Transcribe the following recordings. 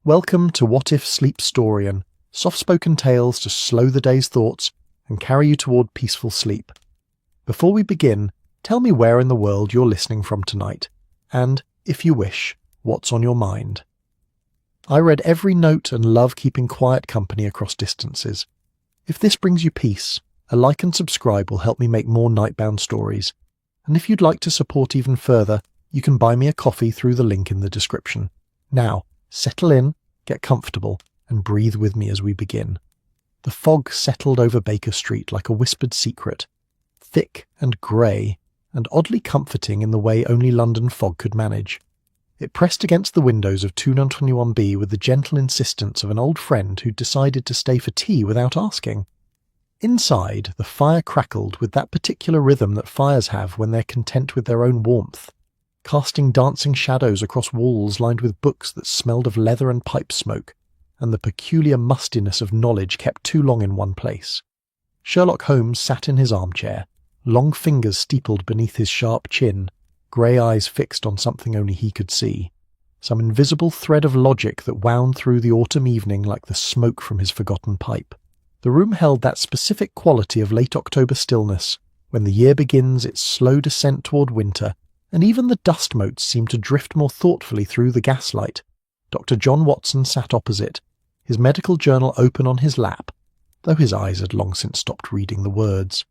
Welcome to What If Sleepstorian, soft-spoken tales to slow the day's thoughts and carry you toward peaceful sleep. Before we begin, tell me where in the world you're listening from tonight, and, if you wish, what's on your mind. I read every note and love keeping quiet company across distances. If this brings you peace, a like and subscribe will help me make more nightbound stories. And if you'd like to support even further, you can buy me a coffee through the link in the description. Now, settle in, get comfortable, and breathe with me as we begin. The fog settled over Baker Street like a whispered secret, thick and grey, and oddly comforting in the way only London fog could manage. It pressed against the windows of 221B with the gentle insistence of an old friend who'd decided to stay for tea without asking. Inside, the fire crackled with that particular rhythm that fires have when they're content with their own warmth, casting dancing shadows across walls lined with books that smelled of leather and pipe smoke, and the peculiar mustiness of knowledge kept too long in one place. Sherlock Holmes sat in his armchair, long fingers steepled beneath his sharp chin, grey eyes fixed on something only he could see, some invisible thread of logic that wound through the autumn evening like the smoke from his forgotten pipe. The room held that specific quality of late October stillness, when the year begins its slow descent toward winter, and even the dust motes seemed to drift more thoughtfully through the gaslight. Dr. John Watson sat opposite, his medical journal open on his lap, though his eyes had long since stopped reading the words.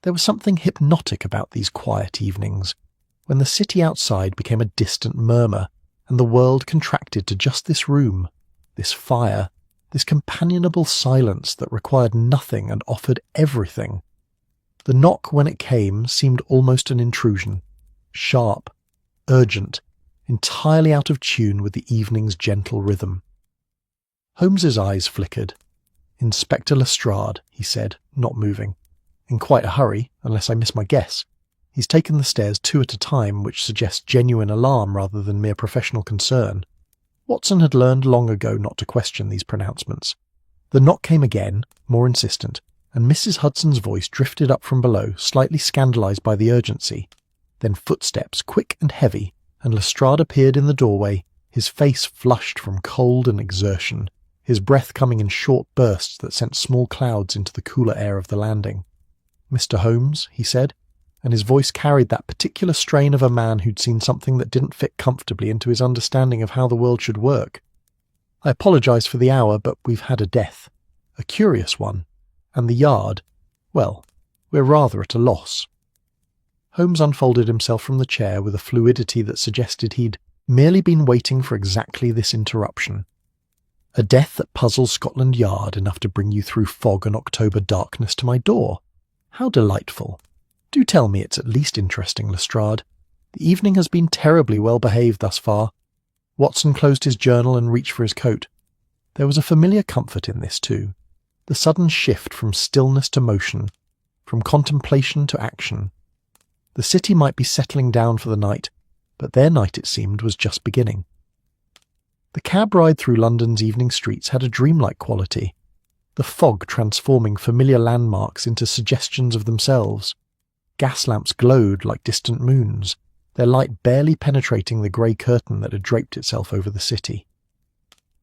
There was something hypnotic about these quiet evenings, when the city outside became a distant murmur, and the world contracted to just this room, this fire, this companionable silence that required nothing and offered everything. The knock, when it came, seemed almost an intrusion. Sharp, urgent, entirely out of tune with the evening's gentle rhythm. Holmes's eyes flickered. "Inspector Lestrade," he said, not moving. "In quite a hurry, unless I miss my guess. He's taken the stairs 2 at a time, which suggests genuine alarm rather than mere professional concern." Watson had learned long ago not to question these pronouncements. The knock came again, more insistent, and Mrs. Hudson's voice drifted up from below, slightly scandalised by the urgency. Then footsteps, quick and heavy, and Lestrade appeared in the doorway, his face flushed from cold and exertion, his breath coming in short bursts that sent small clouds into the cooler air of the landing. "Mr. Holmes," he said, and his voice carried that particular strain of a man who'd seen something that didn't fit comfortably into his understanding of how the world should work. "I apologise for the hour, but we've had a death. A curious one. And the Yard, well, we're rather at a loss." Holmes unfolded himself from the chair with a fluidity that suggested he'd merely been waiting for exactly this interruption. "A death that puzzles Scotland Yard enough to bring you through fog and October darkness to my door. How delightful. Do tell me it's at least interesting, Lestrade. The evening has been terribly well behaved thus far." Watson closed his journal and reached for his coat. There was a familiar comfort in this too, the sudden shift from stillness to motion, from contemplation to action. The city might be settling down for the night, but their night, it seemed, was just beginning. The cab ride through London's evening streets had a dreamlike quality, the fog transforming familiar landmarks into suggestions of themselves. Gas lamps glowed like distant moons, their light barely penetrating the grey curtain that had draped itself over the city.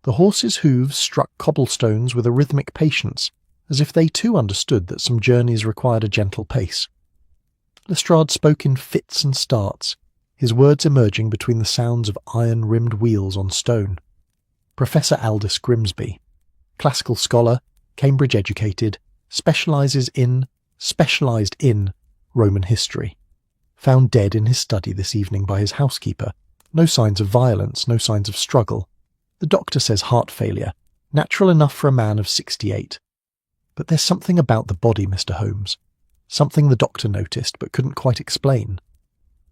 The horses' hooves struck cobblestones with a rhythmic patience, as if they too understood that some journeys required a gentle pace. Lestrade spoke in fits and starts, his words emerging between the sounds of iron-rimmed wheels on stone. "Professor Aldous Grimsby, classical scholar, Cambridge-educated, specialised in Roman history. Found dead in his study this evening by his housekeeper. No signs of violence, no signs of struggle. The doctor says heart failure, natural enough for a man of 68. But there's something about the body, Mr. Holmes. Something the doctor noticed but couldn't quite explain."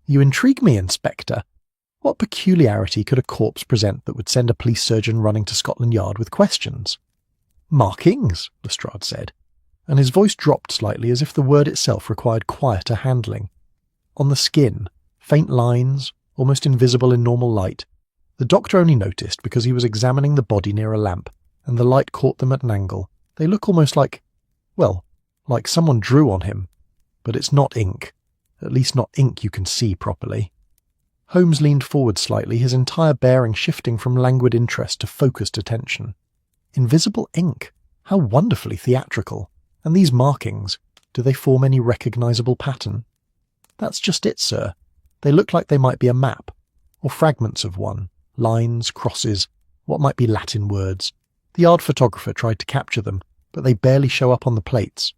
"You intrigue me, Inspector. What peculiarity could a corpse present that would send a police surgeon running to Scotland Yard with questions?" "Markings," Lestrade said, and his voice dropped slightly as if the word itself required quieter handling. "On the skin, faint lines, almost invisible in normal light. The doctor only noticed because he was examining the body near a lamp, and the light caught them at an angle. They look almost like someone drew on him. But it's not ink. At least not ink you can see properly." Holmes leaned forward slightly, his entire bearing shifting from languid interest to focused attention. Invisible ink! How wonderfully theatrical! And these markings, do they form any recognisable pattern? That's just it, sir. They look like they might be a map, or fragments of one. Lines, crosses, what might be Latin words. The yard photographer tried to capture them, but they barely show up on the plates.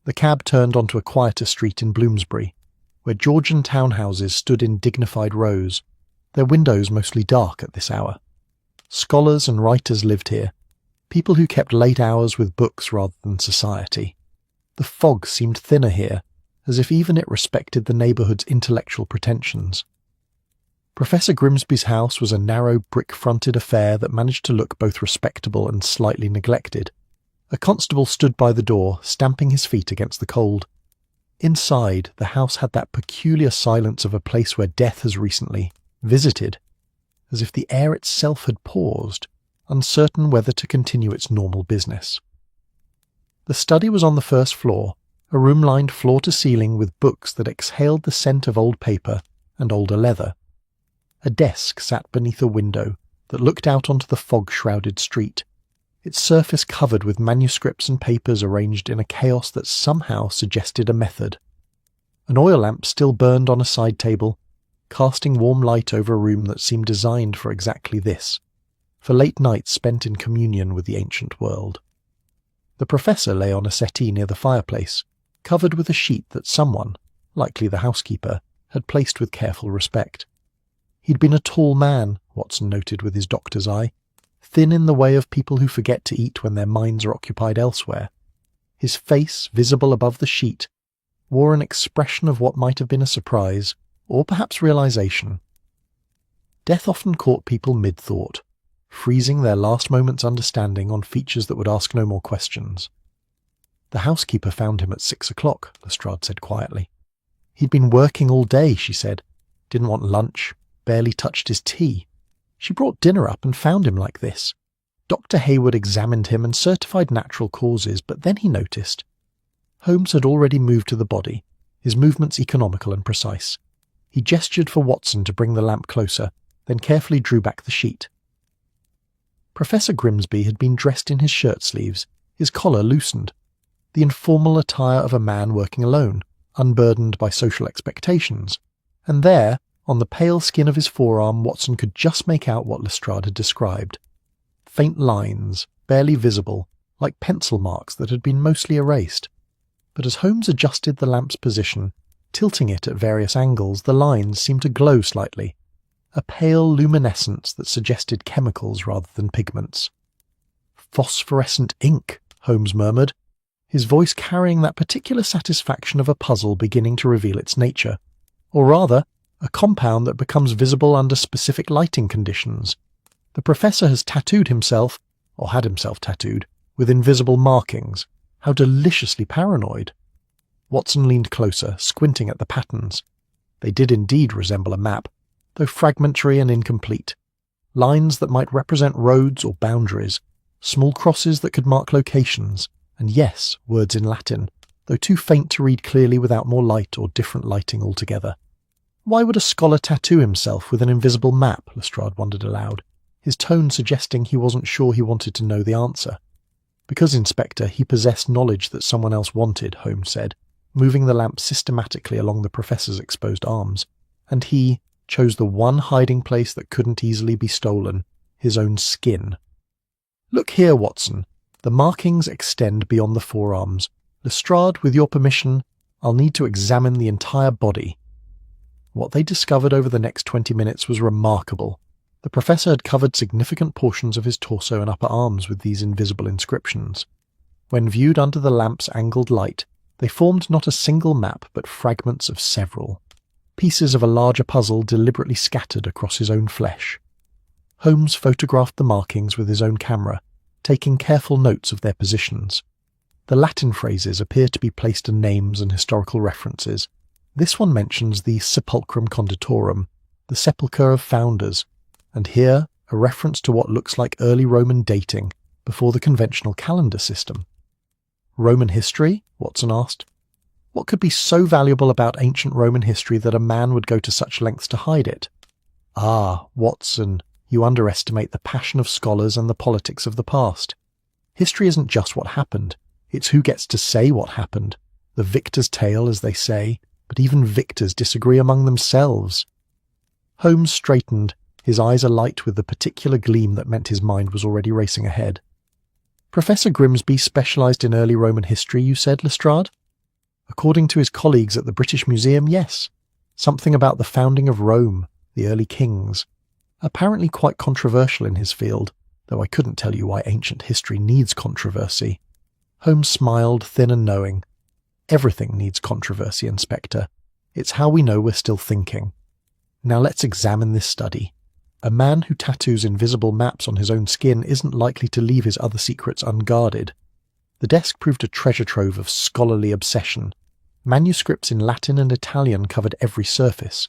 The cab turned onto a quieter street in Bloomsbury, where Georgian townhouses stood in dignified rows, their windows mostly dark at this hour. Scholars and writers lived here, people who kept late hours with books rather than society. The fog seemed thinner here, as if even it respected the neighbourhood's intellectual pretensions. Professor Grimsby's house was a narrow brick-fronted affair that managed to look both respectable and slightly neglected. A constable stood by the door, stamping his feet against the cold. Inside, the house had that peculiar silence of a place where death has recently visited, as if the air itself had paused, uncertain whether to continue its normal business. The study was on the first floor, a room lined floor to ceiling with books that exhaled the scent of old paper and older leather. A desk sat beneath a window that looked out onto the fog-shrouded street, its surface covered with manuscripts and papers arranged in a chaos that somehow suggested a method. An oil lamp still burned on a side table, casting warm light over a room that seemed designed for exactly this, for late nights spent in communion with the ancient world. The professor lay on a settee near the fireplace, covered with a sheet that someone, likely the housekeeper, had placed with careful respect. He'd been a tall man, Watson noted with his doctor's eye, thin in the way of people who forget to eat when their minds are occupied elsewhere. His face, visible above the sheet, wore an expression of what might have been a surprise, or perhaps realization. Death often caught people mid-thought, freezing their last moment's understanding on features that would ask no more questions. The housekeeper found him at 6 o'clock, Lestrade said quietly. He'd been working all day, she said. Didn't want lunch, barely touched his tea. She brought dinner up and found him like this. Dr. Hayward examined him and certified natural causes, but then he noticed. Holmes had already moved to the body, his movements economical and precise. He gestured for Watson to bring the lamp closer, then carefully drew back the sheet. Professor Grimsby had been dressed in his shirt sleeves, his collar loosened, the informal attire of a man working alone, unburdened by social expectations, and there, on the pale skin of his forearm, Watson could just make out what Lestrade had described. Faint lines, barely visible, like pencil marks that had been mostly erased. But as Holmes adjusted the lamp's position, tilting it at various angles, the lines seemed to glow slightly, a pale luminescence that suggested chemicals rather than pigments. "Phosphorescent ink," Holmes murmured, his voice carrying that particular satisfaction of a puzzle beginning to reveal its nature. Or rather, a compound that becomes visible under specific lighting conditions. The professor has tattooed himself, or had himself tattooed, with invisible markings. How deliciously paranoid. Watson leaned closer, squinting at the patterns. They did indeed resemble a map, though fragmentary and incomplete. Lines that might represent roads or boundaries, small crosses that could mark locations, and yes, words in Latin, though too faint to read clearly without more light or different lighting altogether. Why would a scholar tattoo himself with an invisible map? Lestrade wondered aloud, his tone suggesting he wasn't sure he wanted to know the answer. Because, Inspector, he possessed knowledge that someone else wanted, Holmes said, moving the lamp systematically along the professor's exposed arms, and he chose the one hiding place that couldn't easily be stolen, his own skin. Look here, Watson. The markings extend beyond the forearms. Lestrade, with your permission, I'll need to examine the entire body. What they discovered over the next 20 minutes was remarkable. The professor had covered significant portions of his torso and upper arms with these invisible inscriptions. When viewed under the lamp's angled light, they formed not a single map but fragments of several, pieces of a larger puzzle deliberately scattered across his own flesh. Holmes photographed the markings with his own camera, taking careful notes of their positions. The Latin phrases appear to be placed in names and historical references. This one mentions the Sepulchrum Conditorum, the sepulchre of founders, and here a reference to what looks like early Roman dating, before the conventional calendar system. Roman history? Watson asked. What could be so valuable about ancient Roman history that a man would go to such lengths to hide it? Ah, Watson, you underestimate the passion of scholars and the politics of the past. History isn't just what happened, it's who gets to say what happened. The victor's tale, as they say, but even victors disagree among themselves. Holmes straightened, his eyes alight with the particular gleam that meant his mind was already racing ahead. Professor Grimsby specialised in early Roman history, you said, Lestrade? According to his colleagues at the British Museum, yes. Something about the founding of Rome, the early kings. Apparently quite controversial in his field, though I couldn't tell you why ancient history needs controversy. Holmes smiled, thin and knowing. Everything needs controversy, Inspector. It's how we know we're still thinking. Now let's examine this study. A man who tattoos invisible maps on his own skin isn't likely to leave his other secrets unguarded. The desk proved a treasure trove of scholarly obsession. Manuscripts in Latin and Italian covered every surface.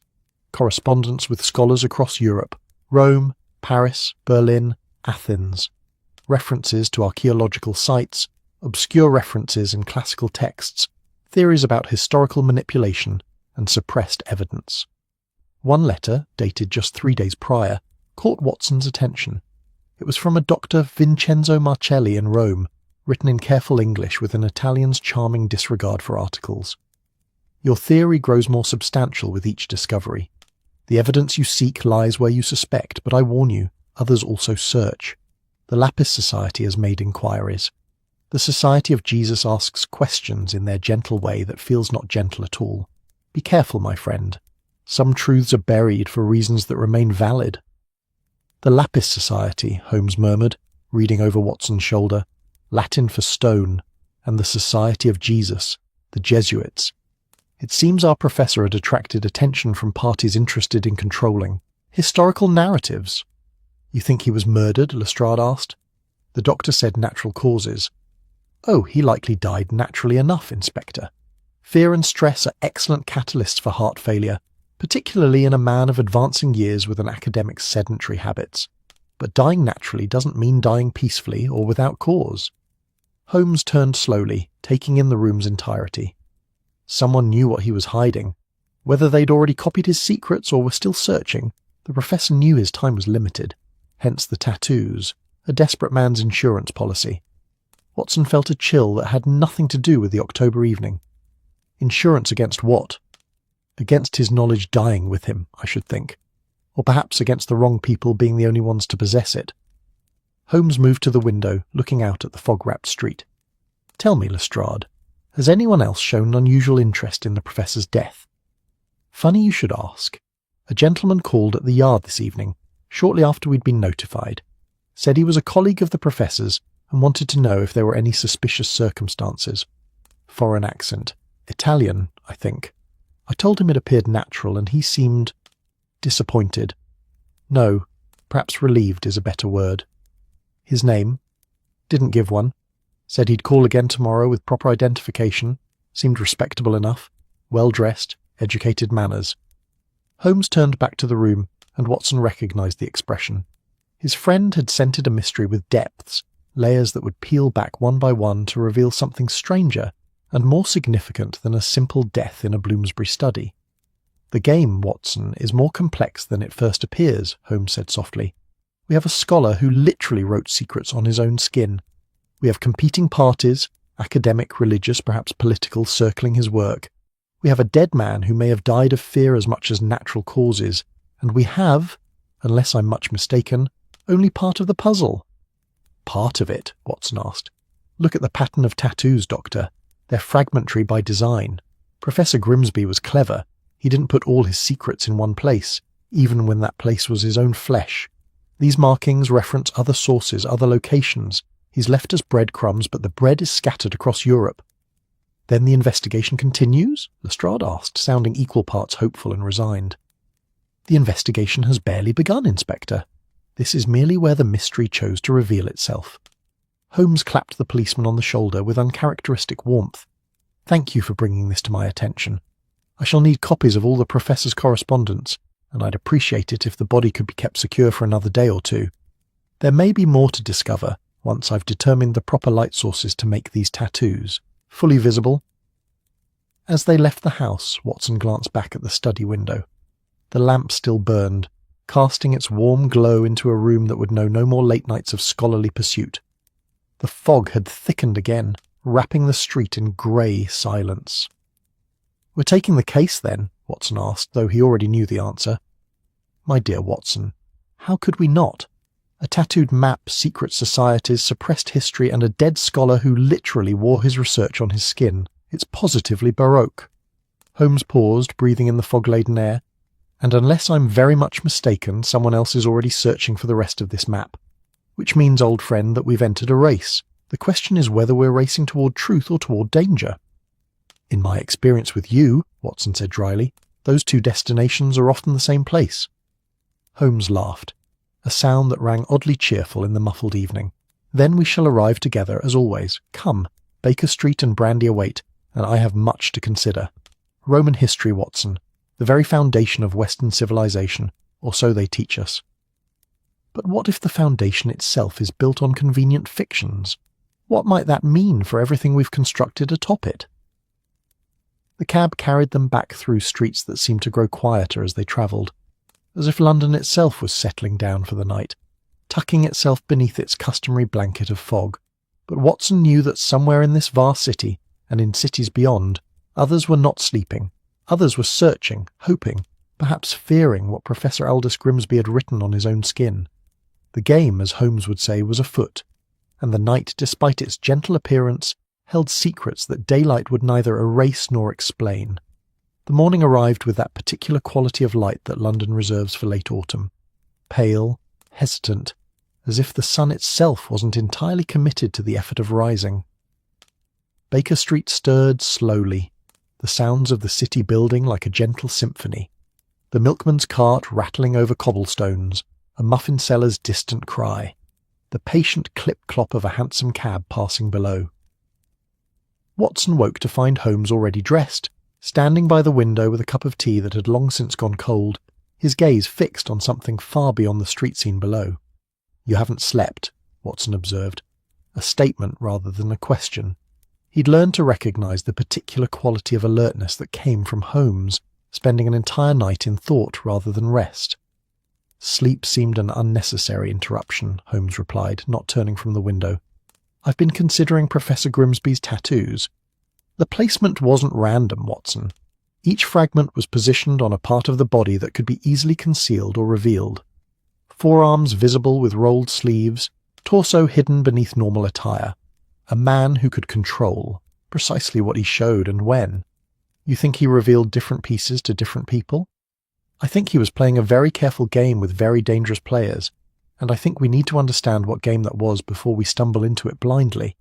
Correspondence with scholars across Europe, Rome, Paris, Berlin, Athens. References to archaeological sites, obscure references in classical texts, theories about historical manipulation, and suppressed evidence. One letter, dated just 3 days prior, caught Watson's attention. It was from a Dr. Vincenzo Marcelli in Rome, written in careful English with an Italian's charming disregard for articles. Your theory grows more substantial with each discovery. The evidence you seek lies where you suspect, but I warn you, others also search. The Lapis Society has made inquiries. The Society of Jesus asks questions in their gentle way that feels not gentle at all. Be careful, my friend. Some truths are buried for reasons that remain valid. The Lapis Society, Holmes murmured, reading over Watson's shoulder. Latin for stone, and the Society of Jesus, the Jesuits. It seems our professor had attracted attention from parties interested in controlling historical narratives. You think he was murdered? Lestrade asked. The doctor said natural causes. Oh, he likely died naturally enough, Inspector. Fear and stress are excellent catalysts for heart failure, particularly in a man of advancing years with an academic's sedentary habits. But dying naturally doesn't mean dying peacefully or without cause. Holmes turned slowly, taking in the room's entirety. Someone knew what he was hiding. Whether they'd already copied his secrets or were still searching, the professor knew his time was limited. Hence the tattoos, a desperate man's insurance policy. Watson felt a chill that had nothing to do with the October evening. Insurance against what? Against his knowledge dying with him, I should think. Or perhaps against the wrong people being the only ones to possess it. Holmes moved to the window, looking out at the fog-wrapped street. Tell me, Lestrade, has anyone else shown unusual interest in the professor's death? Funny you should ask. A gentleman called at the Yard this evening, shortly after we'd been notified. Said he was a colleague of the professor's and wanted to know if there were any suspicious circumstances. Foreign accent. Italian, I think. I told him it appeared natural, and he seemed disappointed. No, perhaps relieved is a better word. His name? Didn't give one. Said he'd call again tomorrow with proper identification. Seemed respectable enough. Well-dressed, educated manners. Holmes turned back to the room, and Watson recognised the expression. His friend had scented a mystery with depths, layers that would peel back one by one to reveal something stranger and more significant than a simple death in a Bloomsbury study. The game, Watson, is more complex than it first appears, Holmes said softly. We have a scholar who literally wrote secrets on his own skin. We have competing parties, academic, religious, perhaps political, circling his work. We have a dead man who may have died of fear as much as natural causes, and we have, unless I'm much mistaken, only part of the puzzle. Part of it? Watson asked. Look at the pattern of tattoos, Doctor. They're fragmentary by design. Professor Grimsby was clever. He didn't put all his secrets in one place, even when that place was his own flesh. These markings reference other sources, other locations. He's left us breadcrumbs, but the bread is scattered across Europe. Then the investigation continues? Lestrade asked, sounding equal parts hopeful and resigned. The investigation has barely begun, Inspector. This is merely where the mystery chose to reveal itself. Holmes clapped the policeman on the shoulder with uncharacteristic warmth. Thank you for bringing this to my attention. I shall need copies of all the professor's correspondence, and I'd appreciate it if the body could be kept secure for another day or two. There may be more to discover once I've determined the proper light sources to make these tattoos. Fully visible? As they left the house, Watson glanced back at the study window. The lamp still burned, casting its warm glow into a room that would know no more late nights of scholarly pursuit. The fog had thickened again, wrapping the street in grey silence. "We're taking the case, then?" Watson asked, though he already knew the answer. "My dear Watson, how could we not? A tattooed map, secret societies, suppressed history, and a dead scholar who literally wore his research on his skin. It's positively baroque." Holmes paused, breathing in the fog-laden air. "And unless I'm very much mistaken, someone else is already searching for the rest of this map. Which means, old friend, that we've entered a race. The question is whether we're racing toward truth or toward danger." "In my experience with you," Watson said dryly, "those two destinations are often the same place." Holmes laughed, a sound that rang oddly cheerful in the muffled evening. "Then we shall arrive together, as always. Come, Baker Street and brandy await, and I have much to consider. Roman history, Watson, the very foundation of Western civilization, or so they teach us." "But what if the foundation itself is built on convenient fictions? What might that mean for everything we've constructed atop it?" The cab carried them back through streets that seemed to grow quieter as they travelled, as if London itself was settling down for the night, tucking itself beneath its customary blanket of fog. But Watson knew that somewhere in this vast city, and in cities beyond, others were not sleeping. Others were searching, hoping, perhaps fearing what Professor Aldous Grimsby had written on his own skin. The game, as Holmes would say, was afoot, and the night, despite its gentle appearance, held secrets that daylight would neither erase nor explain. The morning arrived with that particular quality of light that London reserves for late autumn. Pale, hesitant, as if the sun itself wasn't entirely committed to the effort of rising. Baker Street stirred slowly, the sounds of the city building like a gentle symphony. The milkman's cart rattling over cobblestones, a muffin seller's distant cry, the patient clip-clop of a hansom cab passing below. Watson woke to find Holmes already dressed, standing by the window with a cup of tea that had long since gone cold, his gaze fixed on something far beyond the street scene below. "You haven't slept," Watson observed, a statement rather than a question. He'd learned to recognise the particular quality of alertness that came from Holmes, spending an entire night in thought rather than rest. "Sleep seemed an unnecessary interruption," Holmes replied, not turning from the window. "I've been considering Professor Grimsby's tattoos. The placement wasn't random, Watson. Each fragment was positioned on a part of the body that could be easily concealed or revealed. Forearms visible with rolled sleeves, torso hidden beneath normal attire. A man who could control, precisely what he showed and when. You think he revealed different pieces to different people? I think he was playing a very careful game with very dangerous players, and I think we need to understand what game that was before we stumble into it blindly."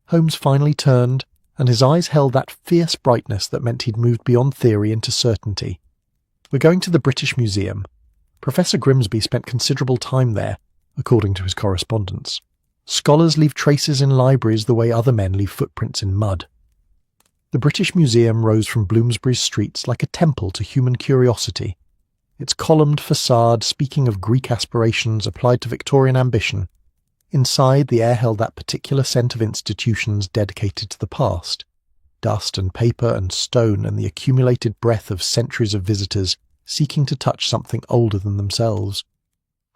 Holmes finally turned, and his eyes held that fierce brightness that meant he'd moved beyond theory into certainty. "We're going to the British Museum. Professor Grimsby spent considerable time there, according to his correspondence. Scholars leave traces in libraries the way other men leave footprints in mud." The British Museum rose from Bloomsbury's streets like a temple to human curiosity, its columned facade speaking of Greek aspirations applied to Victorian ambition. Inside, the air held that particular scent of institutions dedicated to the past, dust and paper and stone and the accumulated breath of centuries of visitors seeking to touch something older than themselves.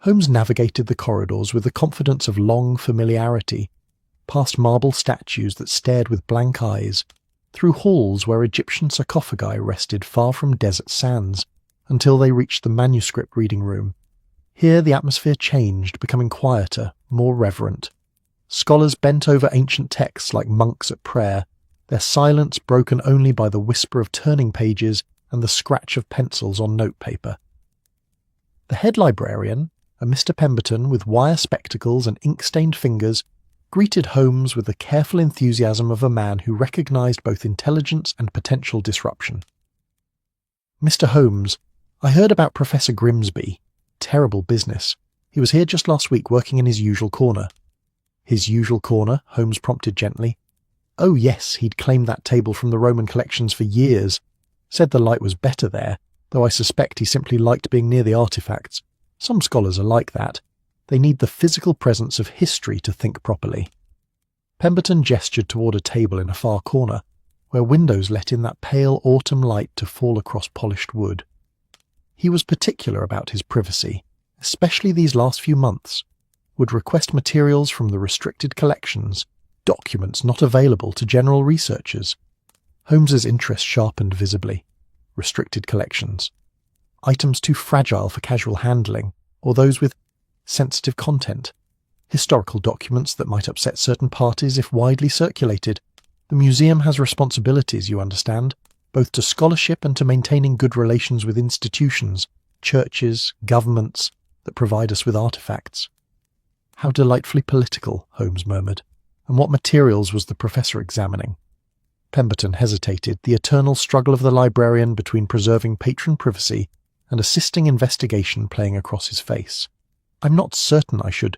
Holmes navigated the corridors with the confidence of long familiarity, past marble statues that stared with blank eyes, through halls where Egyptian sarcophagi rested far from desert sands, until they reached the manuscript reading room. Here the atmosphere changed, becoming quieter, more reverent. Scholars bent over ancient texts like monks at prayer, their silence broken only by the whisper of turning pages and the scratch of pencils on notepaper. The head librarian, a Mr. Pemberton with wire spectacles and ink-stained fingers, greeted Holmes with the careful enthusiasm of a man who recognised both intelligence and potential disruption. "Mr. Holmes, I heard about Professor Grimsby. Terrible business. He was here just last week working in his usual corner." "His usual corner?" Holmes prompted gently. "Oh yes, he'd claimed that table from the Roman collections for years. Said the light was better there, though I suspect he simply liked being near the artefacts. Some scholars are like that. They need the physical presence of history to think properly." Pemberton gestured toward a table in a far corner, where windows let in that pale autumn light to fall across polished wood. He was particular about his privacy, especially these last few months, would request materials from the restricted collections, documents not available to general researchers. Holmes's interest sharpened visibly. Restricted collections. Items too fragile for casual handling, or those with sensitive content. Historical documents that might upset certain parties if widely circulated. The museum has responsibilities, you understand, both to scholarship and to maintaining good relations with institutions, churches, governments, that provide us with artifacts. How delightfully political, Holmes murmured. And what materials was the professor examining? Pemberton hesitated, the eternal struggle of the librarian between preserving patron privacy and assisting investigation playing across his face. I'm not certain I should.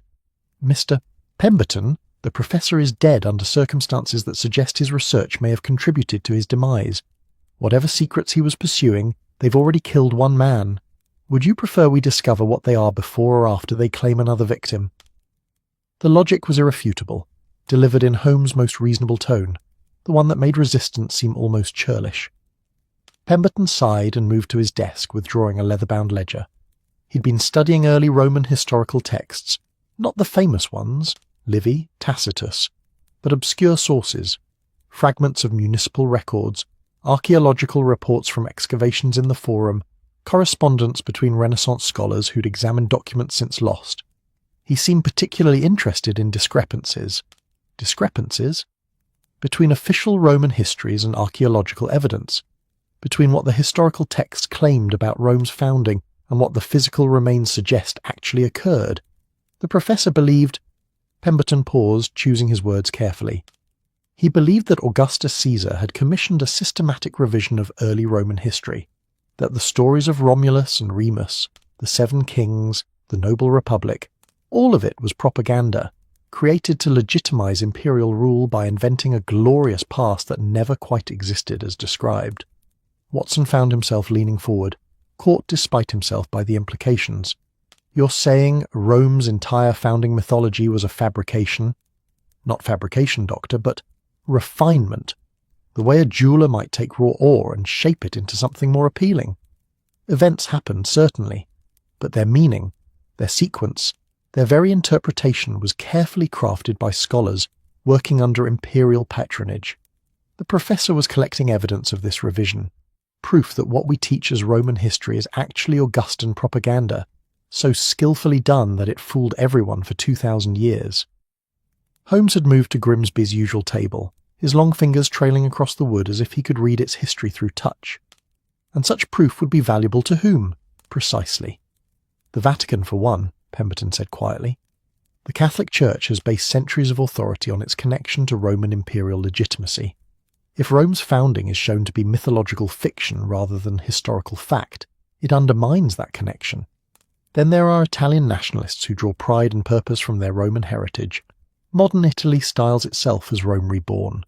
Mr. Pemberton, the professor is dead under circumstances that suggest his research may have contributed to his demise. Whatever secrets he was pursuing, they've already killed one man. Would you prefer we discover what they are before or after they claim another victim? The logic was irrefutable, delivered in Holmes' most reasonable tone, the one that made resistance seem almost churlish. Pemberton sighed and moved to his desk, withdrawing a leather-bound ledger. He'd been studying early Roman historical texts, not the famous ones, Livy, Tacitus, but obscure sources, fragments of municipal records, archaeological reports from excavations in the Forum, correspondence between Renaissance scholars who'd examined documents since lost. He seemed particularly interested in discrepancies. Discrepancies? Between official Roman histories and archaeological evidence, between what the historical texts claimed about Rome's founding and what the physical remains suggest actually occurred. The professor believed— Pemberton paused, choosing his words carefully. He believed that Augustus Caesar had commissioned a systematic revision of early Roman history, that the stories of Romulus and Remus, the Seven Kings, the Noble Republic, all of it was propaganda, created to legitimize imperial rule by inventing a glorious past that never quite existed as described. Watson found himself leaning forward, caught despite himself by the implications. You're saying Rome's entire founding mythology was a fabrication? Not fabrication, Doctor, but refinement. The way a jeweller might take raw ore and shape it into something more appealing. Events happened, certainly, but their meaning, their sequence, their very interpretation was carefully crafted by scholars working under imperial patronage. The professor was collecting evidence of this revision, proof that what we teach as Roman history is actually Augustan propaganda, so skillfully done that it fooled everyone for 2,000 years. Holmes had moved to Grimsby's usual table, his long fingers trailing across the wood as if he could read its history through touch. And such proof would be valuable to whom, precisely? The Vatican, for one, Pemberton said quietly. The Catholic Church has based centuries of authority on its connection to Roman imperial legitimacy. If Rome's founding is shown to be mythological fiction rather than historical fact, it undermines that connection. Then there are Italian nationalists who draw pride and purpose from their Roman heritage. Modern Italy styles itself as Rome reborn.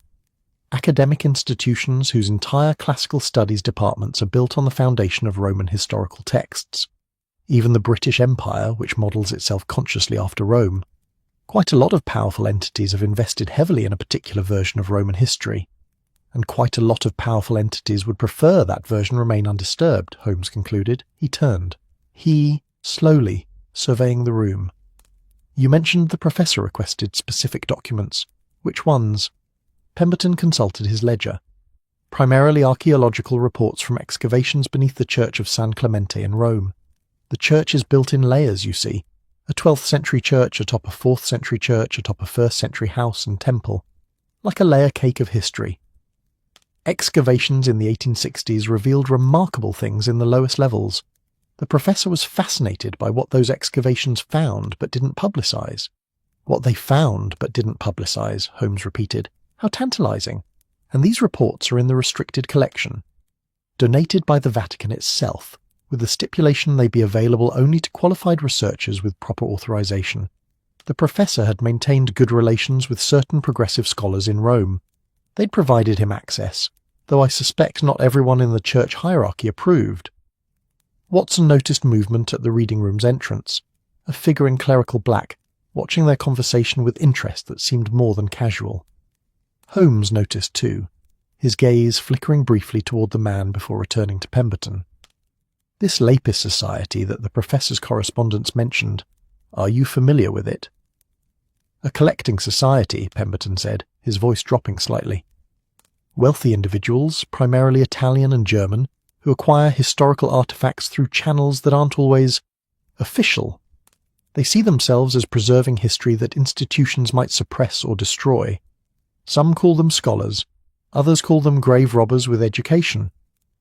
Academic institutions whose entire classical studies departments are built on the foundation of Roman historical texts. Even the British Empire, which models itself consciously after Rome. Quite a lot of powerful entities have invested heavily in a particular version of Roman history. And quite a lot of powerful entities would prefer that version remain undisturbed, Holmes concluded. He turned. Slowly, surveying the room. You mentioned the professor requested specific documents. Which ones? Pemberton consulted his ledger. Primarily archaeological reports from excavations beneath the church of San Clemente in Rome. The church is built in layers, you see. A 12th century church atop a 4th century church atop a 1st century house and temple. Like a layer cake of history. Excavations in the 1860s revealed remarkable things in the lowest levels. The professor was fascinated by what those excavations found but didn't publicize. What they found but didn't publicize, Holmes repeated. How tantalizing. And these reports are in the restricted collection. Donated by the Vatican itself, with the stipulation they be available only to qualified researchers with proper authorization. The professor had maintained good relations with certain progressive scholars in Rome. They'd provided him access, though I suspect not everyone in the church hierarchy approved. Watson noticed movement at the reading room's entrance, a figure in clerical black, watching their conversation with interest that seemed more than casual. Holmes noticed too. his gaze flickering briefly toward the man before returning to Pemberton. "This Lapis Society that the professor's correspondence mentioned, are you familiar with it?" "A collecting society," Pemberton said, his voice dropping slightly. "Wealthy individuals, primarily Italian and German, who acquire historical artifacts through channels that aren't always official. They see themselves as preserving history that institutions might suppress or destroy. Some call them scholars, others call them grave robbers with education.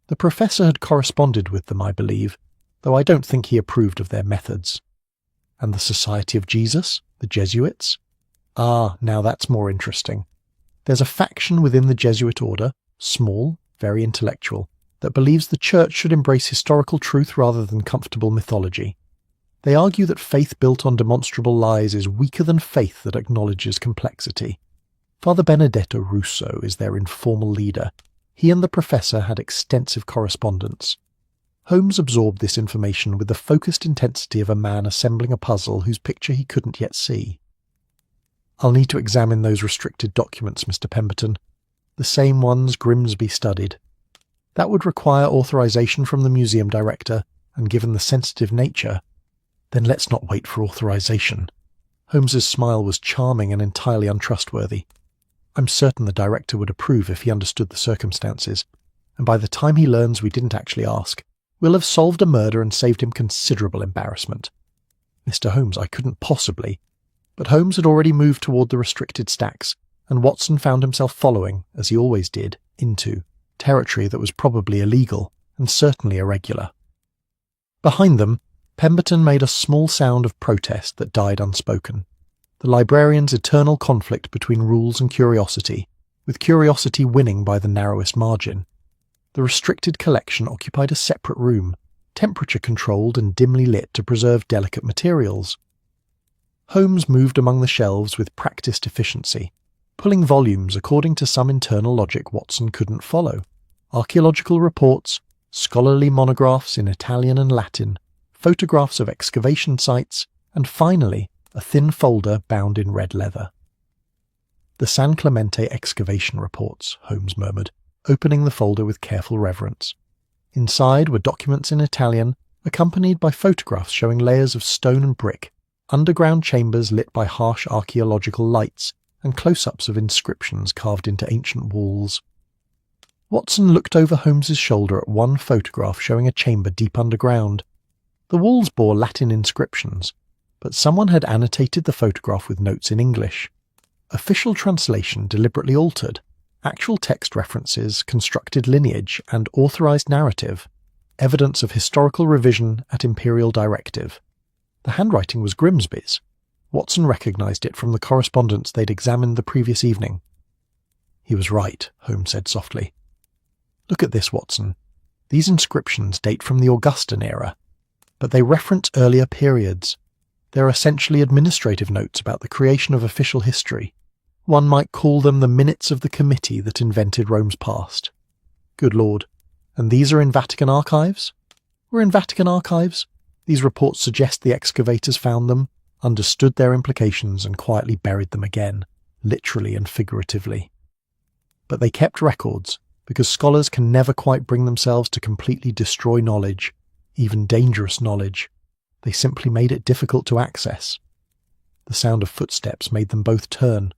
The professor had corresponded with them, I believe, though I don't think he approved of their methods." "And the Society of Jesus? The Jesuits?" "Ah, now that's more interesting. There's a faction within the Jesuit order, small, very intellectual, that believes the Church should embrace historical truth rather than comfortable mythology. They argue that faith built on demonstrable lies is weaker than faith that acknowledges complexity. Father Benedetto Russo is their informal leader. He and the professor had extensive correspondence." Holmes absorbed this information with the focused intensity of a man assembling a puzzle whose picture he couldn't yet see. "I'll need to examine those restricted documents, Mr. Pemberton. The same ones Grimsby studied. That would require authorization from the museum director, and given the sensitive nature—" "Then let's not wait for authorization." Holmes's smile was charming and entirely untrustworthy. "I'm certain the director would approve if he understood the circumstances, and by the time he learns we didn't actually ask, we'll have solved a murder and saved him considerable embarrassment." "Mr. Holmes, I couldn't possibly—" But Holmes had already moved toward the restricted stacks, and Watson found himself following, as he always did, into territory that was probably illegal and certainly irregular. Behind them, Pemberton made a small sound of protest that died unspoken. The librarian's eternal conflict between rules and curiosity, with curiosity winning by the narrowest margin. The restricted collection occupied a separate room, temperature-controlled and dimly lit to preserve delicate materials. Holmes moved among the shelves with practiced efficiency, pulling volumes according to some internal logic Watson couldn't follow. Archaeological reports, scholarly monographs in Italian and Latin, photographs of excavation sites, and finally, a thin folder bound in red leather. "The San Clemente excavation reports," Holmes murmured, opening the folder with careful reverence. Inside were documents in Italian, accompanied by photographs showing layers of stone and brick, underground chambers lit by harsh archaeological lights, and close-ups of inscriptions carved into ancient walls. Watson looked over Holmes's shoulder at one photograph showing a chamber deep underground. The walls bore Latin inscriptions, but someone had annotated the photograph with notes in English. Official translation deliberately altered, actual text references, constructed lineage, and authorized narrative, evidence of historical revision at imperial directive. The handwriting was Grimsby's. Watson recognized it from the correspondence they'd examined the previous evening. "He was right," Holmes said softly. "Look at this, Watson. These inscriptions date from the Augustan era, but they reference earlier periods. They're essentially administrative notes about the creation of official history. One might call them the minutes of the committee that invented Rome's past." "Good Lord. And these are in Vatican archives?" "We're in Vatican archives. These reports suggest the excavators found them, understood their implications, and quietly buried them again, literally and figuratively. But they kept records, because scholars can never quite bring themselves to completely destroy knowledge, even dangerous knowledge. They simply made it difficult to access." The sound of footsteps made them both turn.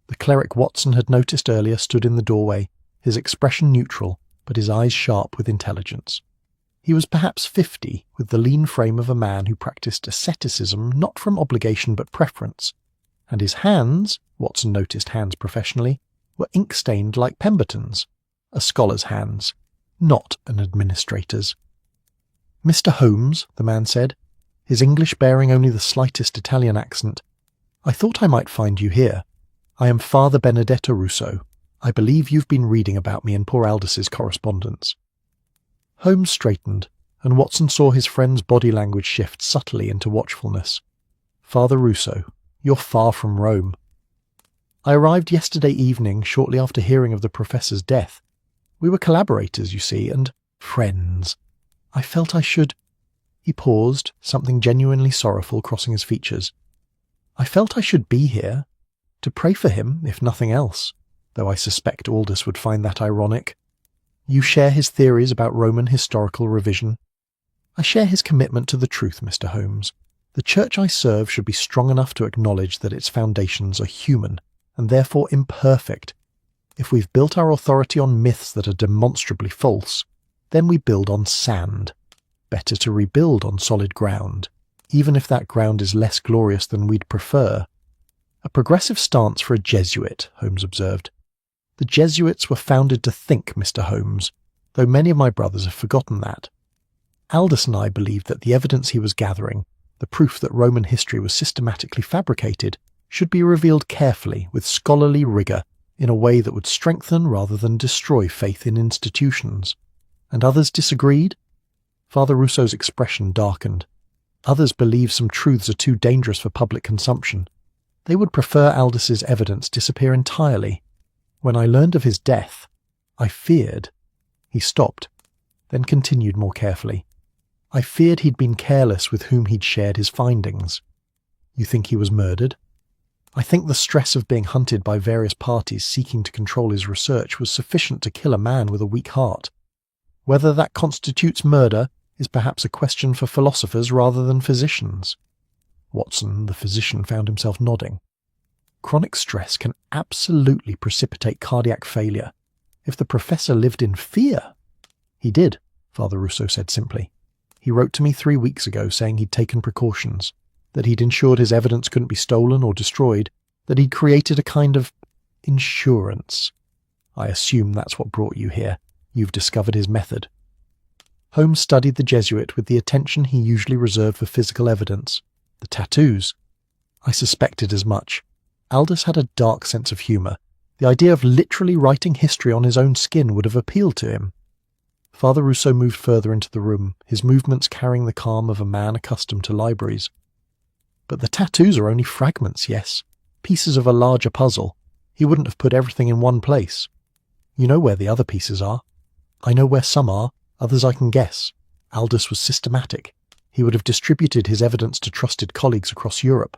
The cleric Watson had noticed earlier stood in the doorway, his expression neutral, but his eyes sharp with intelligence. He was perhaps 50, with the lean frame of a man who practiced asceticism not from obligation but preference, and his hands, Watson noticed hands professionally, were ink-stained like Pemberton's, a scholar's hands, not an administrator's. "Mr. Holmes," the man said, his English bearing only the slightest Italian accent, "I thought I might find you here. I am Father Benedetto Russo. I believe you've been reading about me in poor Aldous' correspondence." Holmes straightened, and Watson saw his friend's body language shift subtly into watchfulness. "Father Russo, you're far from Rome." "I arrived yesterday evening shortly after hearing of the professor's death. We were collaborators, you see, and friends. I felt I should—" He paused, something genuinely sorrowful crossing his features. "I felt I should be here, to pray for him, if nothing else. though I suspect Aldous would find that ironic. You share his theories about Roman historical revision. I share his commitment to the truth, Mr. Holmes. The church I serve should be strong enough to acknowledge that its foundations are human, and therefore imperfect. If we've built our authority on myths that are demonstrably false, then we build on sand. Better to rebuild on solid ground, even if that ground is less glorious than we'd prefer. A progressive stance for a Jesuit, Holmes observed. The Jesuits were founded to think, Mr. Holmes, though many of my brothers have forgotten that. Aldous and I believed that the evidence he was gathering, the proof that Roman history was systematically fabricated, should be revealed carefully with scholarly rigour in a way that would strengthen rather than destroy faith in institutions. And others disagreed? Father Rousseau's expression darkened. Others believe some truths are too dangerous for public consumption. They would prefer Aldous's evidence disappear entirely. When I learned of his death, I feared. He stopped, then continued more carefully. I feared he'd been careless with whom he'd shared his findings. You think he was murdered? I think the stress of being hunted by various parties seeking to control his research was sufficient to kill a man with a weak heart. Whether that constitutes murder is perhaps a question for philosophers rather than physicians. Watson, the physician, found himself nodding. Chronic stress can absolutely precipitate cardiac failure. If the professor lived in fear... He did, Father Rousseau said simply. He wrote to me 3 weeks ago saying he'd taken precautions, that he'd ensured his evidence couldn't be stolen or destroyed, that he'd created a kind of insurance. I assume that's what brought you here. You've discovered his method. Holmes studied the Jesuit with the attention he usually reserved for physical evidence. The tattoos. I suspected as much. Aldous had a dark sense of humour. The idea of literally writing history on his own skin would have appealed to him. Father Rousseau moved further into the room, his movements carrying the calm of a man accustomed to libraries. But the tattoos are only fragments, yes, pieces of a larger puzzle. He wouldn't have put everything in one place. You know where the other pieces are. I know where some are, others I can guess. Aldous was systematic. He would have distributed his evidence to trusted colleagues across Europe.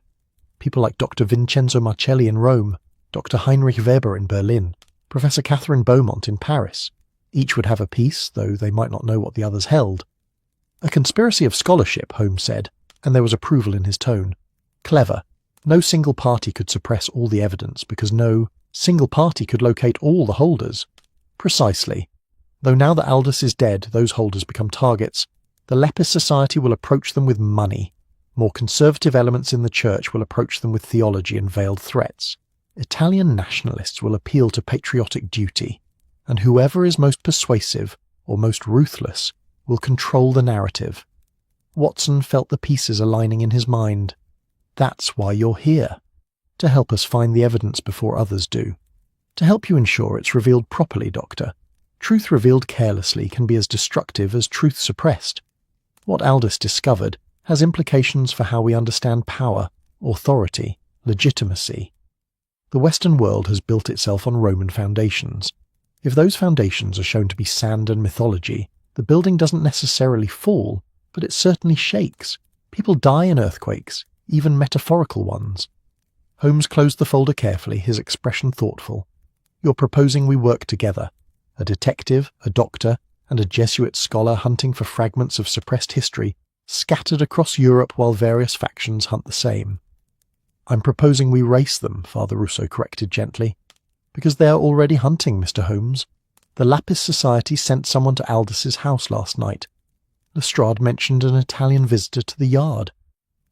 People like Dr. Vincenzo Marcelli in Rome, Dr. Heinrich Weber in Berlin, Professor Catherine Beaumont in Paris. Each would have a piece, though they might not know what the others held. A conspiracy of scholarship, Holmes said, and there was approval in his tone. Clever. No single party could suppress all the evidence, because no single party could locate all the holders. Precisely. Though now that Aldous is dead, those holders become targets. The Lepus Society will approach them with money. More conservative elements in the church will approach them with theology and veiled threats. Italian nationalists will appeal to patriotic duty. And whoever is most persuasive or most ruthless will control the narrative. Watson felt the pieces aligning in his mind. That's why you're here. To help us find the evidence before others do. To help you ensure it's revealed properly, Doctor. Truth revealed carelessly can be as destructive as truth suppressed. What Aldous discovered has implications for how we understand power, authority, legitimacy. The Western world has built itself on Roman foundations. If those foundations are shown to be sand and mythology, the building doesn't necessarily fall, but it certainly shakes. People die in earthquakes, even metaphorical ones. Holmes closed the folder carefully, his expression thoughtful. You're proposing we work together. A detective, a doctor, and a Jesuit scholar hunting for fragments of suppressed history, scattered across Europe while various factions hunt the same. I'm proposing we race them, Father Rousseau corrected gently. Because they are already hunting, Mr. Holmes. The Lapis Society sent someone to Aldous's house last night. Lestrade mentioned an Italian visitor to the yard.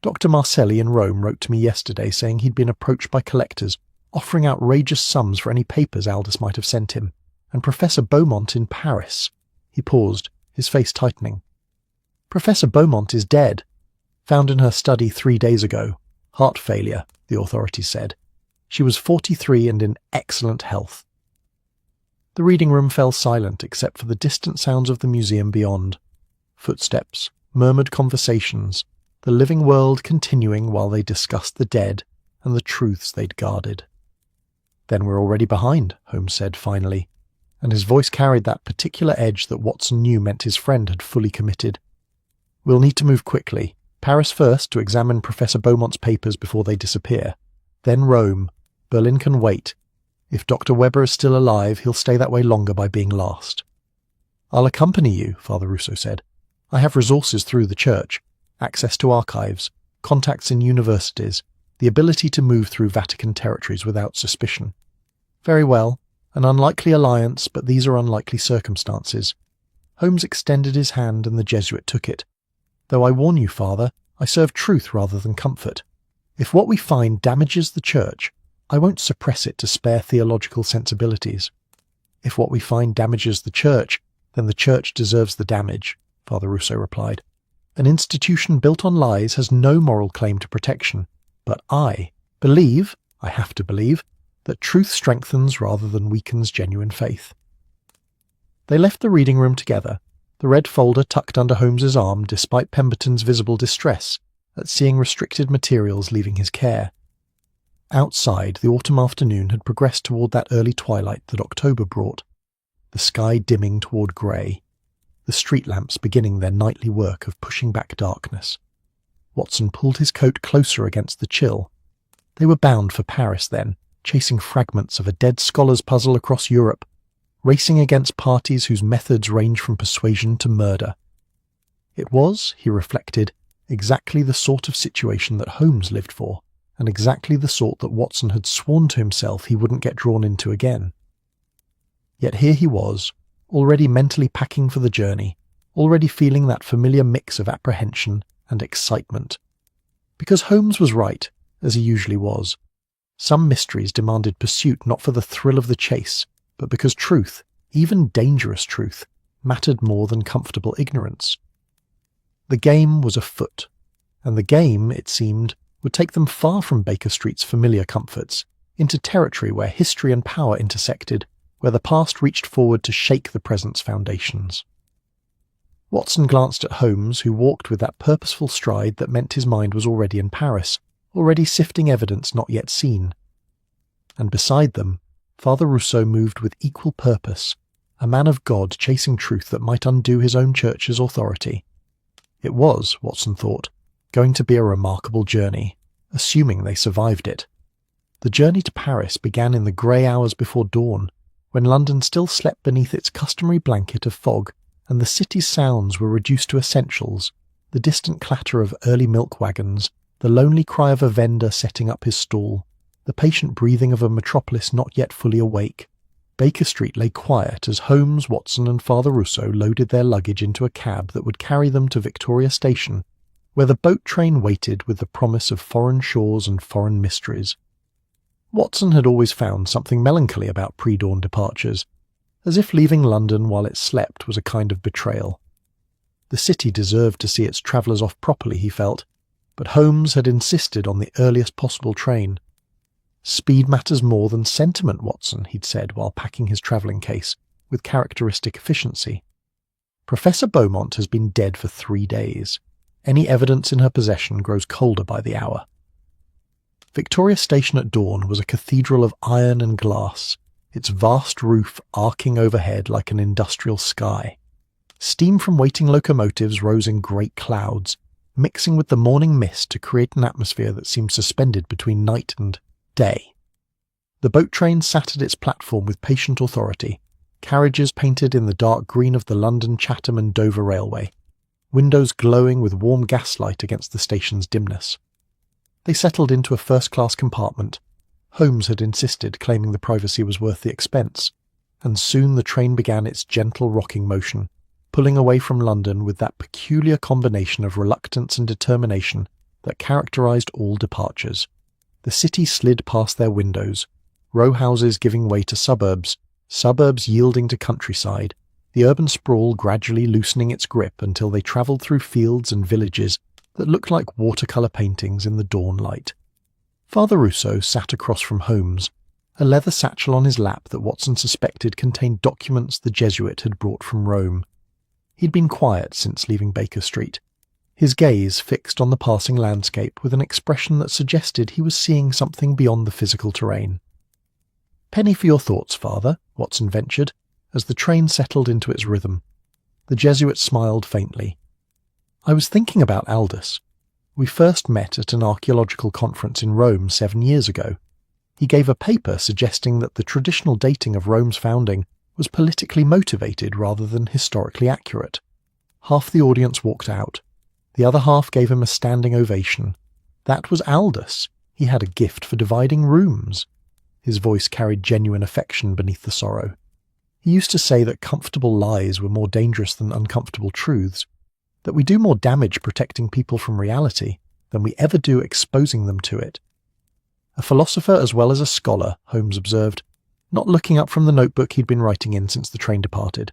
Dr. Marcelli in Rome wrote to me yesterday saying he'd been approached by collectors, offering outrageous sums for any papers Aldous might have sent him. And Professor Beaumont in Paris. He paused, his face tightening. Professor Beaumont is dead. Found in her study 3 days ago. Heart failure, the authorities said. She was 43 and in excellent health. The reading room fell silent except for the distant sounds of the museum beyond. Footsteps, murmured conversations, the living world continuing while they discussed the dead and the truths they'd guarded. Then we're already behind, Holmes said finally, and his voice carried that particular edge that Watson knew meant his friend had fully committed. We'll need to move quickly. Paris first to examine Professor Beaumont's papers before they disappear. Then Rome. Berlin can wait. If Dr. Webber is still alive, he'll stay that way longer by being last. I'll accompany you, Father Russo said. I have resources through the church, access to archives, contacts in universities, the ability to move through Vatican territories without suspicion. Very well, an unlikely alliance, but these are unlikely circumstances. Holmes extended his hand and the Jesuit took it. Though I warn you, Father, I serve truth rather than comfort. If what we find damages the church, I won't suppress it to spare theological sensibilities. If what we find damages the church, then the church deserves the damage, Father Russo replied. An institution built on lies has no moral claim to protection, but I have to believe, that truth strengthens rather than weakens genuine faith. They left the reading room together, the red folder tucked under Holmes's arm despite Pemberton's visible distress at seeing restricted materials leaving his care. Outside, the autumn afternoon had progressed toward that early twilight that October brought, the sky dimming toward grey, the street lamps beginning their nightly work of pushing back darkness. Watson pulled his coat closer against the chill. They were bound for Paris then, chasing fragments of a dead scholar's puzzle across Europe, racing against parties whose methods range from persuasion to murder. It was, he reflected, exactly the sort of situation that Holmes lived for, and exactly the sort that Watson had sworn to himself he wouldn't get drawn into again. Yet here he was, already mentally packing for the journey, already feeling that familiar mix of apprehension and excitement. Because Holmes was right, as he usually was. Some mysteries demanded pursuit not for the thrill of the chase, but because truth, even dangerous truth, mattered more than comfortable ignorance. The game was afoot, and the game, it seemed, would take them far from Baker Street's familiar comforts, into territory where history and power intersected, where the past reached forward to shake the present's foundations. Watson glanced at Holmes, who walked with that purposeful stride that meant his mind was already in Paris, already sifting evidence not yet seen. And beside them, Father Russo moved with equal purpose, a man of God chasing truth that might undo his own church's authority. It was, Watson thought, going to be a remarkable journey, assuming they survived it. The journey to Paris began in the grey hours before dawn, when London still slept beneath its customary blanket of fog, and the city's sounds were reduced to essentials, the distant clatter of early milk wagons, the lonely cry of a vendor setting up his stall, the patient breathing of a metropolis not yet fully awake. Baker Street lay quiet as Holmes, Watson and Father Russo loaded their luggage into a cab that would carry them to Victoria Station, where the boat train waited with the promise of foreign shores and foreign mysteries. Watson had always found something melancholy about pre-dawn departures, as if leaving London while it slept was a kind of betrayal. The city deserved to see its travellers off properly, he felt, but Holmes had insisted on the earliest possible train. Speed matters more than sentiment, Watson, he'd said while packing his travelling case, with characteristic efficiency. Professor Beaumont has been dead for 3 days. Any evidence in her possession grows colder by the hour. Victoria Station at dawn was a cathedral of iron and glass, its vast roof arcing overhead like an industrial sky. Steam from waiting locomotives rose in great clouds, mixing with the morning mist to create an atmosphere that seemed suspended between night and day. The boat train sat at its platform with patient authority, carriages painted in the dark green of the London, Chatham and Dover Railway, windows glowing with warm gaslight against the station's dimness. They settled into a first-class compartment. Holmes had insisted, claiming the privacy was worth the expense, and soon the train began its gentle rocking motion, pulling away from London with that peculiar combination of reluctance and determination that characterized all departures. The city slid past their windows, row houses giving way to suburbs, suburbs yielding to countryside, the urban sprawl gradually loosening its grip until they travelled through fields and villages that looked like watercolour paintings in the dawn light. Father Russo sat across from Holmes, a leather satchel on his lap that Watson suspected contained documents the Jesuit had brought from Rome. He'd been quiet since leaving Baker Street, his gaze fixed on the passing landscape with an expression that suggested he was seeing something beyond the physical terrain. "Penny for your thoughts, Father," Watson ventured, as the train settled into its rhythm. The Jesuit smiled faintly. "I was thinking about Aldous. We first met at an archaeological conference in Rome 7 years ago. He gave a paper suggesting that the traditional dating of Rome's founding was politically motivated rather than historically accurate. Half the audience walked out. The other half gave him a standing ovation. That was Aldous. He had a gift for dividing rooms. His voice carried genuine affection beneath the sorrow. He used to say that comfortable lies were more dangerous than uncomfortable truths, that we do more damage protecting people from reality than we ever do exposing them to it. A philosopher as well as a scholar, Holmes observed, not looking up from the notebook he'd been writing in since the train departed.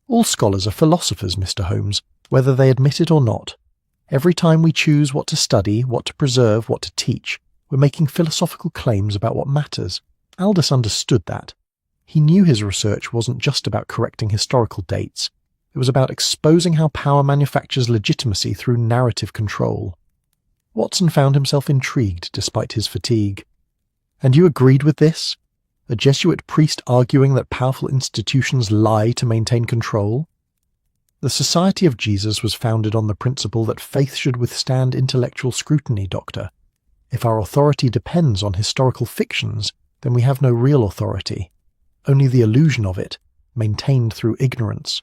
All scholars are philosophers, Mr. Holmes, whether they admit it or not. Every time we choose what to study, what to preserve, what to teach, we're making philosophical claims about what matters. Aldous understood that. He knew his research wasn't just about correcting historical dates. It was about exposing how power manufactures legitimacy through narrative control. Watson found himself intrigued despite his fatigue. And you agreed with this? A Jesuit priest arguing that powerful institutions lie to maintain control? The Society of Jesus was founded on the principle that faith should withstand intellectual scrutiny, Doctor. If our authority depends on historical fictions, then we have no real authority, only the illusion of it, maintained through ignorance.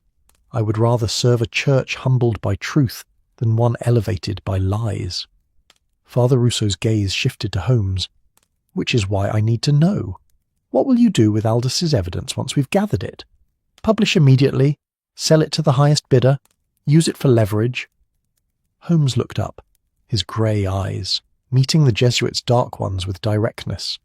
I would rather serve a church humbled by truth than one elevated by lies. Father Rousseau's gaze shifted to Holmes. Which is why I need to know. What will you do with Aldous's evidence once we've gathered it? Publish immediately? Sell it to the highest bidder? Use it for leverage? Holmes looked up, his grey eyes, meeting the Jesuit's dark ones with directness.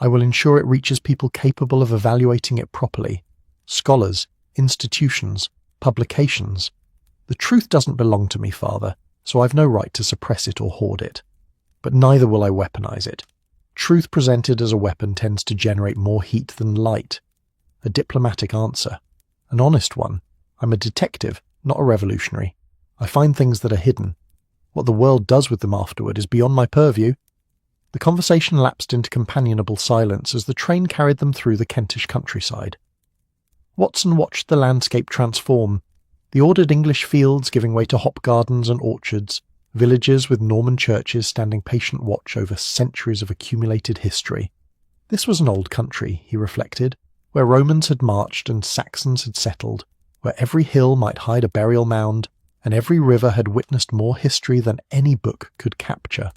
I will ensure it reaches people capable of evaluating it properly. Scholars, institutions, publications. The truth doesn't belong to me, Father, so I've no right to suppress it or hoard it. But neither will I weaponize it. Truth presented as a weapon tends to generate more heat than light. A diplomatic answer. An honest one. I'm a detective, not a revolutionary. I find things that are hidden. What the world does with them afterward is beyond my purview. The conversation lapsed into companionable silence as the train carried them through the Kentish countryside. Watson watched the landscape transform, the ordered English fields giving way to hop gardens and orchards, villages with Norman churches standing patient watch over centuries of accumulated history. This was an old country, he reflected, where Romans had marched and Saxons had settled, where every hill might hide a burial mound, and every river had witnessed more history than any book could capture.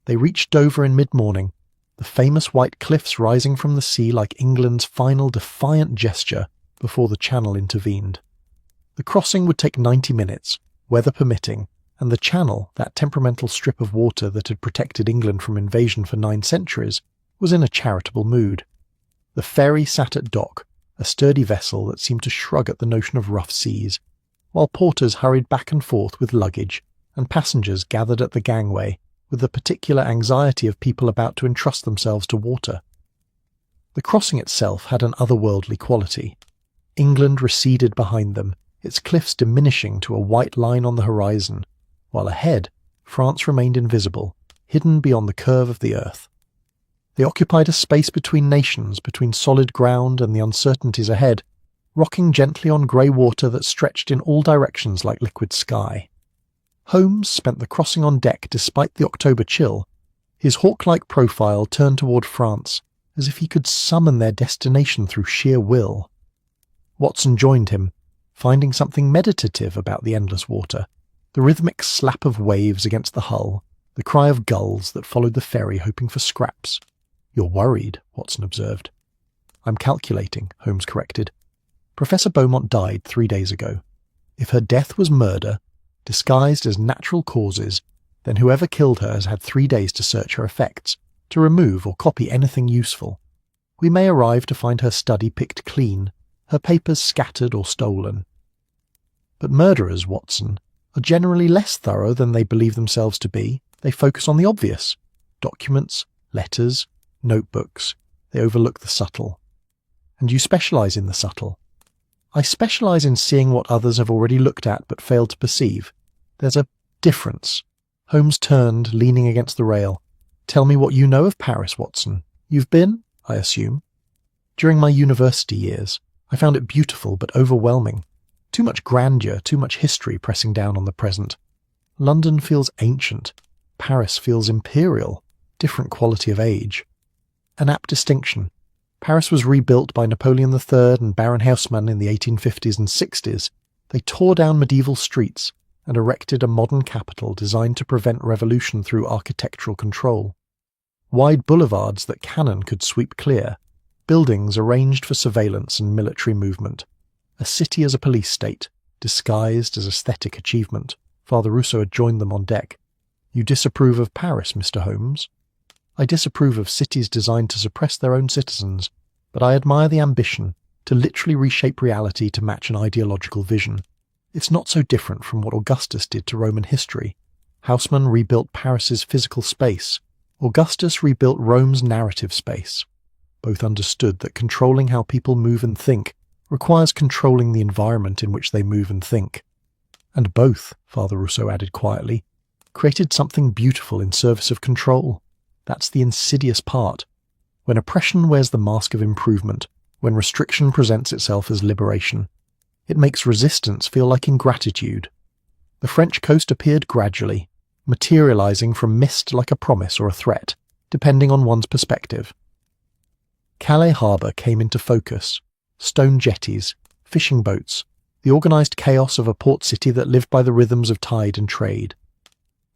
They reached Dover in mid-morning, the famous white cliffs rising from the sea like England's final defiant gesture before the Channel intervened. The crossing would take 90 minutes, weather permitting, and the Channel, that temperamental strip of water that had protected England from invasion for 9 centuries, was in a charitable mood. The ferry sat at dock, a sturdy vessel that seemed to shrug at the notion of rough seas, while porters hurried back and forth with luggage, and passengers gathered at the gangway, with the particular anxiety of people about to entrust themselves to water. The crossing itself had an otherworldly quality. England receded behind them, its cliffs diminishing to a white line on the horizon, while ahead, France remained invisible, hidden beyond the curve of the earth. They occupied a space between nations, between solid ground and the uncertainties ahead, rocking gently on grey water that stretched in all directions like liquid sky. Holmes spent the crossing on deck despite the October chill, his hawk-like profile turned toward France, as if he could summon their destination through sheer will. Watson joined him, finding something meditative about the endless water, the rhythmic slap of waves against the hull, the cry of gulls that followed the ferry hoping for scraps. "You're worried," Watson observed. "I'm calculating," Holmes corrected. "Professor Beaumont died 3 days ago. If her death was murder, disguised as natural causes, then whoever killed her has had 3 days to search her effects, to remove or copy anything useful. We may arrive to find her study picked clean, her papers scattered or stolen. But murderers, Watson, are generally less thorough than they believe themselves to be. They focus on the obvious. Documents, letters, notebooks. They overlook the subtle. And you specialize in the subtle. I specialize in seeing what others have already looked at but failed to perceive. There's a difference." Holmes turned, leaning against the rail. "Tell me what you know of Paris, Watson. You've been, I assume?" "During my university years. I found it beautiful but overwhelming. Too much grandeur, too much history pressing down on the present. London feels ancient. Paris feels imperial. Different quality of age. An apt distinction. Paris was rebuilt by Napoleon III and Baron Haussmann in the 1850s and 60s. They tore down medieval streets and erected a modern capital designed to prevent revolution through architectural control. Wide boulevards that cannon could sweep clear, buildings arranged for surveillance and military movement, a city as a police state, disguised as aesthetic achievement. Father Rousseau had joined them on deck. "You disapprove of Paris, Mr. Holmes?" "I disapprove of cities designed to suppress their own citizens, but I admire the ambition to literally reshape reality to match an ideological vision. It's not so different from what Augustus did to Roman history. Haussmann rebuilt Paris's physical space. Augustus rebuilt Rome's narrative space. Both understood that controlling how people move and think requires controlling the environment in which they move and think. And both," Father Rousseau added quietly, "created something beautiful in service of control. That's the insidious part. When oppression wears the mask of improvement, when restriction presents itself as liberation, it makes resistance feel like ingratitude. The French coast appeared gradually, materializing from mist like a promise or a threat, depending on one's perspective. Calais harbour came into focus. Stone jetties, fishing boats, the organised chaos of a port city that lived by the rhythms of tide and trade.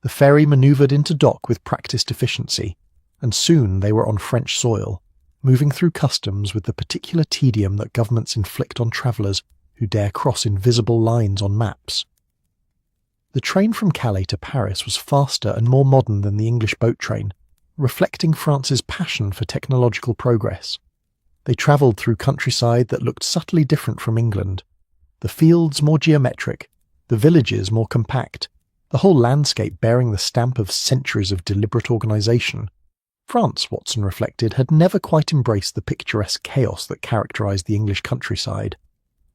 The ferry manoeuvred into dock with practised efficiency, and soon they were on French soil, moving through customs with the particular tedium that governments inflict on travellers who dare cross invisible lines on maps. The train from Calais to Paris was faster and more modern than the English boat train, reflecting France's passion for technological progress. They travelled through countryside that looked subtly different from England, the fields more geometric, the villages more compact, the whole landscape bearing the stamp of centuries of deliberate organisation. France, Watson reflected, had never quite embraced the picturesque chaos that characterised the English countryside.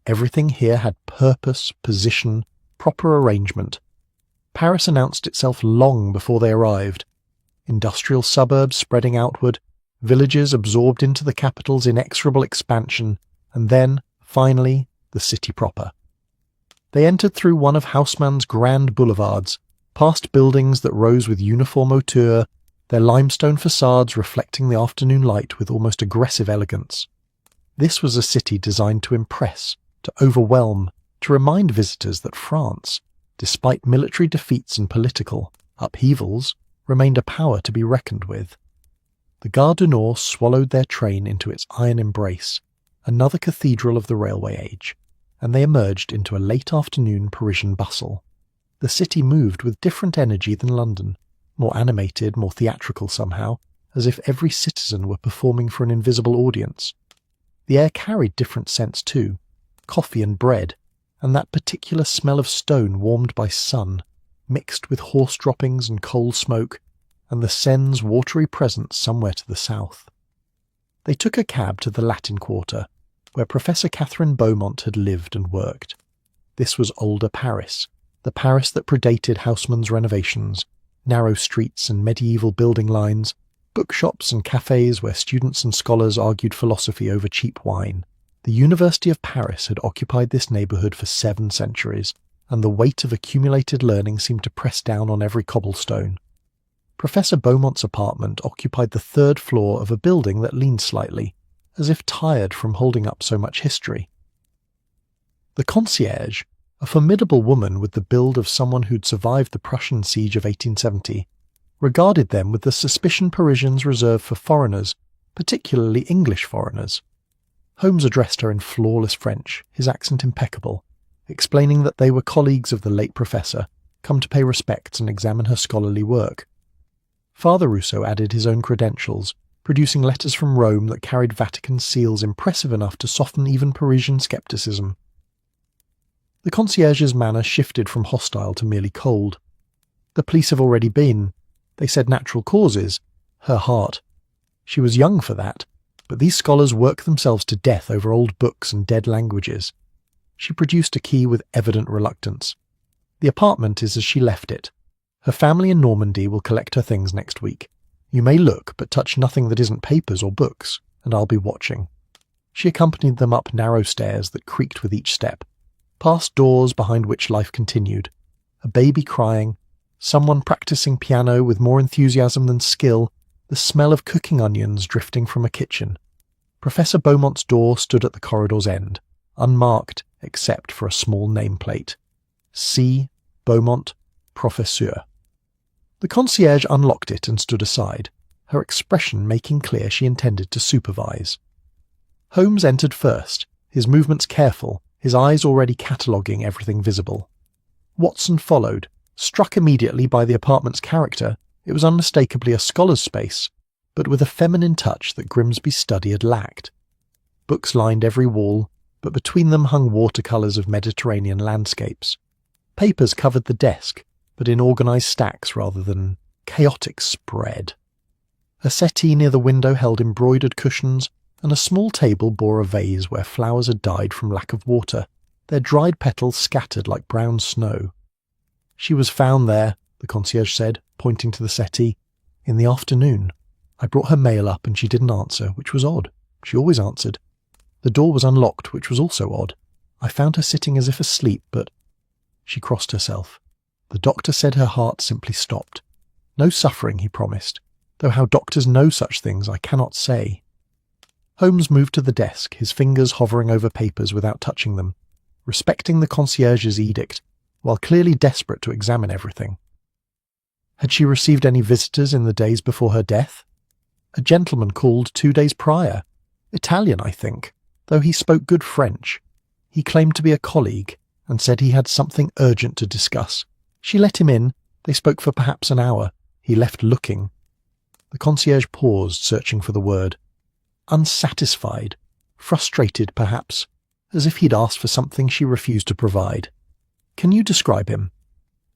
Everything here had purpose, position, proper arrangement. Paris announced itself long before they arrived. Industrial suburbs spreading outward, villages absorbed into the capital's inexorable expansion, and then, finally, the city proper. They entered through one of Haussmann's grand boulevards, past buildings that rose with uniform hauteur, their limestone facades reflecting the afternoon light with almost aggressive elegance. This was a city designed to impress, to overwhelm, to remind visitors that France, despite military defeats and political upheavals, remained a power to be reckoned with. The Gare du Nord swallowed their train into its iron embrace, another cathedral of the railway age, and they emerged into a late afternoon Parisian bustle. The city moved with different energy than London, more animated, more theatrical somehow, as if every citizen were performing for an invisible audience. The air carried different scents too, coffee and bread, and that particular smell of stone warmed by sun, mixed with horse droppings and coal smoke, and the Seine's watery presence somewhere to the south. They took a cab to the Latin Quarter, where Professor Catherine Beaumont had lived and worked. This was older Paris, the Paris that predated Haussmann's renovations, narrow streets and medieval building lines, bookshops and cafes where students and scholars argued philosophy over cheap wine. The University of Paris had occupied this neighbourhood for 7 centuries, and the weight of accumulated learning seemed to press down on every cobblestone. Professor Beaumont's apartment occupied the 3rd floor of a building that leaned slightly, as if tired from holding up so much history. The concierge, a formidable woman with the build of someone who'd survived the Prussian siege of 1870, regarded them with the suspicion Parisians reserve for foreigners, particularly English foreigners. Holmes addressed her in flawless French, his accent impeccable, explaining that they were colleagues of the late professor, come to pay respects and examine her scholarly work. Father Rousseau added his own credentials, producing letters from Rome that carried Vatican seals impressive enough to soften even Parisian scepticism. The concierge's manner shifted from hostile to merely cold. "The police have already been. They said natural causes. Her heart. She was young for that, but these scholars work themselves to death over old books and dead languages." She produced a key with evident reluctance. "The apartment is as she left it. Her family in Normandy will collect her things next week. You may look, but touch nothing that isn't papers or books, and I'll be watching." She accompanied them up narrow stairs that creaked with each step, past doors behind which life continued, a baby crying, someone practicing piano with more enthusiasm than skill, the smell of cooking onions drifting from a kitchen. Professor Beaumont's door stood at the corridor's end, unmarked except for a small nameplate. C. Beaumont, Professeur. The concierge unlocked it and stood aside, her expression making clear she intended to supervise. Holmes entered first, his movements careful, his eyes already cataloguing everything visible. Watson followed, struck immediately by the apartment's character. It was unmistakably a scholar's space, but with a feminine touch that Grimsby's study had lacked. Books lined every wall, but between them hung watercolours of Mediterranean landscapes. Papers covered the desk, but in organised stacks rather than chaotic spread. A settee near the window held embroidered cushions, and a small table bore a vase where flowers had died from lack of water, their dried petals scattered like brown snow. "She was found there," the concierge said, pointing to the settee, "in the afternoon. I brought her mail up and she didn't answer, which was odd. She always answered. The door was unlocked, which was also odd. I found her sitting as if asleep, but—" She crossed herself. The doctor said her heart simply stopped. No suffering, he promised, though how doctors know such things I cannot say. Holmes moved to the desk, his fingers hovering over papers without touching them, respecting the concierge's edict, while clearly desperate to examine everything. Had she received any visitors in the days before her death? A gentleman called 2 days prior. Italian, I think, though he spoke good French. He claimed to be a colleague, and said he had something urgent to discuss. She let him in. They spoke for perhaps an hour. He left looking. The concierge paused, searching for the word. Unsatisfied, frustrated perhaps, as if he'd asked for something she refused to provide. "Can you describe him?"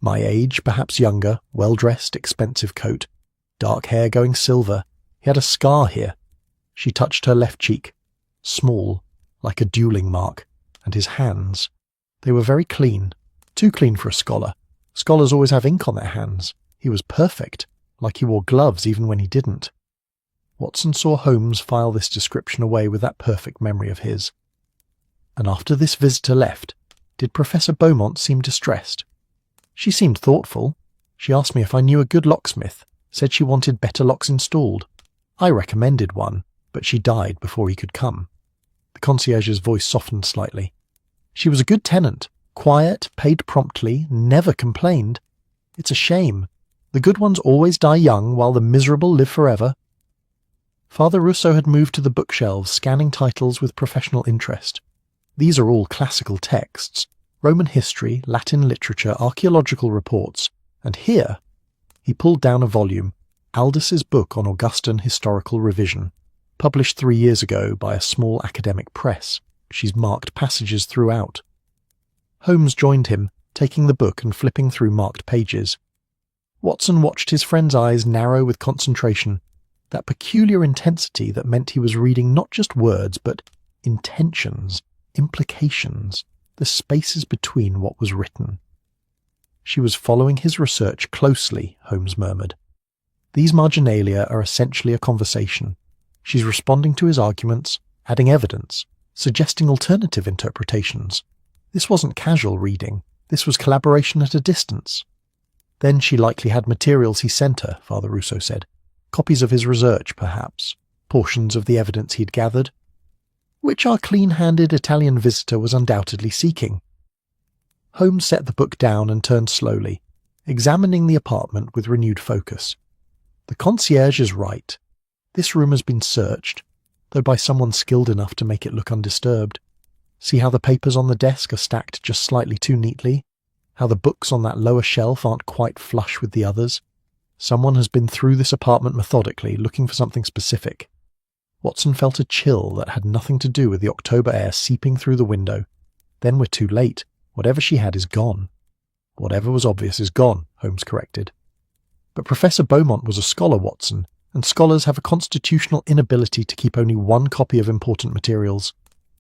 "My age, perhaps younger, well-dressed, expensive coat, dark hair going silver. He had a scar here." She touched her left cheek. Small, like a duelling mark, and his hands. They were very clean, too clean for a scholar. Scholars always have ink on their hands. He was perfect, like he wore gloves even when he didn't. Watson saw Holmes file this description away with that perfect memory of his. And after this visitor left, did Professor Beaumont seem distressed? She seemed thoughtful. She asked me if I knew a good locksmith, said she wanted better locks installed. I recommended one, but she died before he could come. The concierge's voice softened slightly. She was a good tenant, quiet, paid promptly, never complained. It's a shame. The good ones always die young while the miserable live forever. Father Rousseau had moved to the bookshelves, scanning titles with professional interest. These are all classical texts, Roman history, Latin literature, archaeological reports, and here he pulled down a volume, Aldus's book on Augustan historical revision, published 3 years ago by a small academic press. She's marked passages throughout. Holmes joined him, taking the book and flipping through marked pages. Watson watched his friend's eyes narrow with concentration, that peculiar intensity that meant he was reading not just words, but intentions, implications, the spaces between what was written. She was following his research closely, Holmes murmured. These marginalia are essentially a conversation. She's responding to his arguments, adding evidence, suggesting alternative interpretations. This wasn't casual reading. This was collaboration at a distance. Then she likely had materials he sent her, Father Rousseau said. Copies of his research, perhaps. Portions of the evidence he'd gathered. Which our clean-handed Italian visitor was undoubtedly seeking. Holmes set the book down and turned slowly, examining the apartment with renewed focus. The concierge is right. This room has been searched, though by someone skilled enough to make it look undisturbed. See how the papers on the desk are stacked just slightly too neatly? How the books on that lower shelf aren't quite flush with the others? Someone has been through this apartment methodically, looking for something specific. Watson felt a chill that had nothing to do with the October air seeping through the window. Then we're too late. Whatever she had is gone. Whatever was obvious is gone, Holmes corrected. But Professor Beaumont was a scholar, Watson, and scholars have a constitutional inability to keep only one copy of important materials.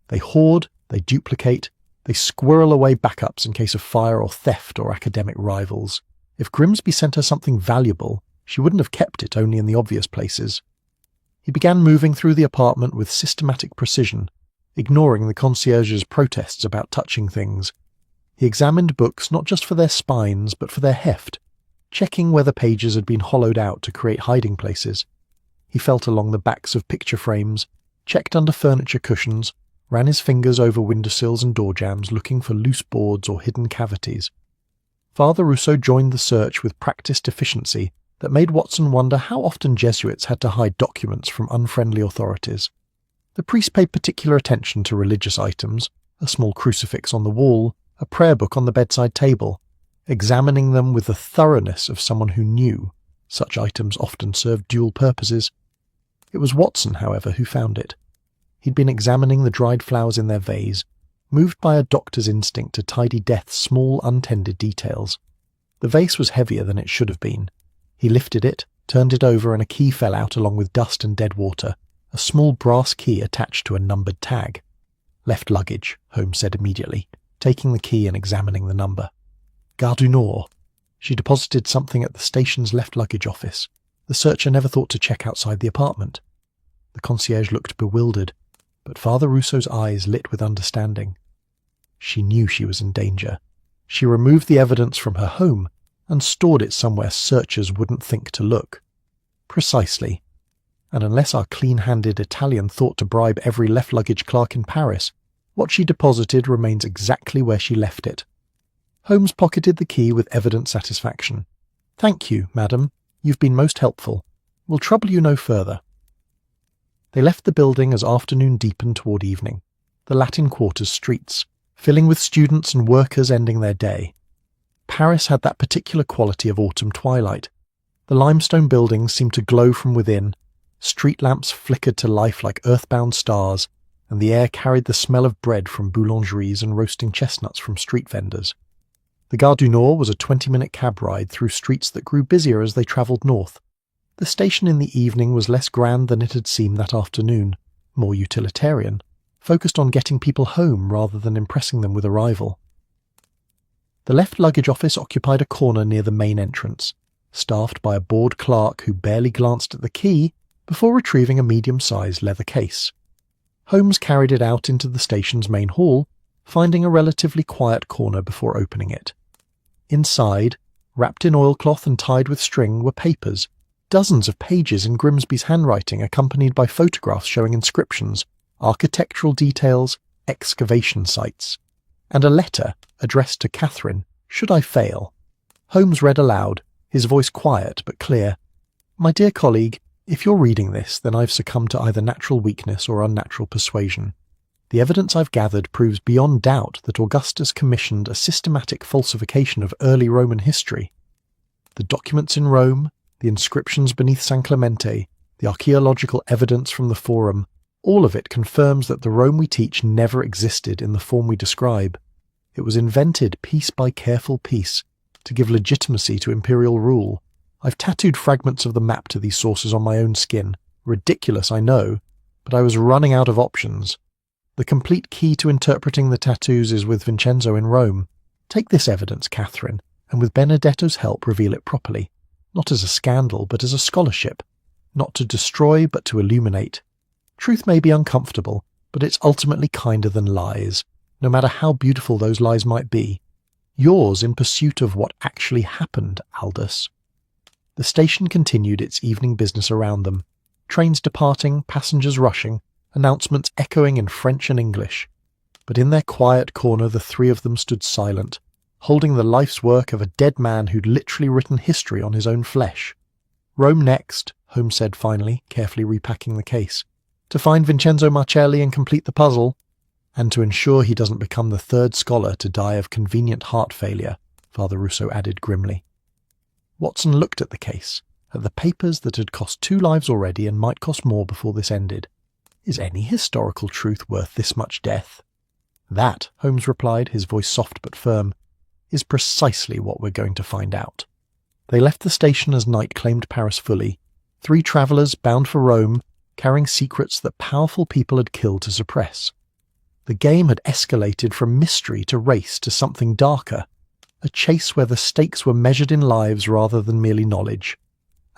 They hoard, they duplicate, they squirrel away backups in case of fire or theft or academic rivals. If Grimsby sent her something valuable, she wouldn't have kept it only in the obvious places. He began moving through the apartment with systematic precision, ignoring the concierge's protests about touching things. He examined books not just for their spines, but for their heft, checking whether pages had been hollowed out to create hiding places. He felt along the backs of picture frames, checked under furniture cushions, ran his fingers over windowsills and door jambs looking for loose boards or hidden cavities. Father Rousseau joined the search with practiced efficiency that made Watson wonder how often Jesuits had to hide documents from unfriendly authorities. The priest paid particular attention to religious items, a small crucifix on the wall, a prayer book on the bedside table, examining them with the thoroughness of someone who knew. Such items often served dual purposes. It was Watson, however, who found it. He'd been examining the dried flowers in their vase, moved by a doctor's instinct to tidy death's small, untended details. The vase was heavier than it should have been. He lifted it, turned it over, and a key fell out along with dust and dead water, a small brass key attached to a numbered tag. "Left luggage," Holmes said immediately, taking the key and examining the number. "Gare du Nord." She deposited something at the station's left luggage office. The searcher never thought to check outside the apartment. The concierge looked bewildered, but Father Rousseau's eyes lit with understanding. She knew she was in danger. She removed the evidence from her home and stored it somewhere searchers wouldn't think to look. Precisely. And unless our clean-handed Italian thought to bribe every left luggage clerk in Paris, what she deposited remains exactly where she left it. Holmes pocketed the key with evident satisfaction. "Thank you, madam. You've been most helpful. We'll trouble you no further." They left the building as afternoon deepened toward evening, the Latin Quarter's streets, filling with students and workers ending their day. Paris had that particular quality of autumn twilight. The limestone buildings seemed to glow from within, street lamps flickered to life like earthbound stars, and the air carried the smell of bread from boulangeries and roasting chestnuts from street vendors. The Gare du Nord was a 20-minute cab ride through streets that grew busier as they travelled north. The station in the evening was less grand than it had seemed that afternoon, more utilitarian, focused on getting people home rather than impressing them with arrival. The left luggage office occupied a corner near the main entrance, staffed by a bored clerk who barely glanced at the key before retrieving a medium-sized leather case. Holmes carried it out into the station's main hall, finding a relatively quiet corner before opening it. Inside, wrapped in oilcloth and tied with string, were papers, dozens of pages in Grimsby's handwriting accompanied by photographs showing inscriptions, architectural details, excavation sites, and a letter addressed to Catherine, should I fail. Holmes read aloud, his voice quiet but clear. "My dear colleague, if you're reading this, then I've succumbed to either natural weakness or unnatural persuasion. The evidence I've gathered proves beyond doubt that Augustus commissioned a systematic falsification of early Roman history. The documents in Rome, the inscriptions beneath San Clemente, the archaeological evidence from the Forum, all of it confirms that the Rome we teach never existed in the form we describe. It was invented piece by careful piece to give legitimacy to imperial rule. I've tattooed fragments of the map to these sources on my own skin. Ridiculous, I know, but I was running out of options. The complete key to interpreting the tattoos is with Vincenzo in Rome. Take this evidence, Catherine, and with Benedetto's help reveal it properly, not as a scandal but as a scholarship, not to destroy but to illuminate. Truth may be uncomfortable, but it's ultimately kinder than lies, no matter how beautiful those lies might be. Yours in pursuit of what actually happened, Aldous." The station continued its evening business around them, trains departing, passengers rushing, announcements echoing in French and English. But in their quiet corner the three of them stood silent, holding the life's work of a dead man who'd literally written history on his own flesh. "Rome next," Holmes said finally, carefully repacking the case. "To find Vincenzo Marcelli and complete the puzzle, and to ensure he doesn't become the third scholar to die of convenient heart failure," Father Rousseau added grimly. Watson looked at the case, at the papers that had cost 2 lives already and might cost more before this ended. Is any historical truth worth this much death? "That," Holmes replied, his voice soft but firm, "is precisely what we're going to find out." They left the station as night claimed Paris fully, 3 travellers bound for Rome, carrying secrets that powerful people had killed to suppress. The game had escalated from mystery to race to something darker, a chase where the stakes were measured in lives rather than merely knowledge.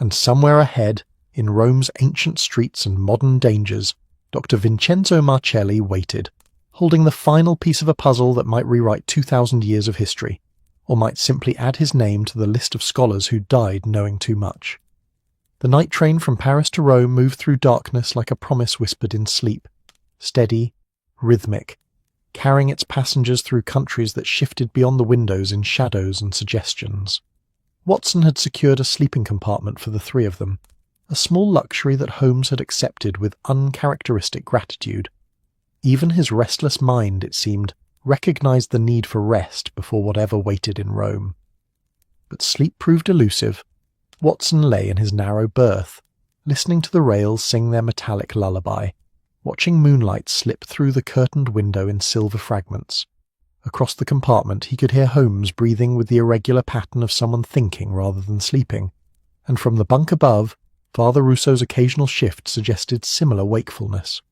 And somewhere ahead, in Rome's ancient streets and modern dangers, Dr. Vincenzo Marcelli waited, holding the final piece of a puzzle that might rewrite 2,000 years of history, or might simply add his name to the list of scholars who died knowing too much. The night train from Paris to Rome moved through darkness like a promise whispered in sleep, steady, rhythmic, carrying its passengers through countries that shifted beyond the windows in shadows and suggestions. Watson had secured a sleeping compartment for the three of them, a small luxury that Holmes had accepted with uncharacteristic gratitude. Even his restless mind, it seemed, recognized the need for rest before whatever waited in Rome. But sleep proved elusive. Watson lay in his narrow berth, listening to the rails sing their metallic lullaby, watching moonlight slip through the curtained window in silver fragments. Across the compartment he could hear Holmes breathing with the irregular pattern of someone thinking rather than sleeping, and from the bunk above, Father Rousseau's occasional shift suggested similar wakefulness.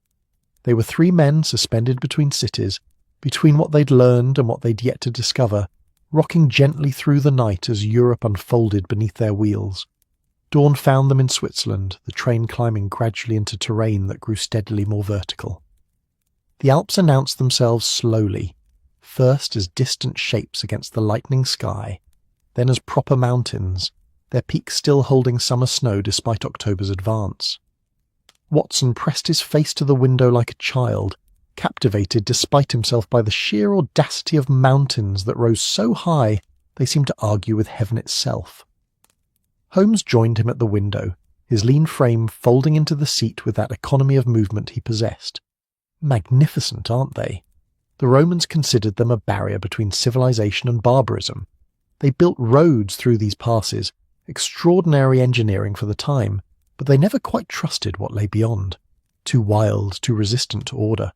They were three men suspended between cities, between what they'd learned and what they'd yet to discover, rocking gently through the night as Europe unfolded beneath their wheels. Dawn found them in Switzerland, the train climbing gradually into terrain that grew steadily more vertical. The Alps announced themselves slowly, first as distant shapes against the lightening sky, then as proper mountains, their peaks still holding summer snow despite October's advance. Watson pressed his face to the window like a child, captivated despite himself by the sheer audacity of mountains that rose so high they seemed to argue with heaven itself. Holmes joined him at the window, his lean frame folding into the seat with that economy of movement he possessed. Magnificent, aren't they? The Romans considered them a barrier between civilization and barbarism. They built roads through these passes, extraordinary engineering for the time, but they never quite trusted what lay beyond. Too wild, too resistant to order.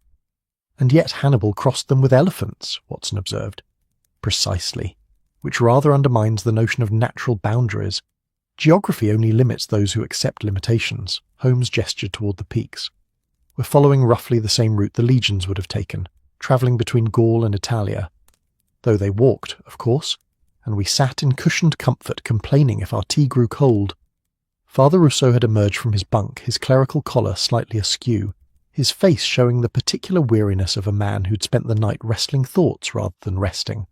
And yet Hannibal crossed them with elephants, Watson observed. Precisely, which rather undermines the notion of natural boundaries. Geography only limits those who accept limitations. Holmes gestured toward the peaks. We're following roughly the same route the legions would have taken, travelling between Gaul and Italia. Though they walked, of course, and we sat in cushioned comfort complaining if our tea grew cold. Father Rousseau had emerged from his bunk, his clerical collar slightly askew, his face showing the particular weariness of a man who'd spent the night wrestling thoughts rather than resting.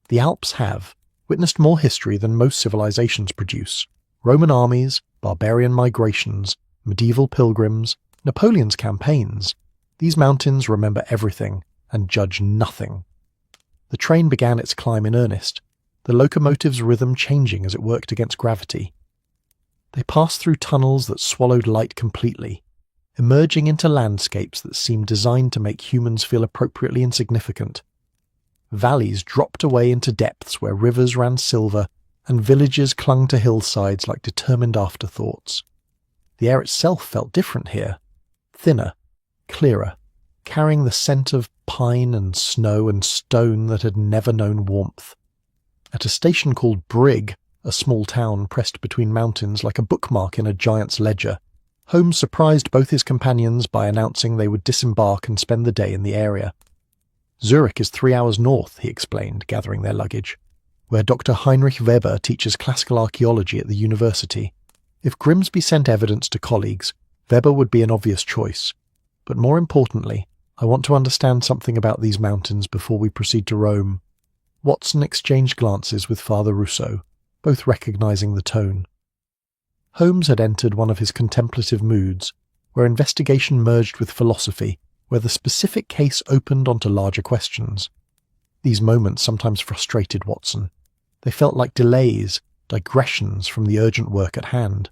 The Alps have witnessed more history than most civilizations produce. Roman armies, barbarian migrations, medieval pilgrims, Napoleon's campaigns. These mountains remember everything and judge nothing. The train began its climb in earnest, the locomotive's rhythm changing as it worked against gravity. They passed through tunnels that swallowed light completely, emerging into landscapes that seemed designed to make humans feel appropriately insignificant. Valleys dropped away into depths where rivers ran silver and villages clung to hillsides like determined afterthoughts. The air itself felt different here, thinner, clearer, carrying the scent of pine and snow and stone that had never known warmth. At a station called Brig, a small town pressed between mountains like a bookmark in a giant's ledger, Holmes surprised both his companions by announcing they would disembark and spend the day in the area. Zurich is 3 hours north, he explained, gathering their luggage, where Dr. Heinrich Weber teaches classical archaeology at the university. If Grimsby sent evidence to colleagues, Weber would be an obvious choice. But more importantly, I want to understand something about these mountains before we proceed to Rome. Watson exchanged glances with Father Rousseau, both recognizing the tone. Holmes had entered one of his contemplative moods, where investigation merged with philosophy, where the specific case opened onto larger questions. These moments sometimes frustrated Watson. They felt like delays, digressions from the urgent work at hand.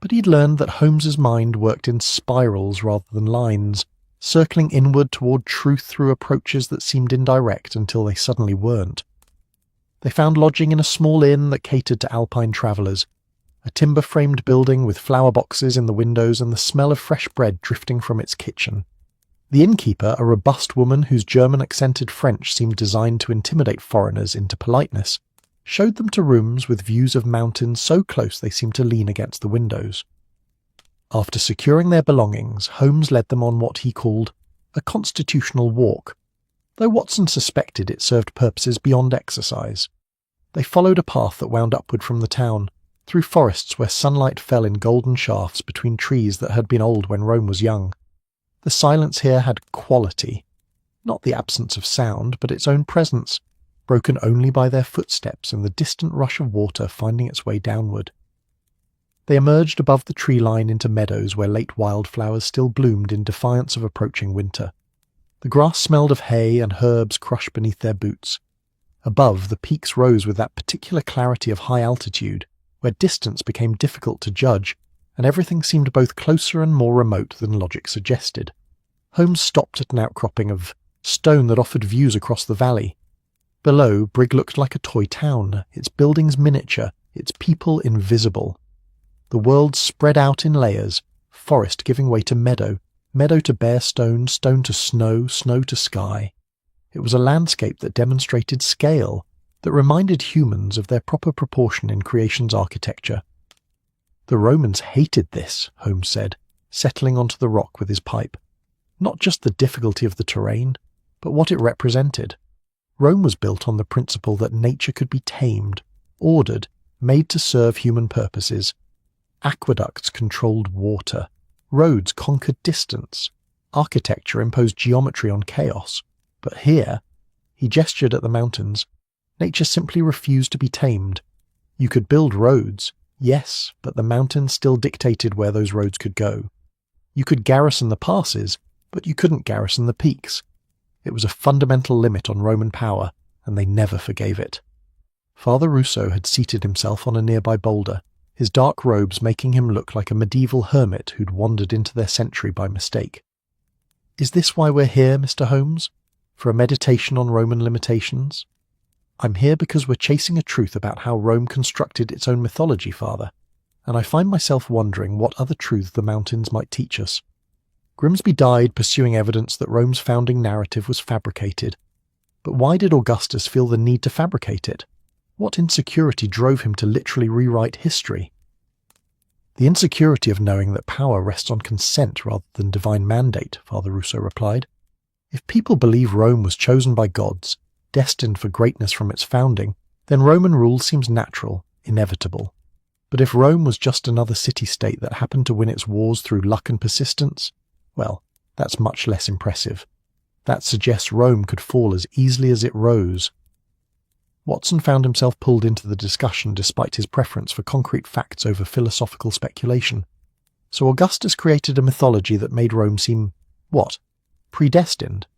But he'd learned that Holmes's mind worked in spirals rather than lines, circling inward toward truth through approaches that seemed indirect until they suddenly weren't. They found lodging in a small inn that catered to alpine travellers, a timber-framed building with flower boxes in the windows and the smell of fresh bread drifting from its kitchen. The innkeeper, a robust woman whose German-accented French seemed designed to intimidate foreigners into politeness, showed them to rooms with views of mountains so close they seemed to lean against the windows. After securing their belongings, Holmes led them on what he called a constitutional walk, though Watson suspected it served purposes beyond exercise. They followed a path that wound upward from the town, through forests where sunlight fell in golden shafts between trees that had been old when Rome was young. The silence here had quality, not the absence of sound, but its own presence, broken only by their footsteps and the distant rush of water finding its way downward. They emerged above the tree line into meadows where late wildflowers still bloomed in defiance of approaching winter. The grass smelled of hay and herbs crushed beneath their boots. Above, the peaks rose with that particular clarity of high altitude, where distance became difficult to judge, and everything seemed both closer and more remote than logic suggested. Holmes stopped at an outcropping of stone that offered views across the valley. Below, Brig looked like a toy town, its buildings miniature, its people invisible. The world spread out in layers, forest giving way to meadow, meadow to bare stone, stone to snow, snow to sky. It was a landscape that demonstrated scale, that reminded humans of their proper proportion in creation's architecture. The Romans hated this, Holmes said, settling onto the rock with his pipe. Not just the difficulty of the terrain, but what it represented. Rome was built on the principle that nature could be tamed, ordered, made to serve human purposes. Aqueducts controlled water. Roads conquered distance. Architecture imposed geometry on chaos. But here, he gestured at the mountains, nature simply refused to be tamed. You could build roads, yes, but the mountains still dictated where those roads could go. You could garrison the passes, but you couldn't garrison the peaks. It was a fundamental limit on Roman power, and they never forgave it. Father Rousseau had seated himself on a nearby boulder, his dark robes making him look like a medieval hermit who'd wandered into their century by mistake. "Is this why we're here, Mr. Holmes? For a meditation on Roman limitations?" "I'm here because we're chasing a truth about how Rome constructed its own mythology, Father, and I find myself wondering what other truth the mountains might teach us." Grimsby died pursuing evidence that Rome's founding narrative was fabricated. But why did Augustus feel the need to fabricate it? What insecurity drove him to literally rewrite history? "The insecurity of knowing that power rests on consent rather than divine mandate," Father Rousseau replied. "If people believe Rome was chosen by gods, destined for greatness from its founding, then Roman rule seems natural, inevitable. But if Rome was just another city-state that happened to win its wars through luck and persistence, well, that's much less impressive. That suggests Rome could fall as easily as it rose." Watson found himself pulled into the discussion despite his preference for concrete facts over philosophical speculation. So Augustus created a mythology that made Rome seem, what? Predestined?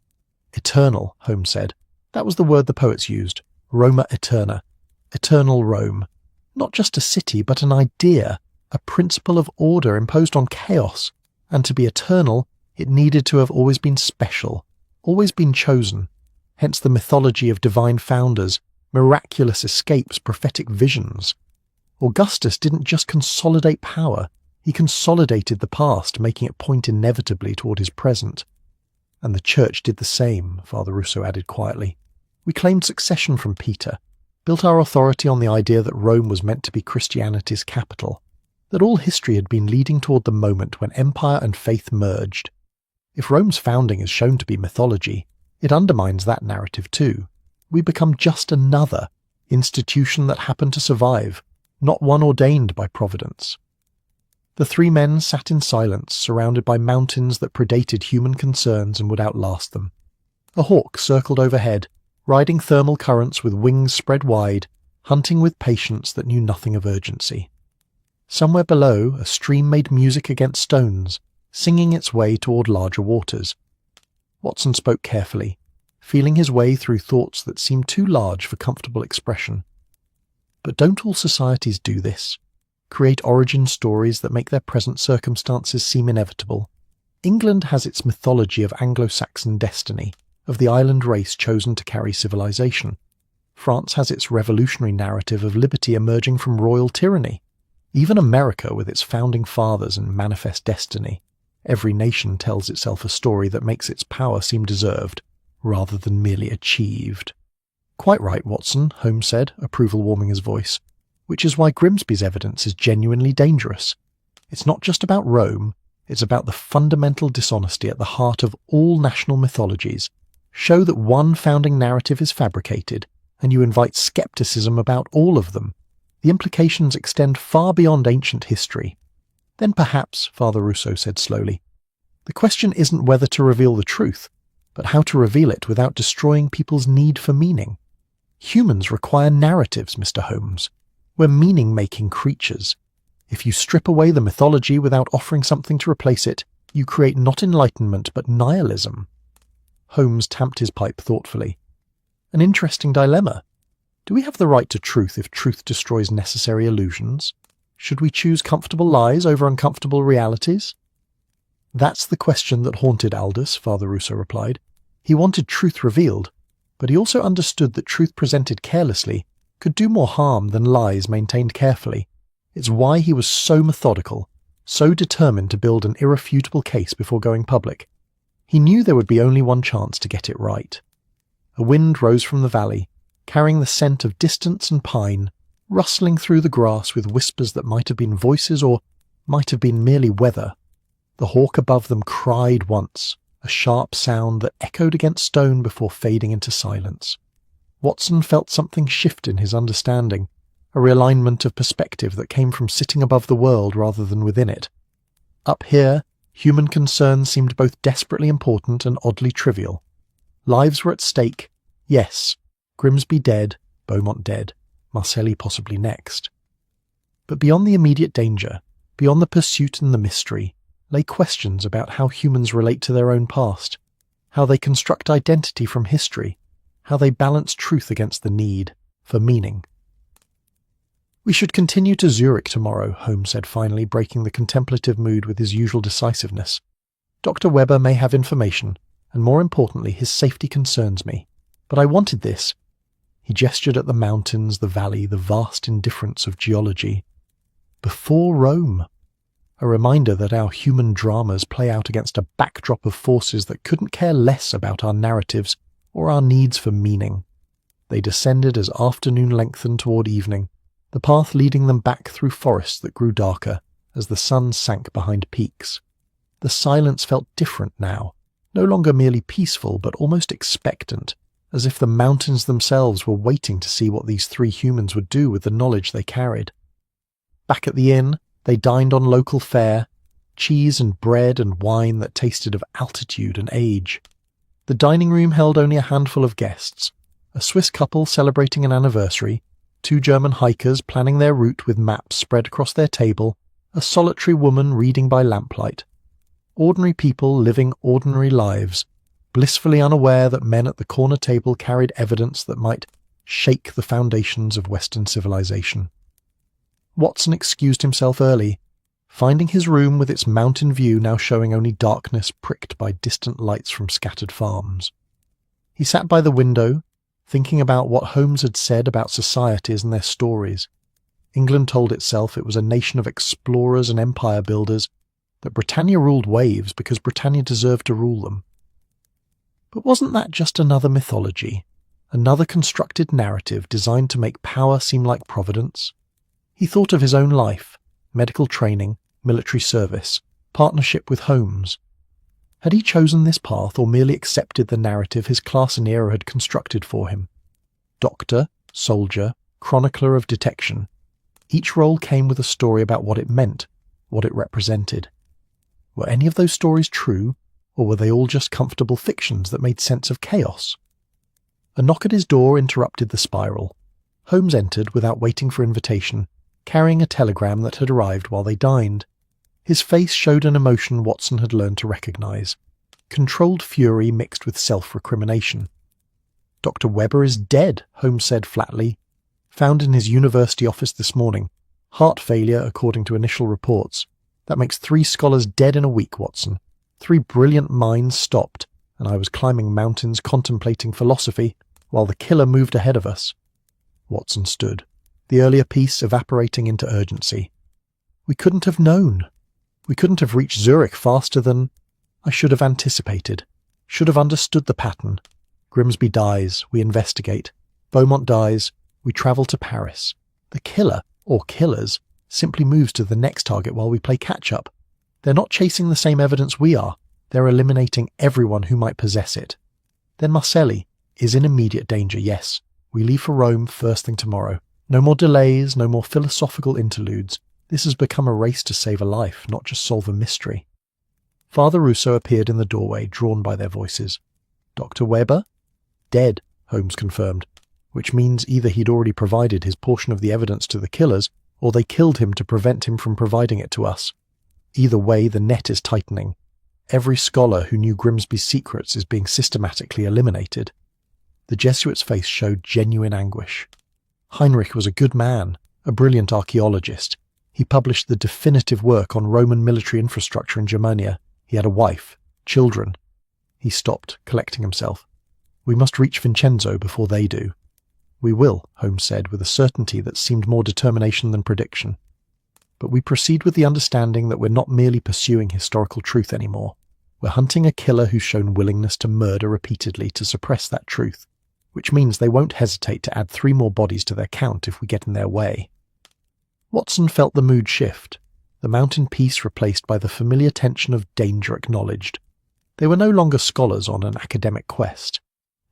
Eternal, Holmes said. That was the word the poets used. Roma Eterna. Eternal Rome. Not just a city, but an idea, a principle of order imposed on chaos. And to be eternal, it needed to have always been special, always been chosen. Hence the mythology of divine founders, miraculous escapes, prophetic visions. Augustus didn't just consolidate power, he consolidated the past, making it point inevitably toward his present. And the Church did the same, Father Rousseau added quietly. We claimed succession from Peter, built our authority on the idea that Rome was meant to be Christianity's capital, that all history had been leading toward the moment when empire and faith merged. If Rome's founding is shown to be mythology, it undermines that narrative too. We become just another institution that happened to survive, not one ordained by Providence. The three men sat in silence, surrounded by mountains that predated human concerns and would outlast them. A hawk circled overhead, riding thermal currents with wings spread wide, hunting with patience that knew nothing of urgency. Somewhere below, a stream made music against stones, singing its way toward larger waters. Watson spoke carefully, feeling his way through thoughts that seemed too large for comfortable expression. But don't all societies do this? Create origin stories that make their present circumstances seem inevitable? England has its mythology of Anglo-Saxon destiny, of the island race chosen to carry civilization. France has its revolutionary narrative of liberty emerging from royal tyranny. Even America, with its founding fathers and manifest destiny. Every nation tells itself a story that makes its power seem deserved, rather than merely achieved. "Quite right, Watson," Holmes said, approval warming his voice, which is why Grimsby's evidence is genuinely dangerous. It's not just about Rome, it's about the fundamental dishonesty at the heart of all national mythologies. Show that one founding narrative is fabricated, and you invite skepticism about all of them. The implications extend far beyond ancient history. Then perhaps, Father Rousseau said slowly, the question isn't whether to reveal the truth, but how to reveal it without destroying people's need for meaning. Humans require narratives, Mr. Holmes. We're meaning-making creatures. If you strip away the mythology without offering something to replace it, you create not enlightenment but nihilism. Holmes tamped his pipe thoughtfully. An interesting dilemma. Do we have the right to truth if truth destroys necessary illusions? Should we choose comfortable lies over uncomfortable realities? That's the question that haunted Aldous, Father Russo replied. He wanted truth revealed, but he also understood that truth presented carelessly could do more harm than lies maintained carefully. It's why he was so methodical, so determined to build an irrefutable case before going public. He knew there would be only one chance to get it right. A wind rose from the valley, carrying the scent of distance and pine, rustling through the grass with whispers that might have been voices or might have been merely weather. The hawk above them cried once, a sharp sound that echoed against stone before fading into silence. Watson felt something shift in his understanding, a realignment of perspective that came from sitting above the world rather than within it. Up here, human concerns seemed both desperately important and oddly trivial. Lives were at stake, yes, Grimsby dead, Beaumont dead, Marcelli possibly next. But beyond the immediate danger, beyond the pursuit and the mystery, lay questions about how humans relate to their own past, how they construct identity from history, how they balance truth against the need for meaning. "We should continue to Zurich tomorrow," Holmes said finally, breaking the contemplative mood with his usual decisiveness. "Dr. Weber may have information, and more importantly, his safety concerns me. But I wanted this." He gestured at the mountains, the valley, the vast indifference of geology. Before Rome. A reminder that our human dramas play out against a backdrop of forces that couldn't care less about our narratives or our needs for meaning. They descended as afternoon lengthened toward evening, the path leading them back through forests that grew darker as the sun sank behind peaks. The silence felt different now, no longer merely peaceful but almost expectant, as if the mountains themselves were waiting to see what these three humans would do with the knowledge they carried. Back at the inn, they dined on local fare, cheese and bread and wine that tasted of altitude and age. The dining room held only a handful of guests, a Swiss couple celebrating an anniversary, 2 German hikers planning their route with maps spread across their table, a solitary woman reading by lamplight. Ordinary people living ordinary lives, blissfully unaware that men at the corner table carried evidence that might shake the foundations of Western civilization. Watson excused himself early, finding his room with its mountain view now showing only darkness pricked by distant lights from scattered farms. He sat by the window, thinking about what Holmes had said about societies and their stories. England told itself it was a nation of explorers and empire builders, that Britannia ruled waves because Britannia deserved to rule them. But wasn't that just another mythology, another constructed narrative designed to make power seem like providence? He thought of his own life, medical training, military service, partnership with Holmes. Had he chosen this path or merely accepted the narrative his class and era had constructed for him? Doctor, soldier, chronicler of detection. Each role came with a story about what it meant, what it represented. Were any of those stories true, or were they all just comfortable fictions that made sense of chaos? A knock at his door interrupted the spiral. Holmes entered without waiting for invitation, carrying a telegram that had arrived while they dined. His face showed an emotion Watson had learned to recognize, controlled fury mixed with self-recrimination. "Dr. Weber is dead," Holmes said flatly. "Found in his university office this morning. Heart failure, according to initial reports. That makes 3 scholars dead in a week, Watson. 3 brilliant minds stopped, and I was climbing mountains contemplating philosophy while the killer moved ahead of us." Watson stood, the earlier peace evaporating into urgency. "We couldn't have known. We couldn't have reached Zurich faster than... I should have anticipated. Should have understood the pattern. Grimsby dies, we investigate. Beaumont dies, we travel to Paris. The killer, or killers, simply moves to the next target while we play catch-up. They're not chasing the same evidence we are. They're eliminating everyone who might possess it. Then Marcelli is in immediate danger, yes. We leave for Rome first thing tomorrow. No more delays, no more philosophical interludes. This has become a race to save a life, not just solve a mystery." Father Russo appeared in the doorway, drawn by their voices. "Dr. Weber?" "Dead," Holmes confirmed, which means either he'd already provided his portion of the evidence to the killers, or they killed him to prevent him from providing it to us. Either way, the net is tightening. Every scholar who knew Grimsby's secrets is being systematically eliminated. The Jesuit's face showed genuine anguish. Heinrich was a good man, a brilliant archaeologist. He published the definitive work on Roman military infrastructure in Germania. He had a wife, children. He stopped, collecting himself. We must reach Vincenzo before they do. We will, Holmes said, with a certainty that seemed more determination than prediction. But we proceed with the understanding that we're not merely pursuing historical truth anymore. We're hunting a killer who's shown willingness to murder repeatedly to suppress that truth, which means they won't hesitate to add 3 more bodies to their count if we get in their way. Watson felt the mood shift, the mountain peace replaced by the familiar tension of danger acknowledged. They were no longer scholars on an academic quest.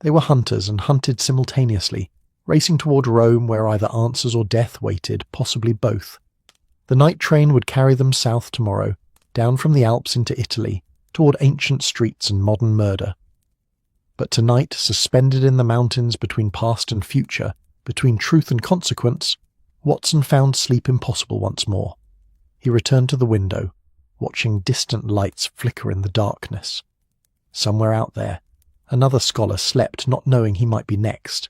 They were hunters and hunted simultaneously, racing toward Rome where either answers or death waited, possibly both. The night train would carry them south tomorrow, down from the Alps into Italy, toward ancient streets and modern murder. But tonight, suspended in the mountains between past and future, between truth and consequence, Watson found sleep impossible once more. He returned to the window, watching distant lights flicker in the darkness. Somewhere out there, another scholar slept, not knowing he might be next.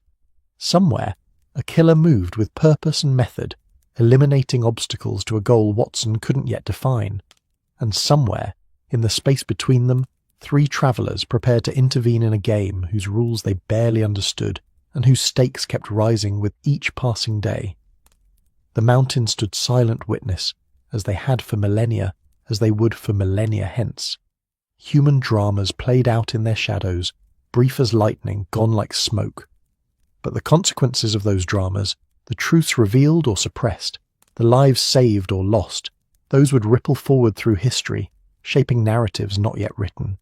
Somewhere, a killer moved with purpose and method, eliminating obstacles to a goal Watson couldn't yet define. And somewhere, in the space between them, 3 travellers prepared to intervene in a game whose rules they barely understood and whose stakes kept rising with each passing day. The mountain stood silent witness, as they had for millennia, as they would for millennia hence. Human dramas played out in their shadows, brief as lightning, gone like smoke. But the consequences of those dramas, the truths revealed or suppressed, the lives saved or lost, those would ripple forward through history, shaping narratives not yet written.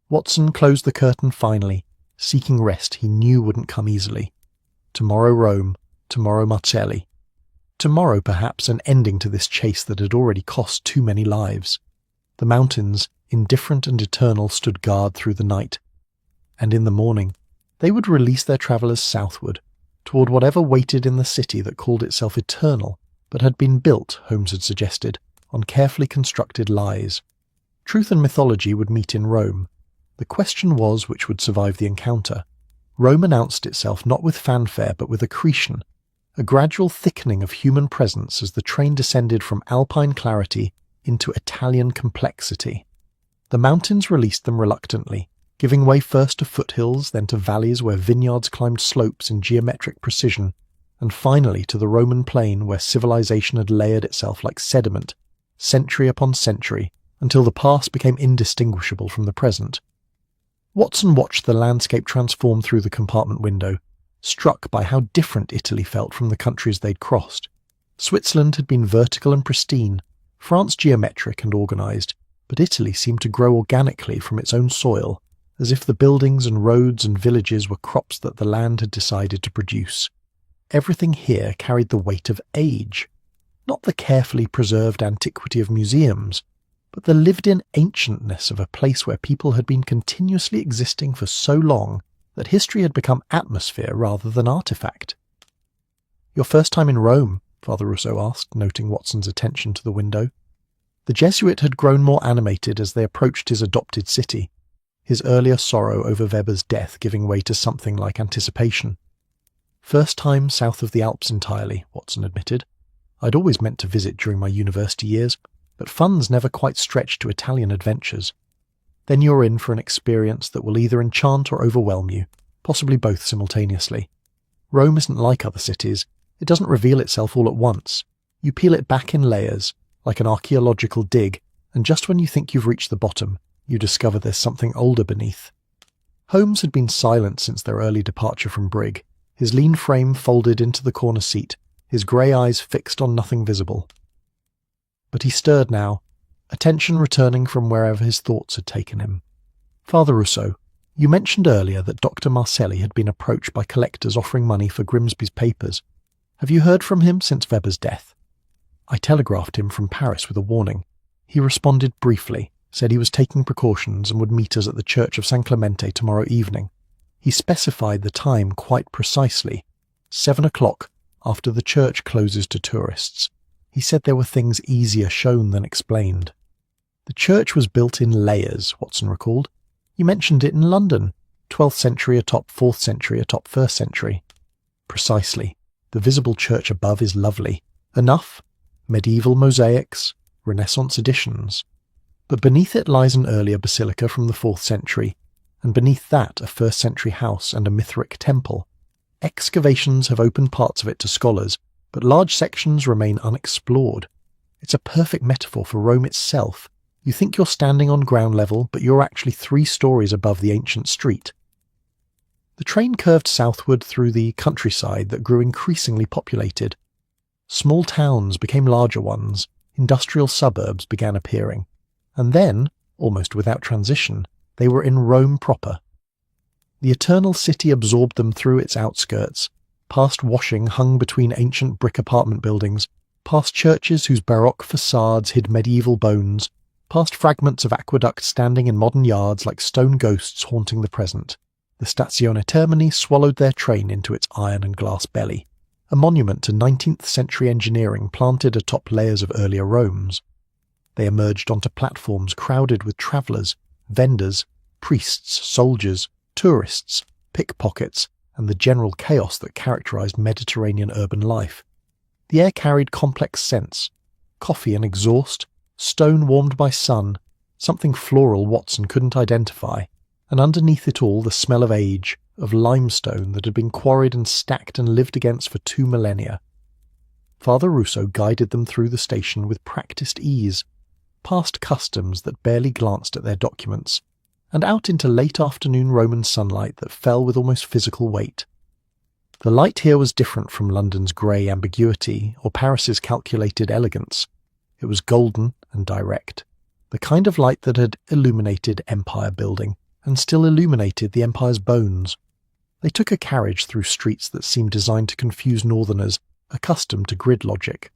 Watson closed the curtain finally, seeking rest he knew wouldn't come easily. Tomorrow Rome, tomorrow Marcelli. Tomorrow perhaps an ending to this chase that had already cost too many lives. The mountains, indifferent and eternal, stood guard through the night. And in the morning, they would release their travellers southward, toward whatever waited in the city that called itself eternal, but had been built, Holmes had suggested, on carefully constructed lies. Truth and mythology would meet in Rome. The question was which would survive the encounter. Rome announced itself not with fanfare but with accretion, a gradual thickening of human presence as the train descended from alpine clarity into Italian complexity. The mountains released them reluctantly, giving way first to foothills, then to valleys where vineyards climbed slopes in geometric precision, and finally to the Roman plain where civilization had layered itself like sediment, century upon century, until the past became indistinguishable from the present. Watson watched the landscape transform through the compartment window, struck by how different Italy felt from the countries they'd crossed. Switzerland had been vertical and pristine, France geometric and organised, but Italy seemed to grow organically from its own soil, as if the buildings and roads and villages were crops that the land had decided to produce. Everything here carried the weight of age, not the carefully preserved antiquity of museums, but the lived-in ancientness of a place where people had been continuously existing for so long that history had become atmosphere rather than artifact. "Your first time in Rome?" Father Rousseau asked, noting Watson's attention to the window. The Jesuit had grown more animated as they approached his adopted city, his earlier sorrow over Weber's death giving way to something like anticipation. "First time south of the Alps entirely," Watson admitted. "I'd always meant to visit during my university years, but funds never quite stretched to Italian adventures. Then you're in for an experience that will either enchant or overwhelm you, possibly both simultaneously. Rome isn't like other cities. It doesn't reveal itself all at once. You peel it back in layers, like an archaeological dig, and just when you think you've reached the bottom, you discover there's something older beneath." Holmes had been silent since their early departure from Brig, his lean frame folded into the corner seat, his grey eyes fixed on nothing visible. But he stirred now, attention returning from wherever his thoughts had taken him. "Father Rousseau, you mentioned earlier that Dr. Marcelli had been approached by collectors offering money for Grimsby's papers. Have you heard from him since Weber's death?" "I telegraphed him from Paris with a warning. He responded briefly, said he was taking precautions and would meet us at the Church of San Clemente tomorrow evening. He specified the time quite precisely, 7 o'clock, after the church closes to tourists. He said there were things easier shown than explained. The church was built in layers, Watson recalled. You mentioned it in London. 12th century atop 4th century atop 1st century. Precisely. The visible church above is lovely. Enough. Medieval mosaics, Renaissance additions. But beneath it lies an earlier basilica from the 4th century, and beneath that a 1st century house and a Mithric temple. Excavations have opened parts of it to scholars, but large sections remain unexplored. It's a perfect metaphor for Rome itself. You think you're standing on ground level, but you're actually 3 stories above the ancient street. The train curved southward through the countryside that grew increasingly populated. Small towns became larger ones, industrial suburbs began appearing, and then, almost without transition, they were in Rome proper. The eternal city absorbed them through its outskirts, past washing hung between ancient brick apartment buildings, past churches whose baroque facades hid medieval bones, past fragments of aqueducts standing in modern yards like stone ghosts haunting the present. The Stazione Termini swallowed their train into its iron and glass belly, a monument to 19th century engineering planted atop layers of earlier Romes. They emerged onto platforms crowded with travellers, vendors, priests, soldiers, tourists, pickpockets, and the general chaos that characterised Mediterranean urban life. The air carried complex scents, coffee and exhaust, stone warmed by sun, something floral Watson couldn't identify, and underneath it all the smell of age, of limestone that had been quarried and stacked and lived against for 2 millennia. Father Russo guided them through the station with practised ease, past customs that barely glanced at their documents, and out into late afternoon Roman sunlight that fell with almost physical weight. The light here was different from London's grey ambiguity or Paris's calculated elegance. It was golden and direct, the kind of light that had illuminated empire building, and still illuminated the empire's bones. They took a carriage through streets that seemed designed to confuse northerners accustomed to grid logic.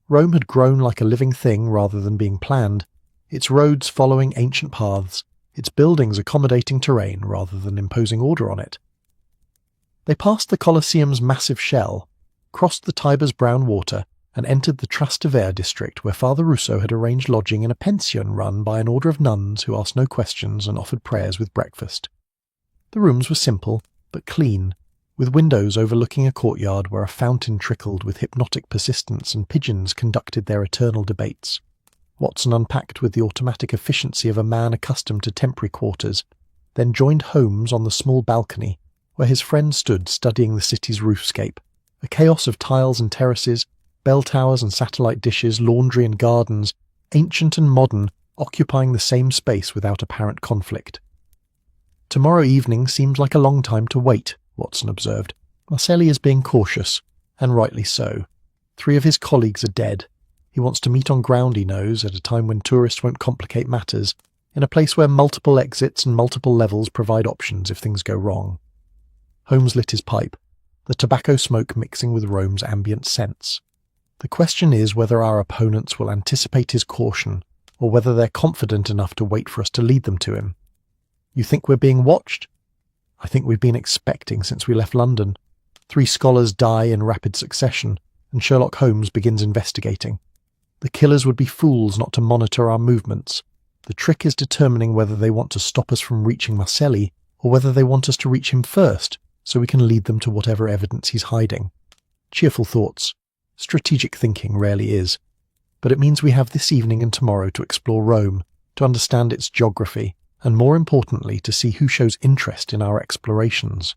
Rome had grown like a living thing rather than being planned, its roads following ancient paths, its buildings accommodating terrain rather than imposing order on it. They passed the Colosseum's massive shell, crossed the Tiber's brown water, and entered the Trastevere district where Father Russo had arranged lodging in a pension run by an order of nuns who asked no questions and offered prayers with breakfast. The rooms were simple, but clean, with windows overlooking a courtyard where a fountain trickled with hypnotic persistence and pigeons conducted their eternal debates. Watson unpacked with the automatic efficiency of a man accustomed to temporary quarters, then joined Holmes on the small balcony where his friend stood studying the city's roofscape, a chaos of tiles and terraces, bell towers and satellite dishes, laundry and gardens, ancient and modern, occupying the same space without apparent conflict. "Tomorrow evening seems like a long time to wait," Watson observed. "Marcelli is being cautious, and rightly so. 3 of his colleagues are dead. He wants to meet on ground, he knows, at a time when tourists won't complicate matters, in a place where multiple exits and multiple levels provide options if things go wrong." Holmes lit his pipe, the tobacco smoke mixing with Rome's ambient scents. "The question is whether our opponents will anticipate his caution, or whether they're confident enough to wait for us to lead them to him. You think we're being watched? I think we've been expecting since we left London. 3 scholars die in rapid succession, and Sherlock Holmes begins investigating. The killers would be fools not to monitor our movements. The trick is determining whether they want to stop us from reaching Marcelli, or whether they want us to reach him first, so we can lead them to whatever evidence he's hiding. Cheerful thoughts. Strategic thinking rarely is. But it means we have this evening and tomorrow to explore Rome, to understand its geography, and more importantly to see who shows interest in our explorations."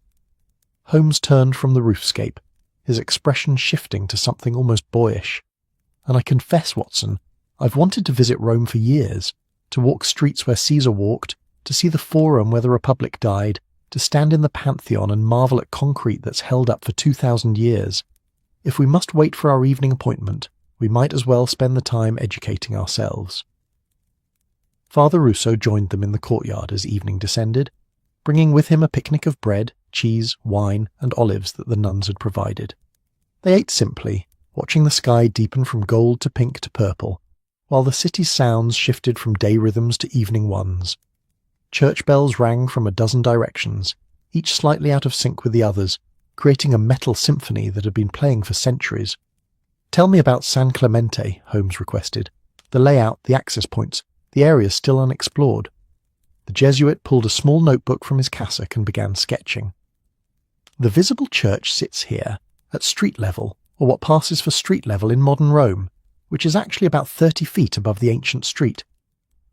Holmes turned from the roofscape, his expression shifting to something almost boyish. "And I confess, Watson, I've wanted to visit Rome for years, to walk streets where Caesar walked, to see the Forum where the Republic died, to stand in the Pantheon and marvel at concrete that's held up for 2,000 years. If we must wait for our evening appointment, we might as well spend the time educating ourselves." Father Russo joined them in the courtyard as evening descended, bringing with him a picnic of bread, cheese, wine, and olives that the nuns had provided. They ate simply, watching the sky deepen from gold to pink to purple, while the city's sounds shifted from day rhythms to evening ones. Church bells rang from a dozen directions, each slightly out of sync with the others, creating a metal symphony that had been playing for centuries. "Tell me about San Clemente," Holmes requested. "The layout, the access points, the areas still unexplored." The Jesuit pulled a small notebook from his cassock and began sketching. "The visible church sits here, at street level, or what passes for street level in modern Rome, which is actually about 30 feet above the ancient street.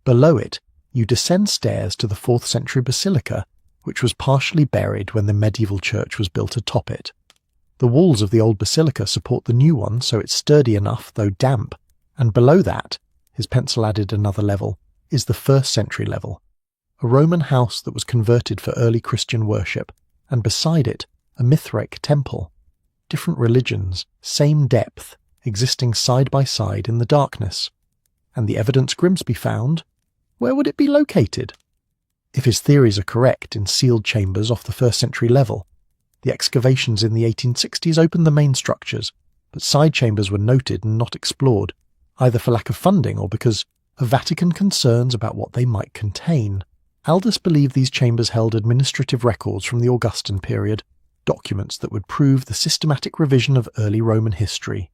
Below it, you descend stairs to the 4th century basilica, which was partially buried when the medieval church was built atop it. The walls of the old basilica support the new one, so it's sturdy enough, though damp, and below that," his pencil added another level, "is the 1st century level, a Roman house that was converted for early Christian worship, and beside it, a Mithraic temple. Different religions, same depth, existing side by side in the darkness. And the evidence Grimsby found, where would it be located? If his theories are correct, in sealed chambers off the 1st century level. The excavations in the 1860s opened the main structures, but side chambers were noted and not explored, either for lack of funding or because of Vatican concerns about what they might contain. Aldous believed these chambers held administrative records from the Augustan period, documents that would prove the systematic revision of early Roman history.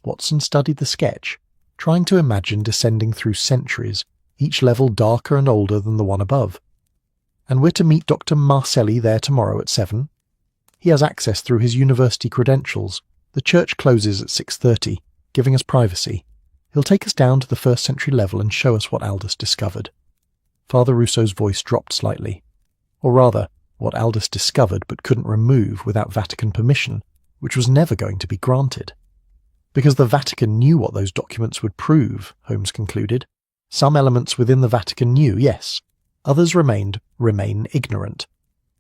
Watson studied the sketch, trying to imagine descending through centuries, each level darker and older than the one above. "And we're to meet Dr. Marcelli there tomorrow at 7. He has access through his university credentials. The church closes at 6:30, giving us privacy. He'll take us down to the 1st century level and show us what Aldous discovered." Father Rousseau's voice dropped slightly. Or rather, what Aldous discovered but couldn't remove without Vatican permission, which was never going to be granted. Because the Vatican knew what those documents would prove, Holmes concluded. Some elements within the Vatican knew, yes. Others remain ignorant.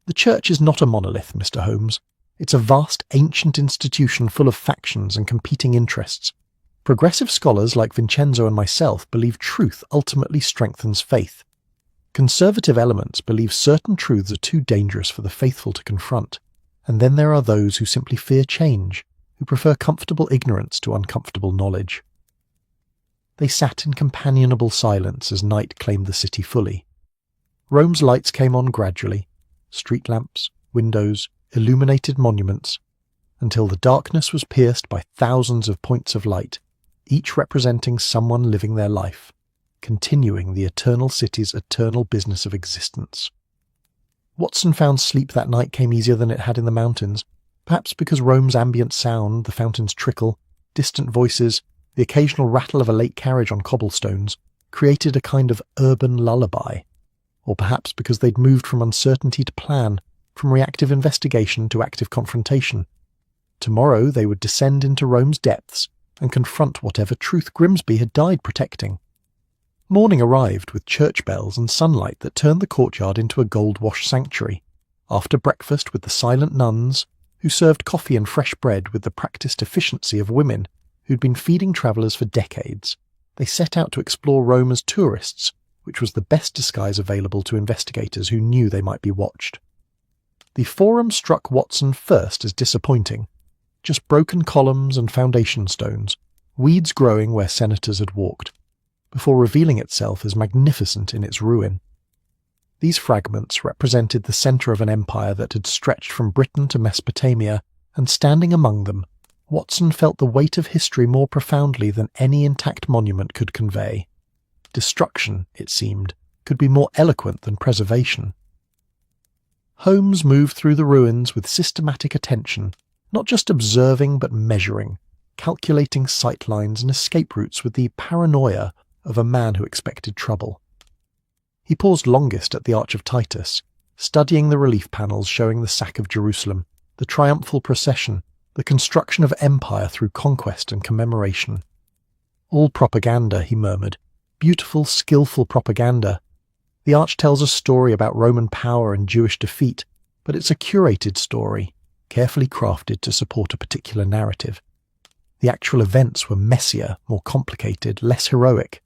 The Church is not a monolith, Mr. Holmes. It's a vast, ancient institution full of factions and competing interests. Progressive scholars like Vincenzo and myself believe truth ultimately strengthens faith. Conservative elements believe certain truths are too dangerous for the faithful to confront, and then there are those who simply fear change, who prefer comfortable ignorance to uncomfortable knowledge. They sat in companionable silence as night claimed the city fully. Rome's lights came on gradually, street lamps, windows, illuminated monuments, until the darkness was pierced by thousands of points of light, each representing someone living their life, continuing the eternal city's eternal business of existence. Watson found sleep that night came easier than it had in the mountains, perhaps because Rome's ambient sound, the fountain's trickle, distant voices, the occasional rattle of a late carriage on cobblestones, created a kind of urban lullaby, or perhaps because they'd moved from uncertainty to plan, from reactive investigation to active confrontation. Tomorrow they would descend into Rome's depths and confront whatever truth Grimsby had died protecting. Morning arrived with church bells and sunlight that turned the courtyard into a gold-washed sanctuary. After breakfast with the silent nuns, who served coffee and fresh bread with the practiced efficiency of women who'd been feeding travellers for decades, they set out to explore Rome as tourists, which was the best disguise available to investigators who knew they might be watched. The Forum struck Watson first as disappointing. Just broken columns and foundation stones, weeds growing where senators had walked, before revealing itself as magnificent in its ruin. These fragments represented the centre of an empire that had stretched from Britain to Mesopotamia, and standing among them, Watson felt the weight of history more profoundly than any intact monument could convey. Destruction, it seemed, could be more eloquent than preservation. Holmes moved through the ruins with systematic attention, not just observing but measuring, calculating sightlines and escape routes with the paranoia of a man who expected trouble. He paused longest at the Arch of Titus, studying the relief panels showing the sack of Jerusalem, the triumphal procession, the construction of empire through conquest and commemoration. All propaganda, he murmured. Beautiful, skillful propaganda. The Arch tells a story about Roman power and Jewish defeat, but it's a curated story, carefully crafted to support a particular narrative. The actual events were messier, more complicated, less heroic.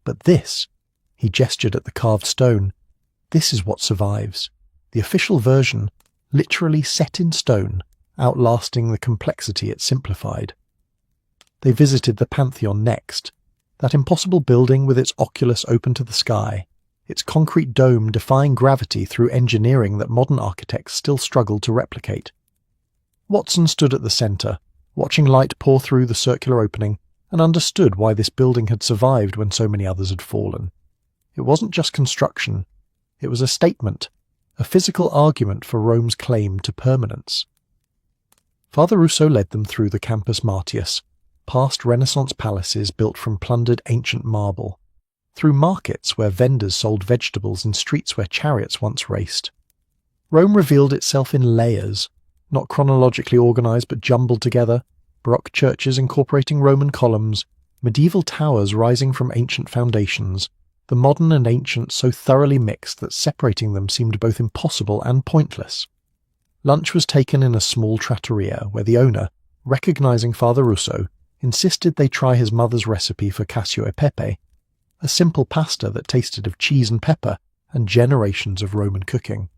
But this, he gestured at the carved stone, this is what survives. The official version, literally set in stone, outlasting the complexity it simplified. They visited the Pantheon next, that impossible building with its oculus open to the sky, its concrete dome defying gravity through engineering that modern architects still struggled to replicate. Watson stood at the centre, watching light pour through the circular opening, and understood why this building had survived when so many others had fallen. It wasn't just construction. It was a statement, a physical argument for Rome's claim to permanence. Father Russo led them through the Campus Martius, past Renaissance palaces built from plundered ancient marble, through markets where vendors sold vegetables in streets where chariots once raced. Rome revealed itself in layers, not chronologically organised but jumbled together, Baroque churches incorporating Roman columns, medieval towers rising from ancient foundations, the modern and ancient so thoroughly mixed that separating them seemed both impossible and pointless. Lunch was taken in a small trattoria where the owner, recognising Father Russo, insisted they try his mother's recipe for cacio e pepe, a simple pasta that tasted of cheese and pepper and generations of Roman cooking.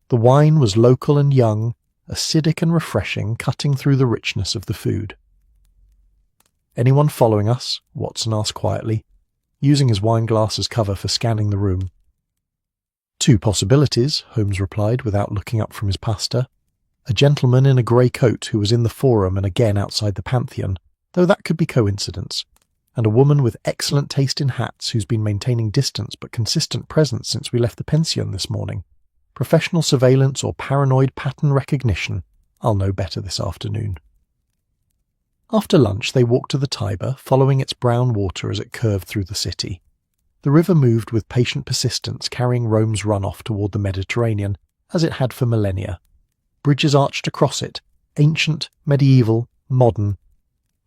The wine was local and young, acidic and refreshing, cutting through the richness of the food. "Anyone following us?" Watson asked quietly, using his wine glass as cover for scanning the room. "Two possibilities," Holmes replied without looking up from his pasta. "A gentleman in a grey coat who was in the Forum and again outside the Pantheon, though that could be coincidence, and a woman with excellent taste in hats who's been maintaining distance but consistent presence since we left the pension this morning. Professional surveillance or paranoid pattern recognition, I'll know better this afternoon." After lunch they walked to the Tiber, following its brown water as it curved through the city. The river moved with patient persistence, carrying Rome's runoff toward the Mediterranean, as it had for millennia. Bridges arched across it, ancient, medieval, modern,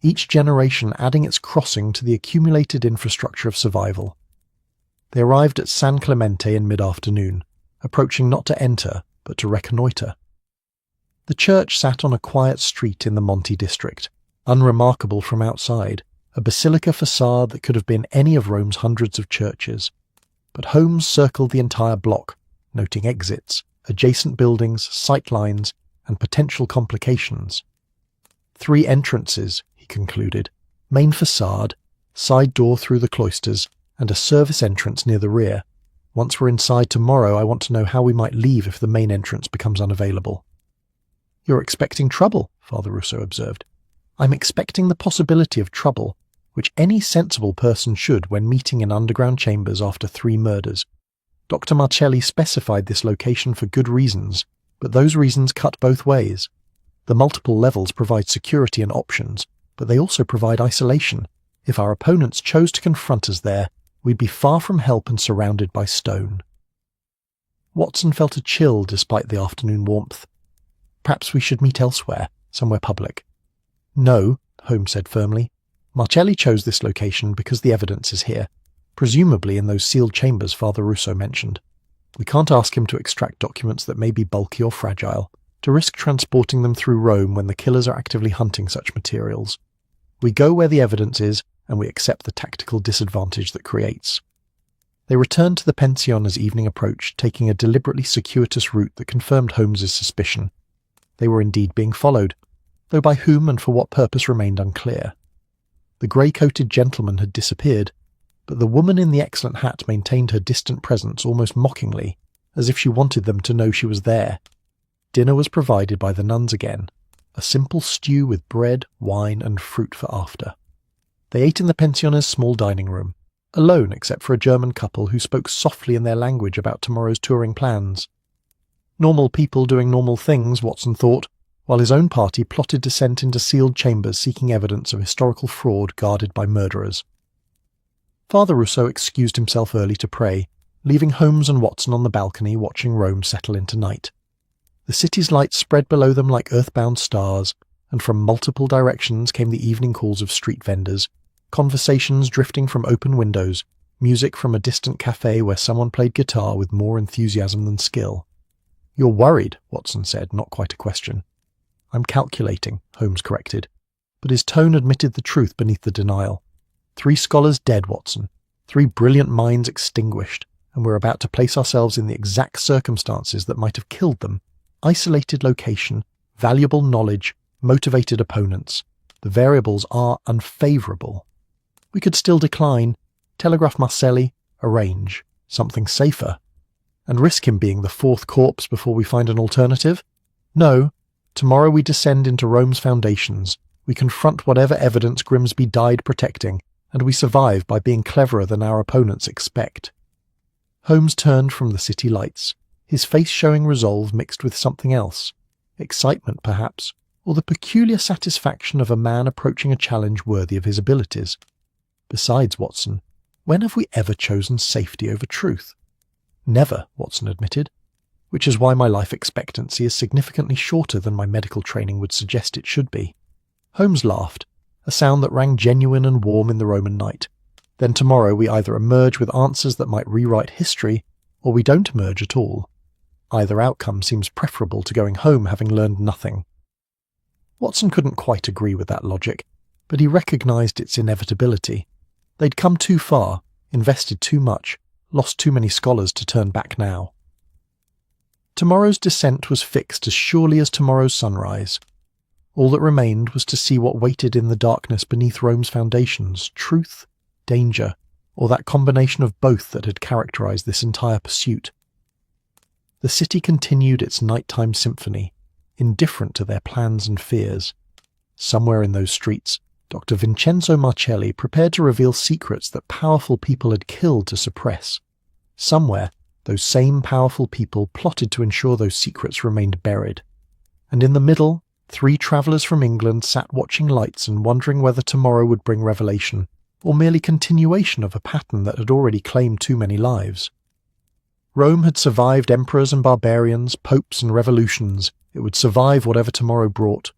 each generation adding its crossing to the accumulated infrastructure of survival. They arrived at San Clemente in mid-afternoon, approaching not to enter, but to reconnoitre. The church sat on a quiet street in the Monte district, unremarkable from outside, a basilica facade that could have been any of Rome's hundreds of churches. But Holmes circled the entire block, noting exits, adjacent buildings, sight lines, and potential complications. 3 entrances, he concluded, main facade, side door through the cloisters, and a service entrance near the rear. Once we're inside tomorrow, I want to know how we might leave if the main entrance becomes unavailable. "You're expecting trouble," Father Russo observed. "I'm expecting the possibility of trouble, which any sensible person should when meeting in underground chambers after 3 murders. Dr. Marcelli specified this location for good reasons, but those reasons cut both ways. The multiple levels provide security and options, but they also provide isolation. If our opponents chose to confront us there, we'd be far from help and surrounded by stone." Watson felt a chill despite the afternoon warmth. "Perhaps we should meet elsewhere, somewhere public." "No," Holmes said firmly. "Marcelli chose this location because the evidence is here, presumably in those sealed chambers Father Russo mentioned. We can't ask him to extract documents that may be bulky or fragile, to risk transporting them through Rome when the killers are actively hunting such materials. We go where the evidence is, and we accept the tactical disadvantage that creates." They returned to the pension as evening approached, taking a deliberately circuitous route that confirmed Holmes's suspicion. They were indeed being followed, though by whom and for what purpose remained unclear. The grey-coated gentleman had disappeared, but the woman in the excellent hat maintained her distant presence almost mockingly, as if she wanted them to know she was there. Dinner was provided by the nuns again, a simple stew with bread, wine, and fruit for after. They ate in the pensioner's small dining room, alone except for a German couple who spoke softly in their language about tomorrow's touring plans. Normal people doing normal things, Watson thought, while his own party plotted descent into sealed chambers seeking evidence of historical fraud guarded by murderers. Father Russo excused himself early to pray, leaving Holmes and Watson on the balcony watching Rome settle into night. The city's lights spread below them like earthbound stars, and from multiple directions came the evening calls of street vendors, conversations drifting from open windows, music from a distant cafe where someone played guitar with more enthusiasm than skill. "You're worried," Watson said, not quite a question. "I'm calculating," Holmes corrected, but his tone admitted the truth beneath the denial. 3 scholars dead, Watson, 3 brilliant minds extinguished, and we're about to place ourselves in the exact circumstances that might have killed them. Isolated location, valuable knowledge, motivated opponents. The variables are unfavourable. We could still decline, telegraph Marcelli, arrange. Something safer? And risk him being the fourth corpse before we find an alternative? No. Tomorrow we descend into Rome's foundations. We confront whatever evidence Grimsby died protecting, and we survive by being cleverer than our opponents expect. Holmes turned from the city lights, his face showing resolve mixed with something else. Excitement, perhaps, or the peculiar satisfaction of a man approaching a challenge worthy of his abilities. Besides, Watson, when have we ever chosen safety over truth? Never, Watson admitted, which is why my life expectancy is significantly shorter than my medical training would suggest it should be. Holmes laughed, a sound that rang genuine and warm in the Roman night. Then tomorrow we either emerge with answers that might rewrite history, or we don't emerge at all. Either outcome seems preferable to going home having learned nothing. Watson couldn't quite agree with that logic, but he recognized its inevitability. They'd come too far, invested too much, lost too many scholars to turn back now. Tomorrow's descent was fixed as surely as tomorrow's sunrise. All that remained was to see what waited in the darkness beneath Rome's foundations, truth, danger, or that combination of both that had characterized this entire pursuit. The city continued its nighttime symphony, indifferent to their plans and fears. Somewhere in those streets, Dr. Vincenzo Marcelli prepared to reveal secrets that powerful people had killed to suppress. Somewhere, those same powerful people plotted to ensure those secrets remained buried. And in the middle, 3 travellers from England sat watching lights and wondering whether tomorrow would bring revelation, or merely continuation of a pattern that had already claimed too many lives. Rome had survived emperors and barbarians, popes and revolutions. It would survive whatever tomorrow brought.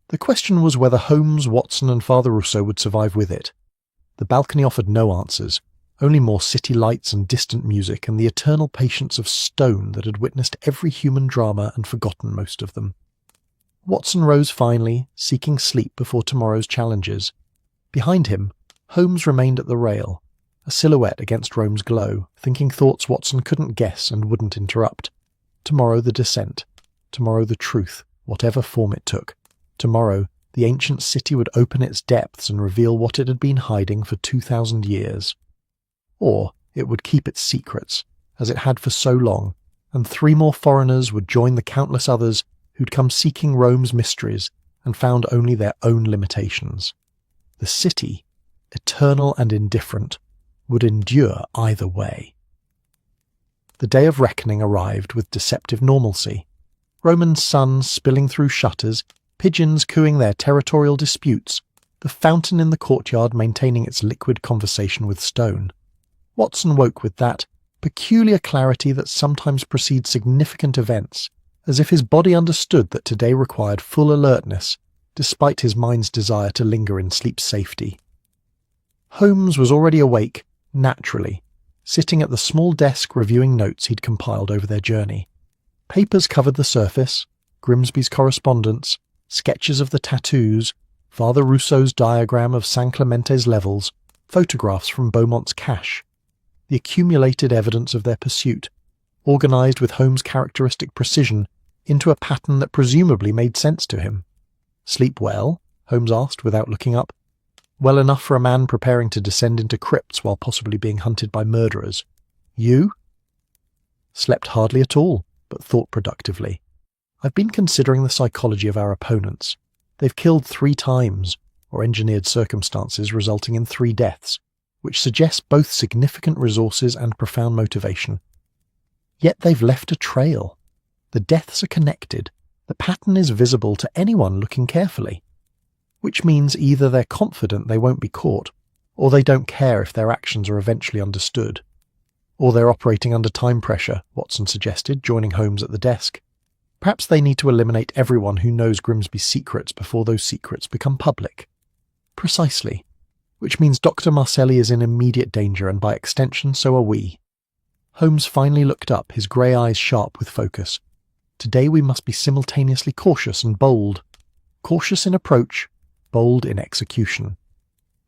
The question was whether Holmes, Watson and Father Russo would survive with it. The balcony offered no answers, only more city lights and distant music and the eternal patience of stone that had witnessed every human drama and forgotten most of them. Watson rose finally, seeking sleep before tomorrow's challenges. Behind him, Holmes remained at the rail, a silhouette against Rome's glow, thinking thoughts Watson couldn't guess and wouldn't interrupt. Tomorrow the descent. Tomorrow the truth, whatever form it took. Tomorrow the ancient city would open its depths and reveal what it had been hiding for 2,000 years. Or it would keep its secrets, as it had for so long, and 3 more foreigners would join the countless others who'd come seeking Rome's mysteries and found only their own limitations. The city, eternal and indifferent, would endure either way. The day of reckoning arrived with deceptive normalcy. Roman suns spilling through shutters, pigeons cooing their territorial disputes, the fountain in the courtyard maintaining its liquid conversation with stone. Watson woke with that peculiar clarity that sometimes precedes significant events, as if his body understood that today required full alertness, despite his mind's desire to linger in sleep's safety. Holmes was already awake, naturally, sitting at the small desk reviewing notes he'd compiled over their journey. Papers covered the surface, Grimsby's correspondence, sketches of the tattoos, Father Russo's diagram of San Clemente's levels, photographs from Beaumont's cache. The accumulated evidence of their pursuit, organised with Holmes' characteristic precision into a pattern that presumably made sense to him. "Sleep well?" Holmes asked without looking up. "Well enough for a man preparing to descend into crypts while possibly being hunted by murderers. You?" "Slept hardly at all, but thought productively. I've been considering the psychology of our opponents. They've killed 3 times, or engineered circumstances resulting in 3 deaths, which suggests both significant resources and profound motivation. Yet they've left a trail. The deaths are connected. The pattern is visible to anyone looking carefully. Which means either they're confident they won't be caught, or they don't care if their actions are eventually understood. Or they're operating under time pressure," Watson suggested, joining Holmes at the desk. "Perhaps they need to eliminate everyone who knows Grimsby's secrets before those secrets become public." "Precisely. Which means Dr. Marcelli is in immediate danger, and by extension so are we." Holmes finally looked up, his grey eyes sharp with focus. "Today we must be simultaneously cautious and bold. Cautious in approach, bold in execution.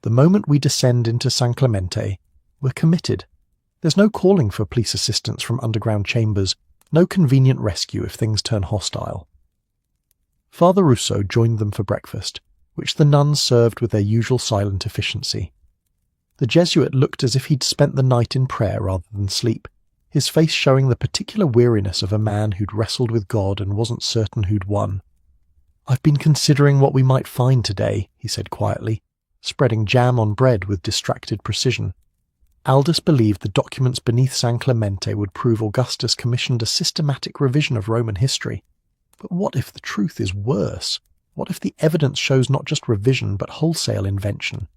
The moment we descend into San Clemente, we're committed. There's no calling for police assistance from underground chambers, no convenient rescue if things turn hostile." Father Russo joined them for breakfast, which the nuns served with their usual silent efficiency. The Jesuit looked as if he'd spent the night in prayer rather than sleep, his face showing the particular weariness of a man who'd wrestled with God and wasn't certain who'd won. "I've been considering what we might find today," he said quietly, spreading jam on bread with distracted precision. Aldous believed the documents beneath San Clemente would prove Augustus commissioned a systematic revision of Roman history. But what if the truth is worse? What if the evidence shows not just revision but wholesale invention?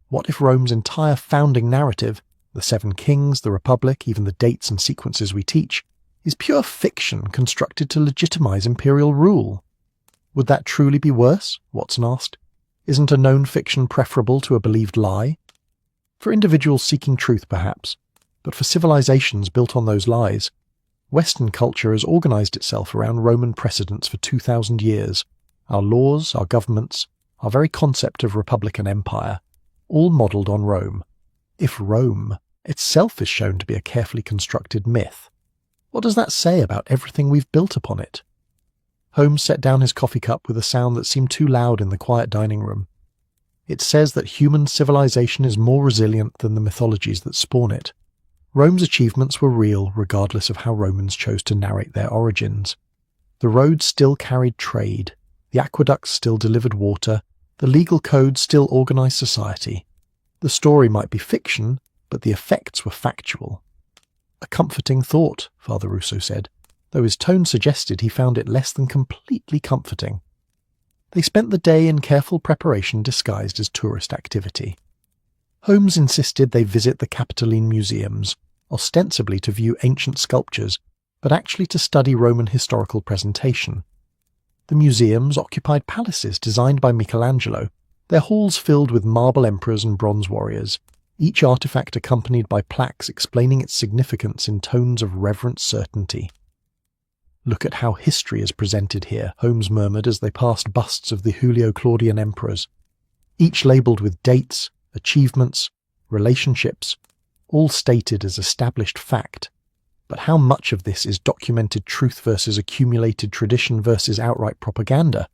What if Rome's entire founding narrative, the 7 kings, the Republic, even the dates and sequences we teach, is pure fiction constructed to legitimize imperial rule? Would that truly be worse? Watson asked. Isn't a known fiction preferable to a believed lie? For individuals seeking truth, perhaps, but for civilizations built on those lies, Western culture has organized itself around Roman precedents for 2,000 years. Our laws, our governments, our very concept of republic and empire, all modelled on Rome. If Rome itself is shown to be a carefully constructed myth, what does that say about everything we've built upon it? Holmes set down his coffee cup with a sound that seemed too loud in the quiet dining room. It says that human civilization is more resilient than the mythologies that spawn it. Rome's achievements were real regardless of how Romans chose to narrate their origins. The roads still carried trade, the aqueducts still delivered water, the legal codes still organized society. The story might be fiction, but the effects were factual. A comforting thought, Father Russo said, though his tone suggested he found it less than completely comforting. They spent the day in careful preparation disguised as tourist activity. Holmes insisted they visit the Capitoline museums, ostensibly to view ancient sculptures, but actually to study Roman historical presentation. The museums occupied palaces designed by Michelangelo, their halls filled with marble emperors and bronze warriors, each artifact accompanied by plaques explaining its significance in tones of reverent certainty. "Look at how history is presented here," Holmes murmured as they passed busts of the Julio-Claudian emperors, each labelled with dates, achievements, relationships, all stated as established fact. But how much of this is documented truth versus accumulated tradition versus outright propaganda?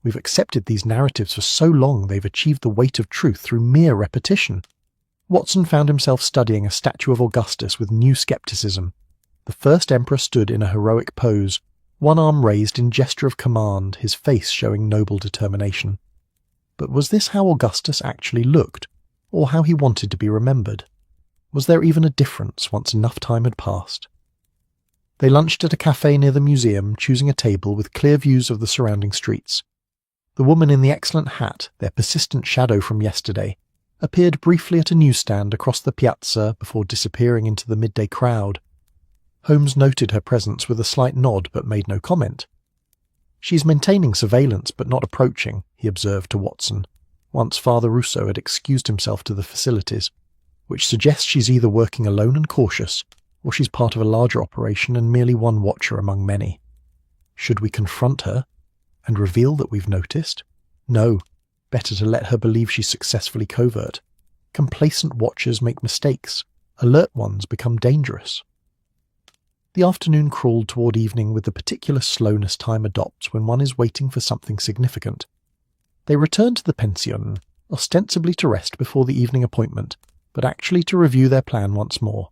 We've accepted these narratives for so long they've achieved the weight of truth through mere repetition. Watson found himself studying a statue of Augustus with new skepticism. The first emperor stood in a heroic pose, one arm raised in gesture of command, his face showing noble determination. But was this how Augustus actually looked, or how he wanted to be remembered? Was there even a difference once enough time had passed? They lunched at a cafe near the museum, choosing a table with clear views of the surrounding streets. The woman in the excellent hat, their persistent shadow from yesterday, appeared briefly at a newsstand across the piazza before disappearing into the midday crowd. Holmes noted her presence with a slight nod but made no comment. "She's maintaining surveillance but not approaching," he observed to Watson, once Father Russo had excused himself to the facilities, "which suggests she's either working alone and cautious, or she's part of a larger operation and merely one watcher among many. Should we confront her and reveal that we've noticed? No, better to let her believe she's successfully covert. Complacent watchers make mistakes. Alert ones become dangerous." The afternoon crawled toward evening with the particular slowness time adopts when one is waiting for something significant. They returned to the pension, ostensibly to rest before the evening appointment, but actually to review their plan once more.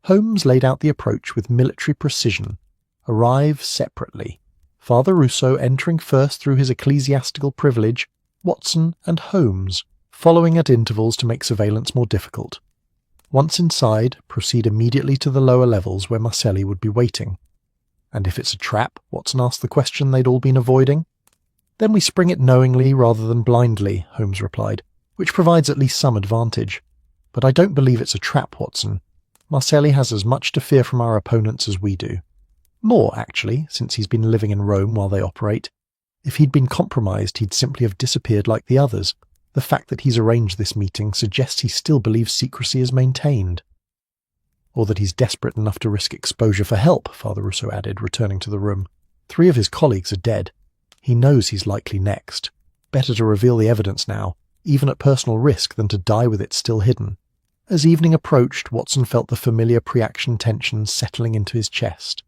Holmes laid out the approach with military precision. Arrive separately. Father Russo entering first through his ecclesiastical privilege, Watson and Holmes following at intervals to make surveillance more difficult. Once inside, proceed immediately to the lower levels where Marcelli would be waiting. "And if it's a trap?" Watson asked the question they'd all been avoiding. "Then we spring it knowingly rather than blindly," Holmes replied, "which provides at least some advantage. But I don't believe it's a trap, Watson. Marcelli has as much to fear from our opponents as we do. More, actually, since he's been living in Rome while they operate. If he'd been compromised, he'd simply have disappeared like the others. The fact that he's arranged this meeting suggests he still believes secrecy is maintained." "Or that he's desperate enough to risk exposure for help," Father Russo added, returning to the room. 3 of his colleagues are dead. He knows he's likely next. Better to reveal the evidence now, even at personal risk, than to die with it still hidden. As evening approached, Watson felt the familiar pre-action tension settling into his chest.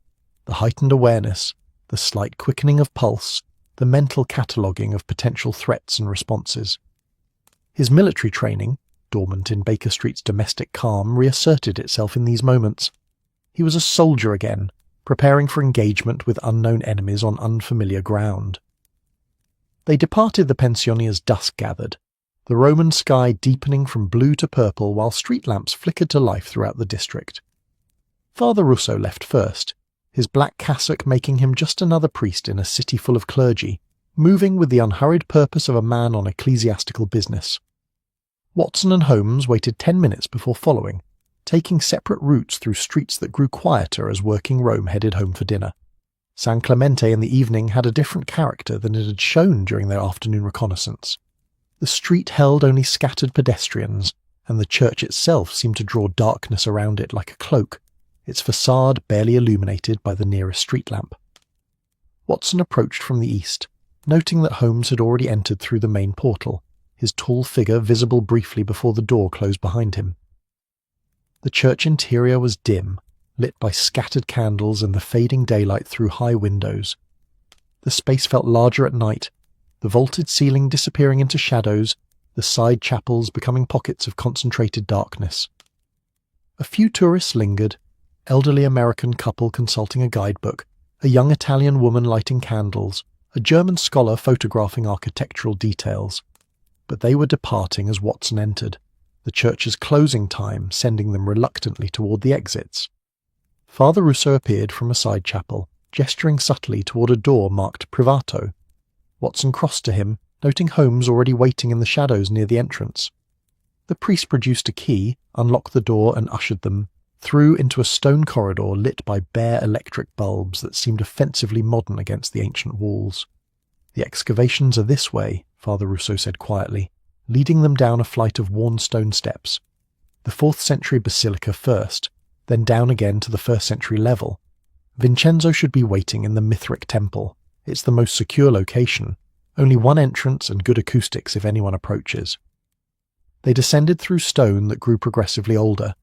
The heightened awareness, the slight quickening of pulse, the mental cataloguing of potential threats and responses. His military training, dormant in Baker Street's domestic calm, reasserted itself in these moments. He was a soldier again, preparing for engagement with unknown enemies on unfamiliar ground. They departed the pensione as dusk gathered, the Roman sky deepening from blue to purple while street lamps flickered to life throughout the district. Father Russo left first, his black cassock making him just another priest in a city full of clergy, moving with the unhurried purpose of a man on ecclesiastical business. Watson and Holmes waited 10 minutes before following, taking separate routes through streets that grew quieter as working Rome headed home for dinner. San Clemente in the evening had a different character than it had shown during their afternoon reconnaissance. The street held only scattered pedestrians, and the church itself seemed to draw darkness around it like a cloak, its facade barely illuminated by the nearest street lamp. Watson approached from the east, noting that Holmes had already entered through the main portal, his tall figure visible briefly before the door closed behind him. The church interior was dim, lit by scattered candles and the fading daylight through high windows. The space felt larger at night, the vaulted ceiling disappearing into shadows, the side chapels becoming pockets of concentrated darkness. A few tourists lingered, elderly American couple consulting a guidebook, a young Italian woman lighting candles, a German scholar photographing architectural details. But they were departing as Watson entered, the church's closing time sending them reluctantly toward the exits. Father Russo appeared from a side chapel, gesturing subtly toward a door marked Privato. Watson crossed to him, noting Holmes already waiting in the shadows near the entrance. The priest produced a key, unlocked the door and ushered them through into a stone corridor lit by bare electric bulbs that seemed offensively modern against the ancient walls. "The excavations are this way," Father Russo said quietly, leading them down a flight of worn stone steps. The 4th century basilica first, then down again to the 1st century level. Vincenzo should be waiting in the Mithric temple. It's the most secure location, only one entrance and good acoustics if anyone approaches. They descended through stone that grew progressively older,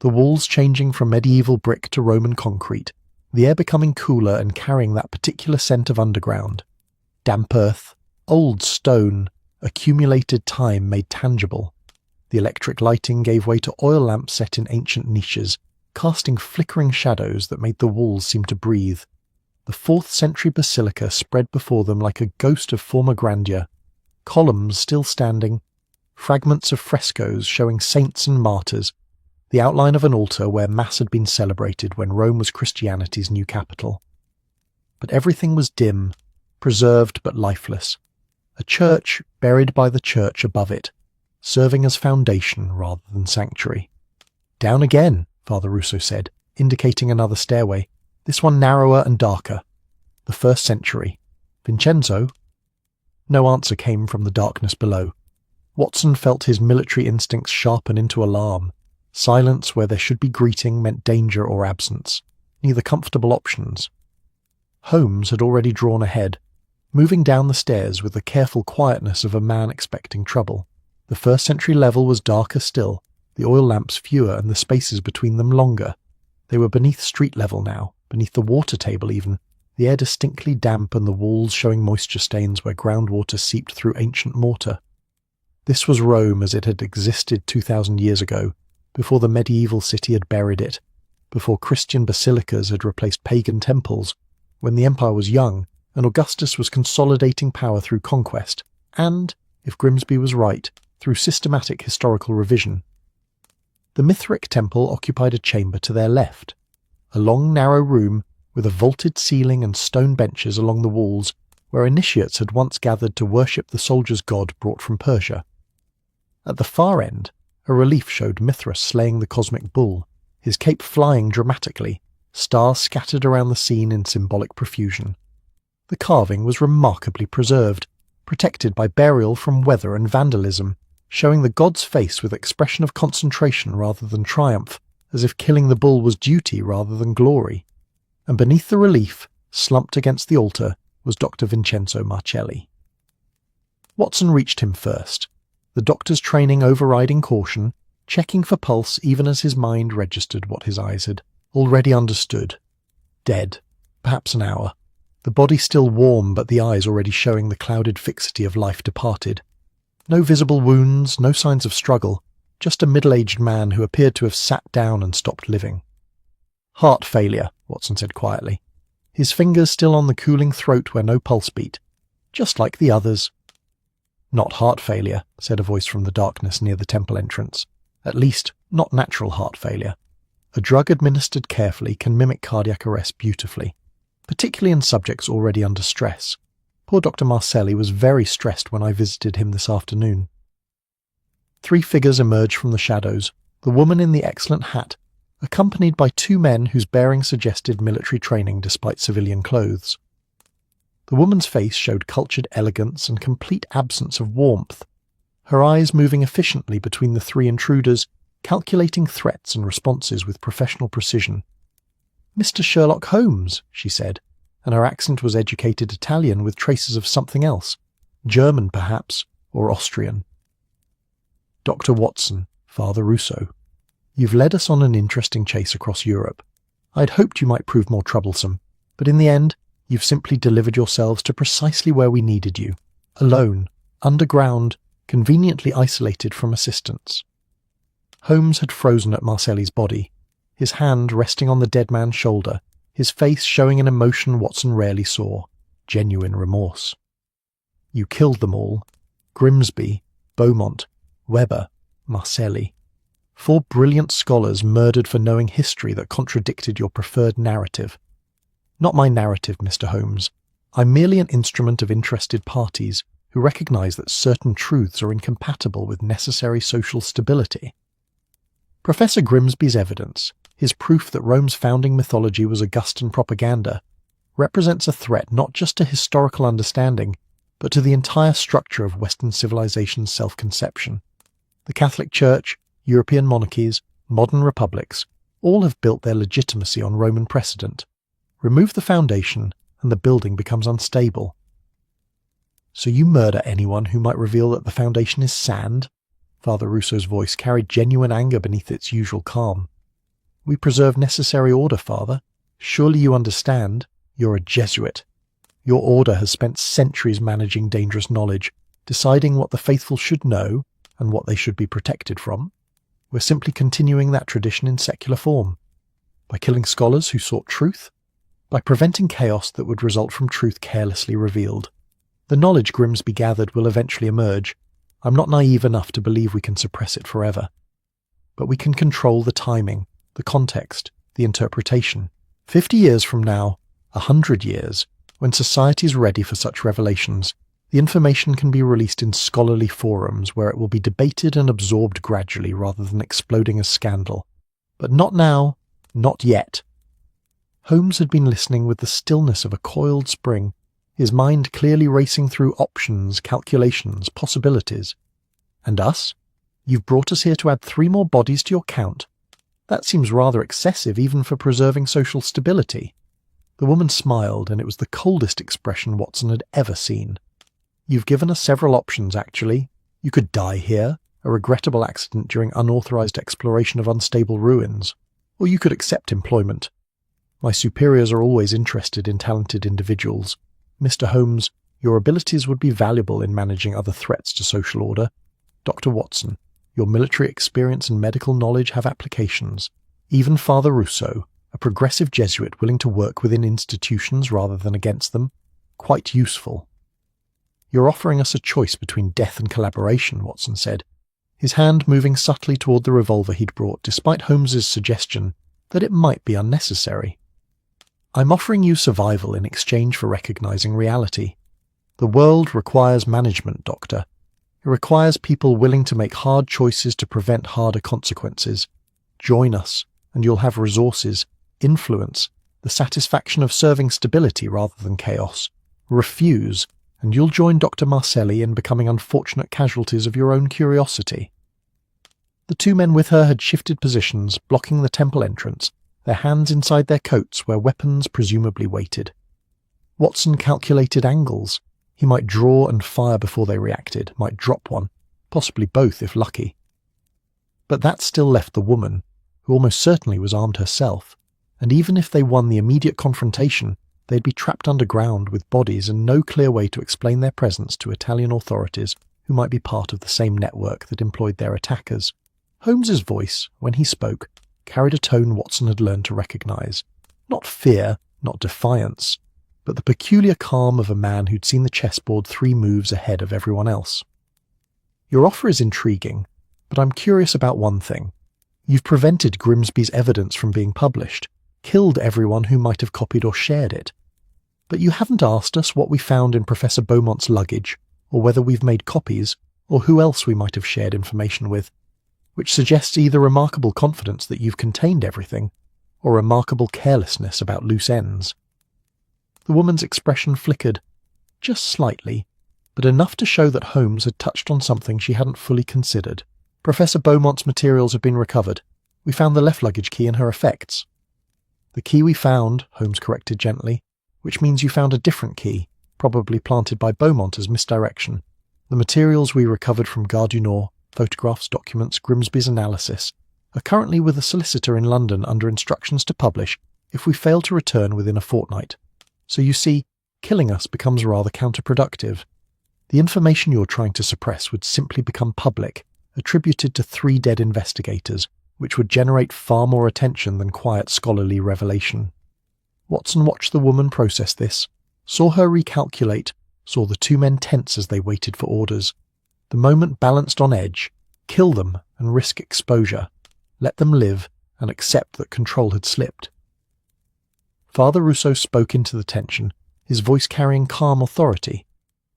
the walls changing from medieval brick to Roman concrete, the air becoming cooler and carrying that particular scent of underground. Damp earth, old stone, accumulated time made tangible. The electric lighting gave way to oil lamps set in ancient niches, casting flickering shadows that made the walls seem to breathe. The 4th century basilica spread before them like a ghost of former grandeur, columns still standing, fragments of frescoes showing saints and martyrs, the outline of an altar where Mass had been celebrated when Rome was Christianity's new capital. But everything was dim, preserved but lifeless, a church buried by the church above it, serving as foundation rather than sanctuary. "Down again," Father Russo said, indicating another stairway, this one narrower and darker. "The 1st century. Vincenzo?" No answer came from the darkness below. Watson felt his military instincts sharpen into alarm. Silence where there should be greeting meant danger or absence, neither comfortable options. Holmes had already drawn ahead, moving down the stairs with the careful quietness of a man expecting trouble. The 1st century level was darker still, the oil lamps fewer and the spaces between them longer. They were beneath street level now, beneath the water table even, the air distinctly damp and the walls showing moisture stains where groundwater seeped through ancient mortar. This was Rome as it had existed 2,000 years ago, before the medieval city had buried it, before Christian basilicas had replaced pagan temples, when the empire was young and Augustus was consolidating power through conquest, and, if Grimsby was right, through systematic historical revision. The Mithric temple occupied a chamber to their left, a long narrow room with a vaulted ceiling and stone benches along the walls where initiates had once gathered to worship the soldier's god brought from Persia. At the far end, a relief showed Mithras slaying the cosmic bull, his cape flying dramatically, stars scattered around the scene in symbolic profusion. The carving was remarkably preserved, protected by burial from weather and vandalism, showing the god's face with expression of concentration rather than triumph, as if killing the bull was duty rather than glory. And beneath the relief, slumped against the altar, was Dr. Vincenzo Marcelli. Watson reached him first, the doctor's training overriding caution, checking for pulse even as his mind registered what his eyes had already understood. Dead, perhaps an hour, the body still warm but the eyes already showing the clouded fixity of life departed. No visible wounds, no signs of struggle, just a middle-aged man who appeared to have sat down and stopped living. "Heart failure," Watson said quietly, his fingers still on the cooling throat where no pulse beat. "Just like the others." "Not heart failure," said a voice from the darkness near the temple entrance. "At least, not natural heart failure. A drug administered carefully can mimic cardiac arrest beautifully, particularly in subjects already under stress. Poor Dr. Marcelli was very stressed when I visited him this afternoon." 3 figures emerged from the shadows, the woman in the excellent hat, accompanied by 2 men whose bearing suggested military training despite civilian clothes. The woman's face showed cultured elegance and complete absence of warmth, her eyes moving efficiently between the 3 intruders, calculating threats and responses with professional precision. "Mr. Sherlock Holmes," she said, and her accent was educated Italian with traces of something else, German perhaps, or Austrian. "Dr. Watson, Father Rousseau. You've led us on an interesting chase across Europe. I'd hoped you might prove more troublesome, but in the end, you've simply delivered yourselves to precisely where we needed you, alone, underground, conveniently isolated from assistance." Holmes had frozen at Marcelli's body, his hand resting on the dead man's shoulder, his face showing an emotion Watson rarely saw, genuine remorse. "You killed them all. Grimsby, Beaumont, Weber, Marcelli. 4 brilliant scholars murdered for knowing history that contradicted your preferred narrative. Not my narrative, Mr. Holmes. I'm merely an instrument of interested parties who recognize that certain truths are incompatible with necessary social stability. Professor Grimsby's evidence, his proof that Rome's founding mythology was Augustan propaganda, represents a threat not just to historical understanding, but to the entire structure of Western civilization's self-conception. The Catholic Church, European monarchies, modern republics, all have built their legitimacy on Roman precedent. Remove the foundation, and the building becomes unstable. "So you murder anyone who might reveal that the foundation is sand?" Father Rousseau's voice carried genuine anger beneath its usual calm. "We preserve necessary order, Father. Surely you understand. You're a Jesuit. Your order has spent centuries managing dangerous knowledge, deciding what the faithful should know and what they should be protected from. We're simply continuing that tradition in secular form. By killing scholars who sought truth, by preventing chaos that would result from truth carelessly revealed. The knowledge Grimsby gathered will eventually emerge. I'm not naive enough to believe we can suppress it forever. But we can control the timing, the context, the interpretation. 50 years from now, 100 years, when society is ready for such revelations, the information can be released in scholarly forums where it will be debated and absorbed gradually rather than exploding as scandal. But not now, not yet." Holmes had been listening with the stillness of a coiled spring, his mind clearly racing through options, calculations, possibilities. "And us? You've brought us here to add 3 more bodies to your count. That seems rather excessive even for preserving social stability." The woman smiled, and it was the coldest expression Watson had ever seen. "You've given us several options, actually. You could die here, a regrettable accident during unauthorized exploration of unstable ruins, or you could accept employment. My superiors are always interested in talented individuals. Mr. Holmes, your abilities would be valuable in managing other threats to social order. Dr. Watson, your military experience and medical knowledge have applications. Even Father Rousseau, a progressive Jesuit willing to work within institutions rather than against them, quite useful." "You're offering us a choice between death and collaboration," Watson said, his hand moving subtly toward the revolver he'd brought despite Holmes's suggestion that it might be unnecessary. "I'm offering you survival in exchange for recognizing reality. The world requires management, Doctor. It requires people willing to make hard choices to prevent harder consequences. Join us, and you'll have resources, influence, the satisfaction of serving stability rather than chaos. Refuse, and you'll join Dr. Marcelli in becoming unfortunate casualties of your own curiosity." The 2 men with her had shifted positions, blocking the temple entrance, their hands inside their coats where weapons presumably waited. Watson calculated angles. He might draw and fire before they reacted, might drop one, possibly both if lucky. But that still left the woman, who almost certainly was armed herself, and even if they won the immediate confrontation, they'd be trapped underground with bodies and no clear way to explain their presence to Italian authorities who might be part of the same network that employed their attackers. Holmes's voice, when he spoke, carried a tone Watson had learned to recognise. Not fear, not defiance, but the peculiar calm of a man who'd seen the chessboard 3 moves ahead of everyone else. Your offer is intriguing, but I'm curious about one thing. You've prevented Grimsby's evidence from being published, killed everyone who might have copied or shared it. But you haven't asked us what we found in Professor Beaumont's luggage, or whether we've made copies, or who else we might have shared information with, which suggests either remarkable confidence that you've contained everything, or remarkable carelessness about loose ends. The woman's expression flickered, just slightly, but enough to show that Holmes had touched on something she hadn't fully considered. Professor Beaumont's materials have been recovered. We found the left luggage key and her effects. The key we found, Holmes corrected gently, which means you found a different key, probably planted by Beaumont as misdirection. The materials we recovered from Gare du Nord, photographs, documents, Grimsby's analysis, are currently with a solicitor in London under instructions to publish if we fail to return within a fortnight. So you see, killing us becomes rather counterproductive. The information you're trying to suppress would simply become public, attributed to 3 dead investigators, which would generate far more attention than quiet scholarly revelation. Watson watched the woman process this, saw her recalculate, saw the 2 men tense as they waited for orders. The moment balanced on edge. Kill them and risk exposure. Let them live and accept that control had slipped. Father Rousseau spoke into the tension, his voice carrying calm authority.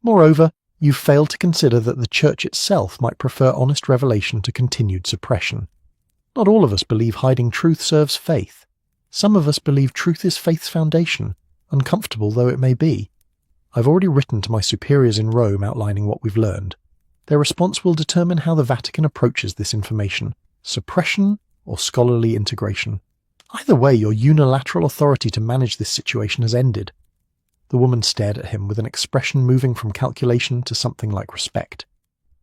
Moreover, you've failed to consider that the Church itself might prefer honest revelation to continued suppression. Not all of us believe hiding truth serves faith. Some of us believe truth is faith's foundation, uncomfortable though it may be. I've already written to my superiors in Rome outlining what we've learned. Their response will determine how the Vatican approaches this information, suppression or scholarly integration. Either way, your unilateral authority to manage this situation has ended. The woman stared at him with an expression moving from calculation to something like respect.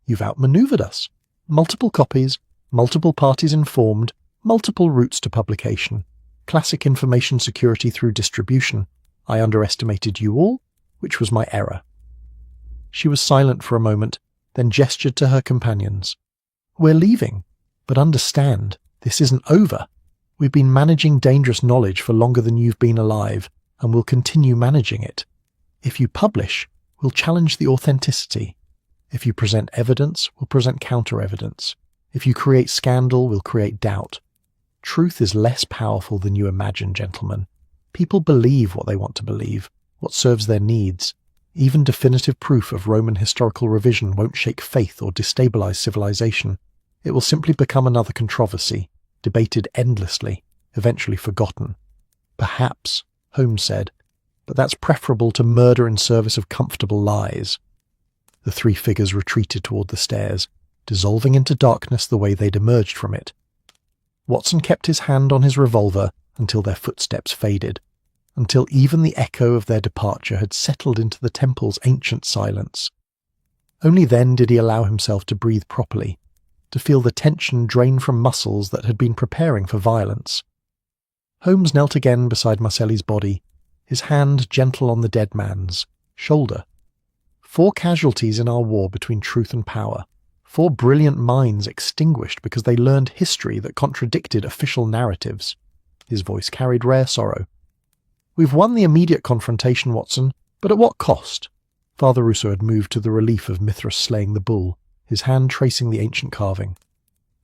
You've outmaneuvered us. Multiple copies, multiple parties informed, multiple routes to publication. Classic information security through distribution. I underestimated you all, which was my error. She was silent for a moment, then gestured to her companions. We're leaving, but understand, this isn't over. We've been managing dangerous knowledge for longer than you've been alive, and we'll continue managing it. If you publish, we'll challenge the authenticity. If you present evidence, we'll present counter-evidence. If you create scandal, we'll create doubt. Truth is less powerful than you imagine, gentlemen. People believe what they want to believe, what serves their needs. Even definitive proof of Roman historical revision won't shake faith or destabilize civilization. It will simply become another controversy, debated endlessly, eventually forgotten. Perhaps, Holmes said, but that's preferable to murder in service of comfortable lies. The 3 figures retreated toward the stairs, dissolving into darkness the way they'd emerged from it. Watson kept his hand on his revolver until their footsteps faded, until even the echo of their departure had settled into the temple's ancient silence. Only then did he allow himself to breathe properly, to feel the tension drain from muscles that had been preparing for violence. Holmes knelt again beside Marcelli's body, his hand gentle on the dead man's shoulder. 4 casualties in our war between truth and power. 4 brilliant minds extinguished because they learned history that contradicted official narratives. His voice carried rare sorrow. We've won the immediate confrontation, Watson, but at what cost? Father Rousseau had moved to the relief of Mithras slaying the bull, his hand tracing the ancient carving.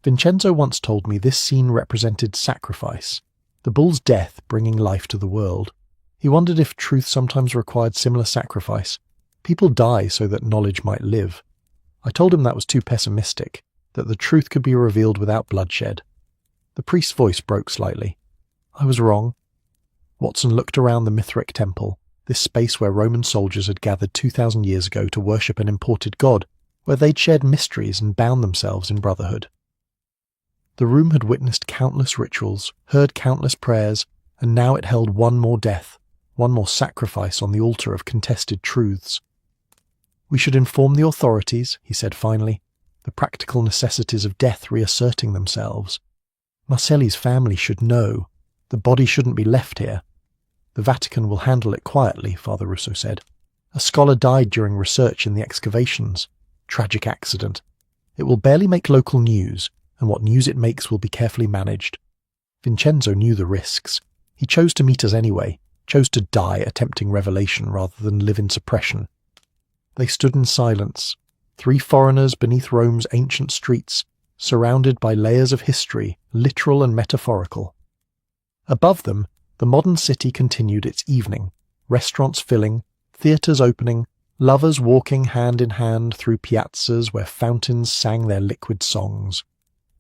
Vincenzo once told me this scene represented sacrifice, the bull's death bringing life to the world. He wondered if truth sometimes required similar sacrifice. People die so that knowledge might live. I told him that was too pessimistic, that the truth could be revealed without bloodshed. The priest's voice broke slightly. I was wrong. Watson looked around the Mithric temple, this space where Roman soldiers had gathered 2,000 years ago to worship an imported god, where they'd shared mysteries and bound themselves in brotherhood. The room had witnessed countless rituals, heard countless prayers, and now it held one more death, one more sacrifice on the altar of contested truths. We should inform the authorities, he said finally, the practical necessities of death reasserting themselves. Marcelli's family should know. The body shouldn't be left here. The Vatican will handle it quietly, Father Rousseau said. A scholar died during research in the excavations. Tragic accident. It will barely make local news, and what news it makes will be carefully managed. Vincenzo knew the risks. He chose to meet us anyway, chose to die attempting revelation rather than live in suppression. They stood in silence, 3 foreigners beneath Rome's ancient streets, surrounded by layers of history, literal and metaphorical. Above them, the modern city continued its evening, restaurants filling, theatres opening, lovers walking hand in hand through piazzas where fountains sang their liquid songs.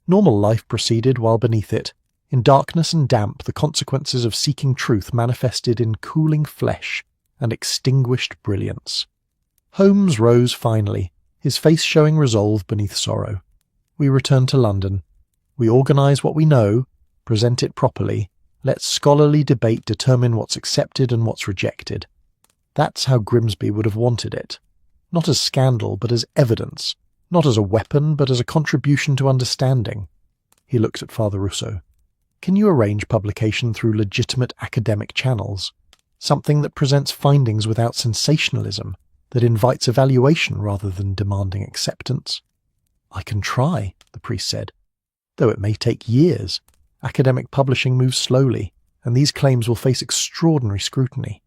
Normal life proceeded while beneath it, in darkness and damp, the consequences of seeking truth manifested in cooling flesh and extinguished brilliance. Holmes rose finally, his face showing resolve beneath sorrow. We return to London. We organise what we know, present it properly, let scholarly debate determine what's accepted and what's rejected. That's how Grimsby would have wanted it. Not as scandal, but as evidence. Not as a weapon, but as a contribution to understanding. He looked at Father Russo. Can you arrange publication through legitimate academic channels? Something that presents findings without sensationalism, that invites evaluation rather than demanding acceptance? I can try, the priest said. Though it may take years. Academic publishing moves slowly, and these claims will face extraordinary scrutiny.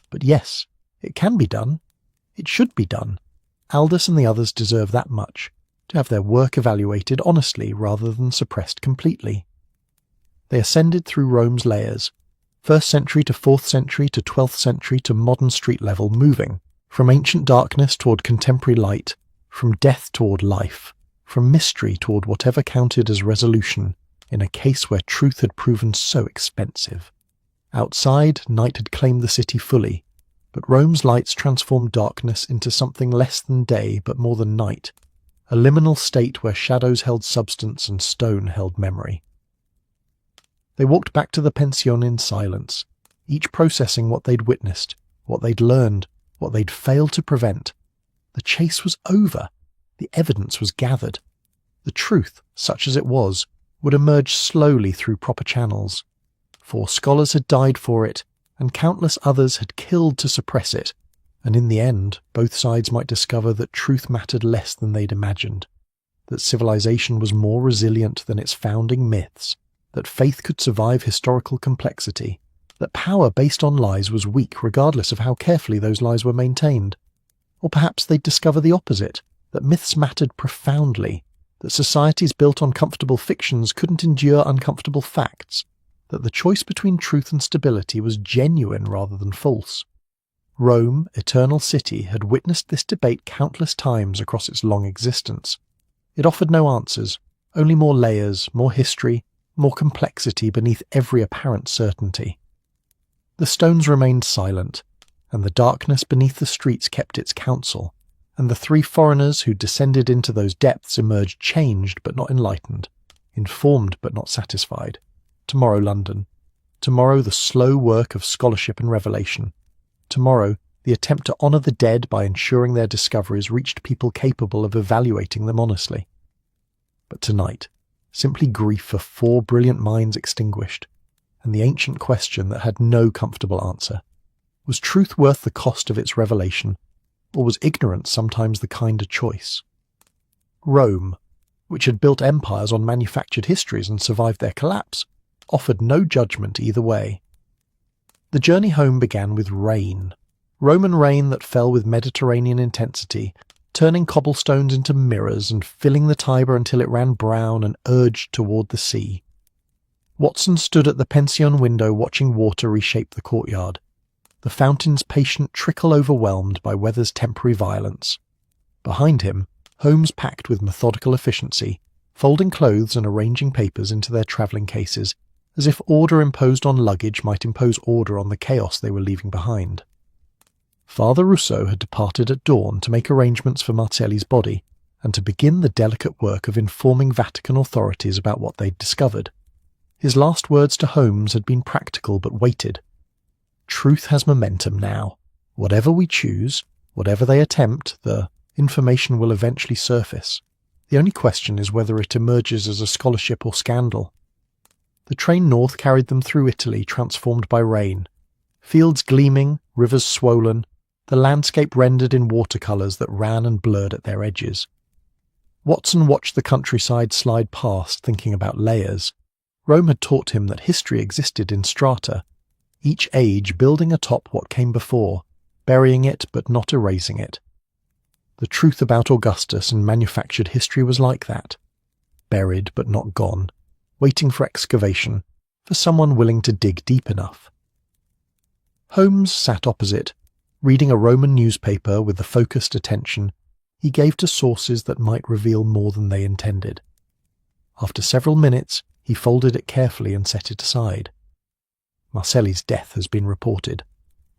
But yes, it can be done. It should be done. Aldous and the others deserve that much, to have their work evaluated honestly rather than suppressed completely. They ascended through Rome's layers, 1st century to 4th century to 12th century to modern street level, moving from ancient darkness toward contemporary light, from death toward life, from mystery toward whatever counted as resolution in a case where truth had proven so expensive. Outside, night had claimed the city fully, but Rome's lights transformed darkness into something less than day but more than night, a liminal state where shadows held substance and stone held memory. They walked back to the pension in silence, each processing what they'd witnessed, what they'd learned, what they'd failed to prevent. The chase was over. The evidence was gathered. The truth, such as it was, would emerge slowly through proper channels. 4 scholars had died for it, and countless others had killed to suppress it, and in the end both sides might discover that truth mattered less than they'd imagined, that civilization was more resilient than its founding myths, that faith could survive historical complexity, that power based on lies was weak regardless of how carefully those lies were maintained. Or perhaps they'd discover the opposite, that myths mattered profoundly, that societies built on comfortable fictions couldn't endure uncomfortable facts, that the choice between truth and stability was genuine rather than false. Rome, eternal city, had witnessed this debate countless times across its long existence. It offered no answers, only more layers, more history, more complexity beneath every apparent certainty. The stones remained silent, and the darkness beneath the streets kept its counsel, and the 3 foreigners who descended into those depths emerged changed but not enlightened, informed but not satisfied. Tomorrow London. Tomorrow the slow work of scholarship and revelation. Tomorrow the attempt to honour the dead by ensuring their discoveries reached people capable of evaluating them honestly. But tonight, simply grief for 4 brilliant minds extinguished, and the ancient question that had no comfortable answer. Was truth worth the cost of its revelation, or was ignorance sometimes the kinder choice? Rome, which had built empires on manufactured histories and survived their collapse, offered no judgment either way. The journey home began with rain. Roman rain that fell with Mediterranean intensity, turning cobblestones into mirrors and filling the Tiber until it ran brown and urged toward the sea. Watson stood at the pension window watching water reshape the courtyard, the fountain's patient trickle overwhelmed by weather's temporary violence. Behind him, Holmes packed with methodical efficiency, folding clothes and arranging papers into their travelling cases, as if order imposed on luggage might impose order on the chaos they were leaving behind. Father Russo had departed at dawn to make arrangements for Marcelli's body, and to begin the delicate work of informing Vatican authorities about what they'd discovered. His last words to Holmes had been practical but weighted. Truth has momentum now. Whatever we choose, whatever they attempt, the information will eventually surface. The only question is whether it emerges as a scholarship or scandal. The train north carried them through Italy, transformed by rain. Fields gleaming, rivers swollen, the landscape rendered in watercolours that ran and blurred at their edges. Watson watched the countryside slide past, thinking about layers. Rome had taught him that history existed in strata, each age building atop what came before, burying it but not erasing it. The truth about Augustus and manufactured history was like that, buried but not gone, waiting for excavation, for someone willing to dig deep enough. Holmes sat opposite, reading a Roman newspaper with the focused attention he gave to sources that might reveal more than they intended. After several minutes, he folded it carefully and set it aside. Marcelli's death has been reported.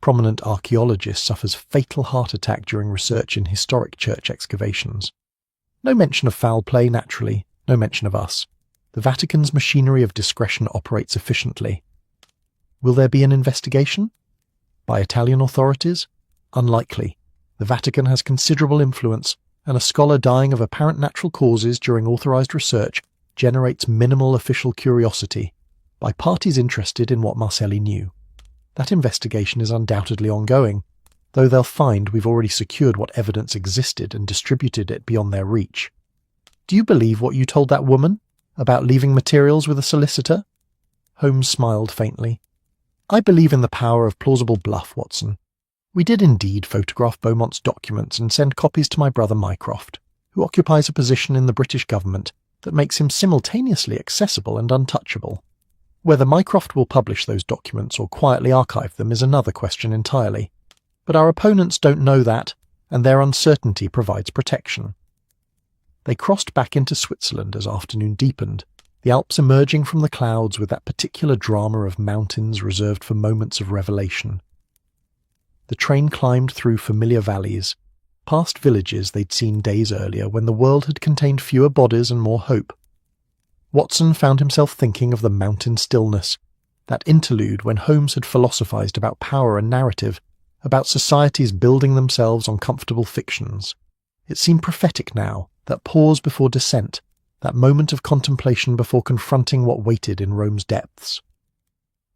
Prominent archaeologist suffers fatal heart attack during research in historic church excavations. No mention of foul play, naturally, no mention of us. The Vatican's machinery of discretion operates efficiently. Will there be an investigation? By Italian authorities? Unlikely. The Vatican has considerable influence, and a scholar dying of apparent natural causes during authorized research generates minimal official curiosity by parties interested in what Marcelli knew. That investigation is undoubtedly ongoing, though they'll find we've already secured what evidence existed and distributed it beyond their reach. Do you believe what you told that woman about leaving materials with a solicitor? Holmes smiled faintly. I believe in the power of plausible bluff, Watson. We did indeed photograph Beaumont's documents and send copies to my brother Mycroft, who occupies a position in the British government that makes him simultaneously accessible and untouchable. Whether Mycroft will publish those documents or quietly archive them is another question entirely. But our opponents don't know that, and their uncertainty provides protection. They crossed back into Switzerland as afternoon deepened, the Alps emerging from the clouds with that particular drama of mountains reserved for moments of revelation. The train climbed through familiar valleys, past villages they'd seen days earlier when the world had contained fewer bodies and more hope. Watson found himself thinking of the mountain stillness, that interlude when Holmes had philosophized about power and narrative, about societies building themselves on comfortable fictions. It seemed prophetic now, that pause before descent, that moment of contemplation before confronting what waited in Rome's depths.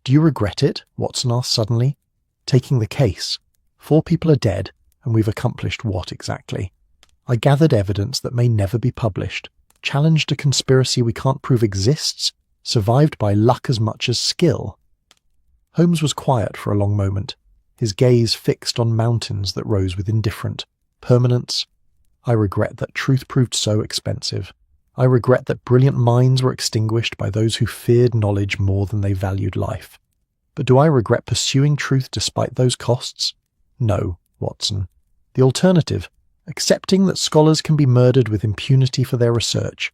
Do you regret it? Watson asked suddenly. Taking the case. 4 people are dead, and we've accomplished what exactly? I gathered evidence that may never be published, challenged a conspiracy we can't prove exists, survived by luck as much as skill. Holmes was quiet for a long moment, his gaze fixed on mountains that rose with indifferent permanence. I regret that truth proved so expensive. I regret that brilliant minds were extinguished by those who feared knowledge more than they valued life. But do I regret pursuing truth despite those costs? No, Watson. The alternative, accepting that scholars can be murdered with impunity for their research,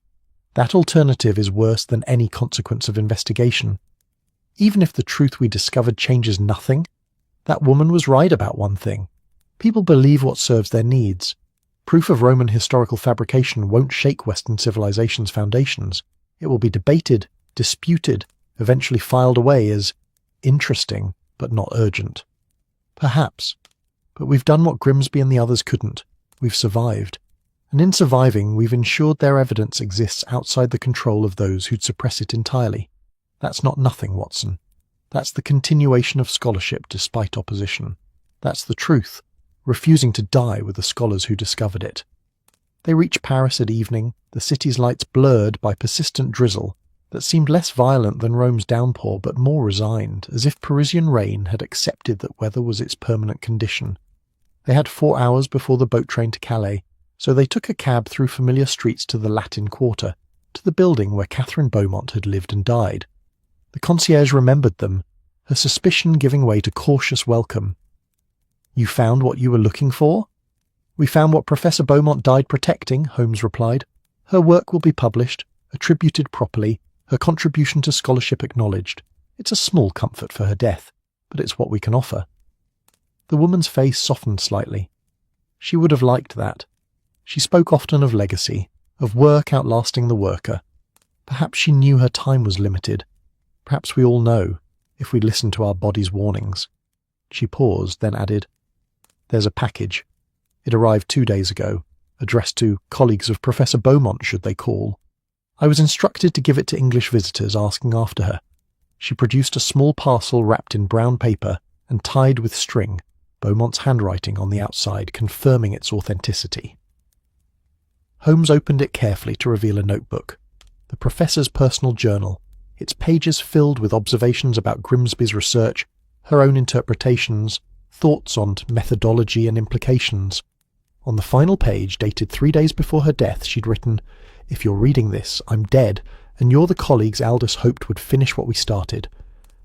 that alternative is worse than any consequence of investigation. Even if the truth we discovered changes nothing, that woman was right about one thing. People believe what serves their needs. Proof of Roman historical fabrication won't shake Western civilization's foundations. It will be debated, disputed, eventually filed away as interesting, but not urgent. Perhaps. But we've done what Grimsby and the others couldn't. We've survived. And in surviving, we've ensured their evidence exists outside the control of those who'd suppress it entirely. That's not nothing, Watson. That's the continuation of scholarship despite opposition. That's the truth, refusing to die with the scholars who discovered it. They reached Paris at evening, the city's lights blurred by persistent drizzle that seemed less violent than Rome's downpour but more resigned, as if Parisian rain had accepted that weather was its permanent condition. They had 4 hours before the boat train to Calais, so they took a cab through familiar streets to the Latin Quarter, to the building where Catherine Beaumont had lived and died. The concierge remembered them, her suspicion giving way to cautious welcome. You found what you were looking for? We found what Professor Beaumont died protecting, Holmes replied. Her work will be published, attributed properly, her contribution to scholarship acknowledged. It's a small comfort for her death, but it's what we can offer. The woman's face softened slightly. She would have liked that. She spoke often of legacy, of work outlasting the worker. Perhaps she knew her time was limited. Perhaps we all know, if we listen to our body's warnings. She paused, then added, There's a package. It arrived 2 days ago, addressed to colleagues of Professor Beaumont should they call. I was instructed to give it to English visitors asking after her. She produced a small parcel wrapped in brown paper and tied with string, Beaumont's handwriting on the outside confirming its authenticity. Holmes opened it carefully to reveal a notebook. The professor's personal journal, its pages filled with observations about Grimsby's research, her own interpretations, thoughts on methodology and implications. On the final page, dated 3 days before her death, she'd written, "If you're reading this, I'm dead, and you're the colleagues Aldous hoped would finish what we started.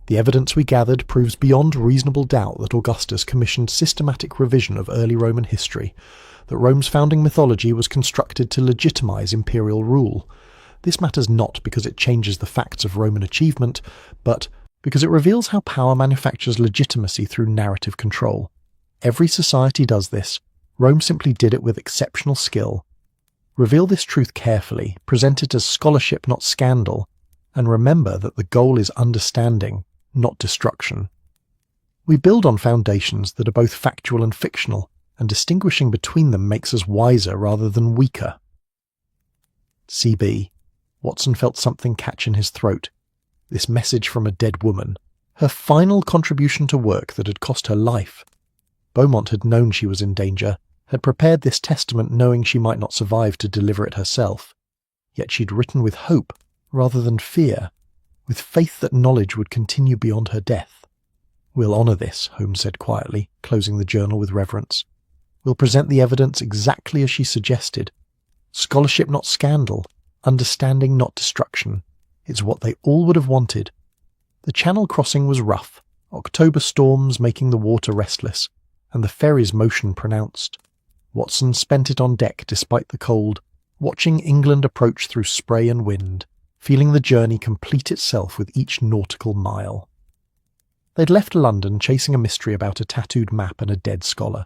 The evidence we gathered proves beyond reasonable doubt that Augustus commissioned systematic revision of early Roman history, that Rome's founding mythology was constructed to legitimize imperial rule. This matters not because it changes the facts of Roman achievement, but because it reveals how power manufactures legitimacy through narrative control. Every society does this. Rome simply did it with exceptional skill. Reveal this truth carefully, present it as scholarship, not scandal, and remember that the goal is understanding, not destruction. We build on foundations that are both factual and fictional, and distinguishing between them makes us wiser rather than weaker." CB. Watson felt something catch in his throat. This message from a dead woman, her final contribution to work that had cost her life. Beaumont had known she was in danger, had prepared this testament knowing she might not survive to deliver it herself. Yet she'd written with hope rather than fear, with faith that knowledge would continue beyond her death. "We'll honour this," Holmes said quietly, closing the journal with reverence. "We'll present the evidence exactly as she suggested. Scholarship, not scandal. Understanding, not destruction. It's what they all would have wanted." The Channel crossing was rough, October storms making the water restless, and the ferry's motion pronounced. Watson spent it on deck despite the cold, watching England approach through spray and wind, feeling the journey complete itself with each nautical mile. They'd left London chasing a mystery about a tattooed map and a dead scholar.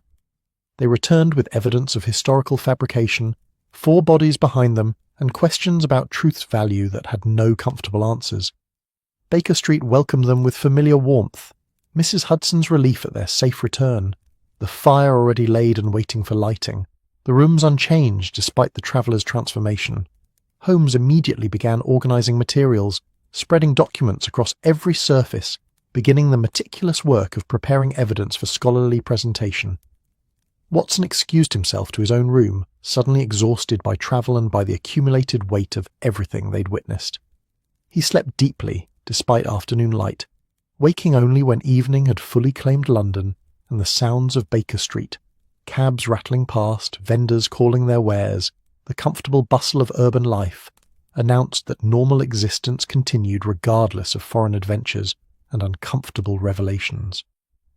They returned with evidence of historical fabrication, 4 bodies behind them, and questions about truth's value that had no comfortable answers. Baker Street welcomed them with familiar warmth, Mrs. Hudson's relief at their safe return, the fire already laid and waiting for lighting, the rooms unchanged despite the traveller's transformation. Holmes immediately began organising materials, spreading documents across every surface, beginning the meticulous work of preparing evidence for scholarly presentation. Watson excused himself to his own room, suddenly exhausted by travel and by the accumulated weight of everything they'd witnessed. He slept deeply, despite afternoon light, waking only when evening had fully claimed London and the sounds of Baker Street, cabs rattling past, vendors calling their wares, the comfortable bustle of urban life, announced that normal existence continued regardless of foreign adventures and uncomfortable revelations.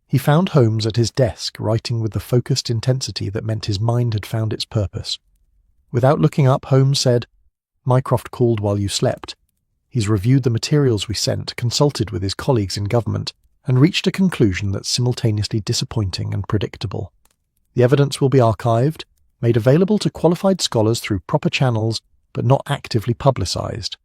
He found Holmes at his desk, writing with the focused intensity that meant his mind had found its purpose. Without looking up, Holmes said, "Mycroft called while you slept. He's reviewed the materials we sent, consulted with his colleagues in government, and reached a conclusion that's simultaneously disappointing and predictable. The evidence will be archived, made available to qualified scholars through proper channels, but not actively publicised.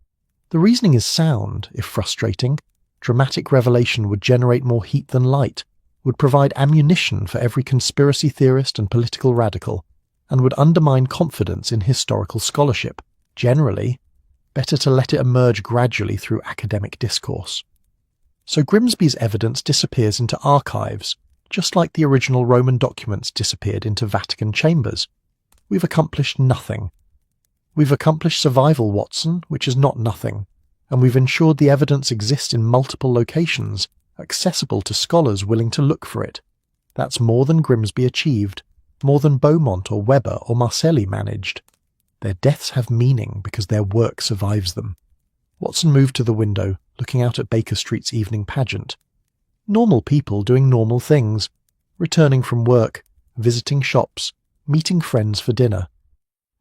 The reasoning is sound, if frustrating. Dramatic revelation would generate more heat than light, would provide ammunition for every conspiracy theorist and political radical, and would undermine confidence in historical scholarship. Generally, better to let it emerge gradually through academic discourse. So Grimsby's evidence disappears into archives, just like the original Roman documents disappeared into Vatican chambers. We've accomplished nothing. We've accomplished survival, Watson, which is not nothing, and we've ensured the evidence exists in multiple locations, accessible to scholars willing to look for it. That's more than Grimsby achieved, more than Beaumont or Weber or Marcelli managed. Their deaths have meaning because their work survives them." Watson moved to the window, looking out at Baker Street's evening pageant. Normal people doing normal things, returning from work, visiting shops, meeting friends for dinner.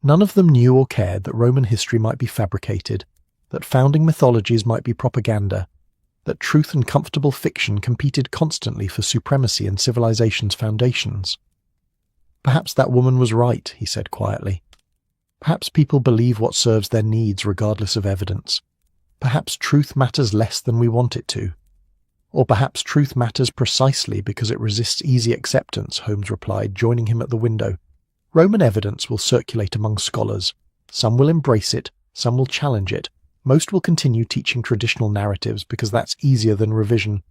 None of them knew or cared that Roman history might be fabricated, that founding mythologies might be propaganda, that truth and comfortable fiction competed constantly for supremacy in civilization's foundations. "Perhaps that woman was right," he said quietly. "Perhaps people believe what serves their needs regardless of evidence. Perhaps truth matters less than we want it to. Or perhaps truth matters precisely because it resists easy acceptance," Holmes replied, joining him at the window. "Roman evidence will circulate among scholars. Some will embrace it, some will challenge it. Most will continue teaching traditional narratives because that's easier than revision.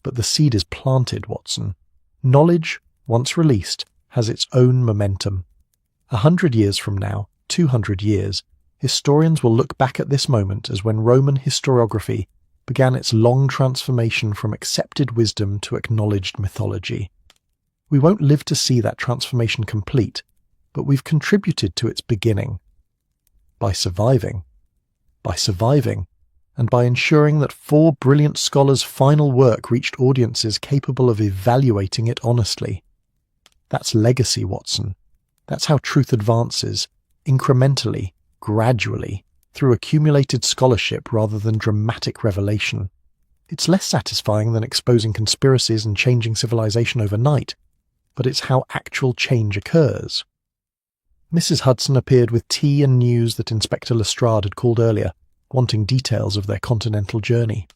But the seed is planted, Watson. Knowledge, once released, has its own momentum. 100 years from now, 200 years, historians will look back at this moment as when Roman historiography began its long transformation from accepted wisdom to acknowledged mythology. We won't live to see that transformation complete, but we've contributed to its beginning. By surviving, and by ensuring that 4 brilliant scholars' final work reached audiences capable of evaluating it honestly. That's legacy, Watson. That's how truth advances, incrementally, gradually, through accumulated scholarship rather than dramatic revelation. It's less satisfying than exposing conspiracies and changing civilization overnight, but it's how actual change occurs. Mrs. Hudson appeared with tea and news that Inspector Lestrade had called earlier, wanting details of their continental journey.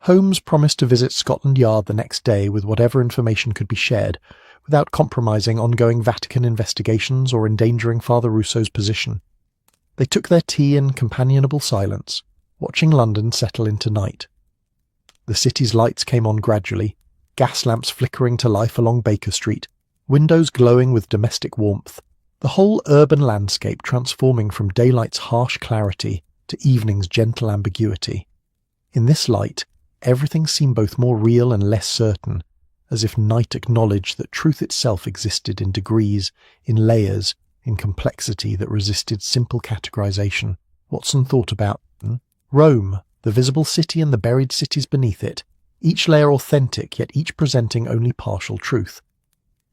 Holmes promised to visit Scotland Yard the next day with whatever information could be shared, without compromising ongoing Vatican investigations or endangering Father Rousseau's position. They took their tea in companionable silence, watching London settle into night. The city's lights came on gradually, gas lamps flickering to life along Baker Street, windows glowing with domestic warmth, the whole urban landscape transforming from daylight's harsh clarity to evening's gentle ambiguity. In this light, everything seemed both more real and less certain, as if night acknowledged that truth itself existed in degrees, in layers, in complexity that resisted simple categorization. Watson thought about Rome, the visible city and the buried cities beneath it, each layer authentic, yet each presenting only partial truth.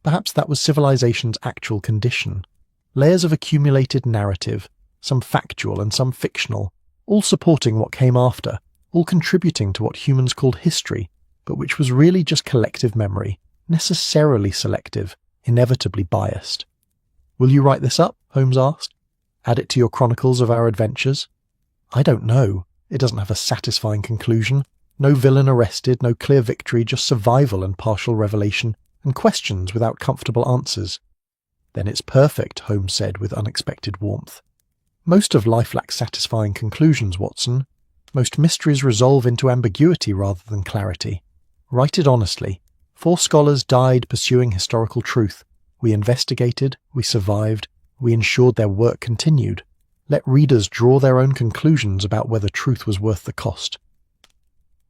Perhaps that was civilization's actual condition. Layers of accumulated narrative, some factual and some fictional, all supporting what came after, all contributing to what humans called history, but which was really just collective memory, necessarily selective, inevitably biased. "Will you write this up?" Holmes asked. "Add it to your chronicles of our adventures?" "I don't know. It doesn't have a satisfying conclusion. No villain arrested, no clear victory, just survival and partial revelation, and questions without comfortable answers." "Then it's perfect," Holmes said with unexpected warmth. "Most of life lacks satisfying conclusions, Watson. Most mysteries resolve into ambiguity rather than clarity. Write it honestly. 4 scholars died pursuing historical truth. We investigated, we survived, we ensured their work continued. Let readers draw their own conclusions about whether truth was worth the cost."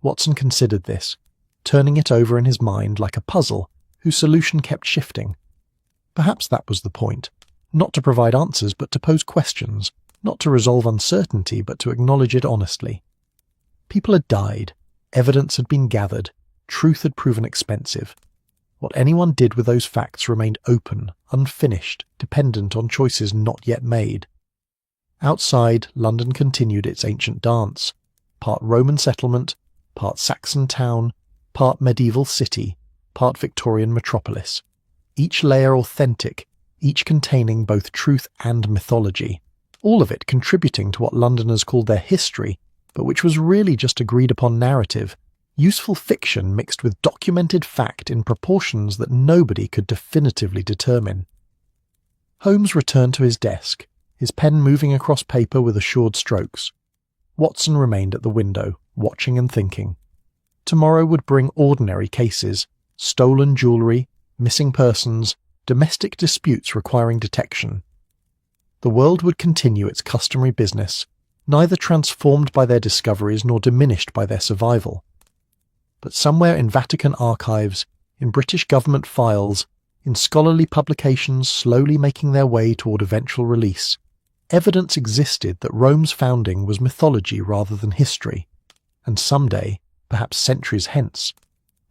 Watson considered this, turning it over in his mind like a puzzle whose solution kept shifting. Perhaps that was the point. Not to provide answers, but to pose questions. Not to resolve uncertainty, but to acknowledge it honestly. People had died. Evidence had been gathered. Truth had proven expensive. What anyone did with those facts remained open, unfinished, dependent on choices not yet made. Outside, London continued its ancient dance. Part Roman settlement, part Saxon town, part medieval city, part Victorian metropolis. Each layer authentic, each containing both truth and mythology. All of it contributing to what Londoners called their history, but which was really just agreed upon narrative, useful fiction mixed with documented fact in proportions that nobody could definitively determine. Holmes returned to his desk, his pen moving across paper with assured strokes. Watson remained at the window, watching and thinking. Tomorrow would bring ordinary cases, stolen jewellery, missing persons, domestic disputes requiring detection. The world would continue its customary business, neither transformed by their discoveries nor diminished by their survival. But somewhere in Vatican archives, in British government files, in scholarly publications slowly making their way toward eventual release, evidence existed that Rome's founding was mythology rather than history, and someday, perhaps centuries hence,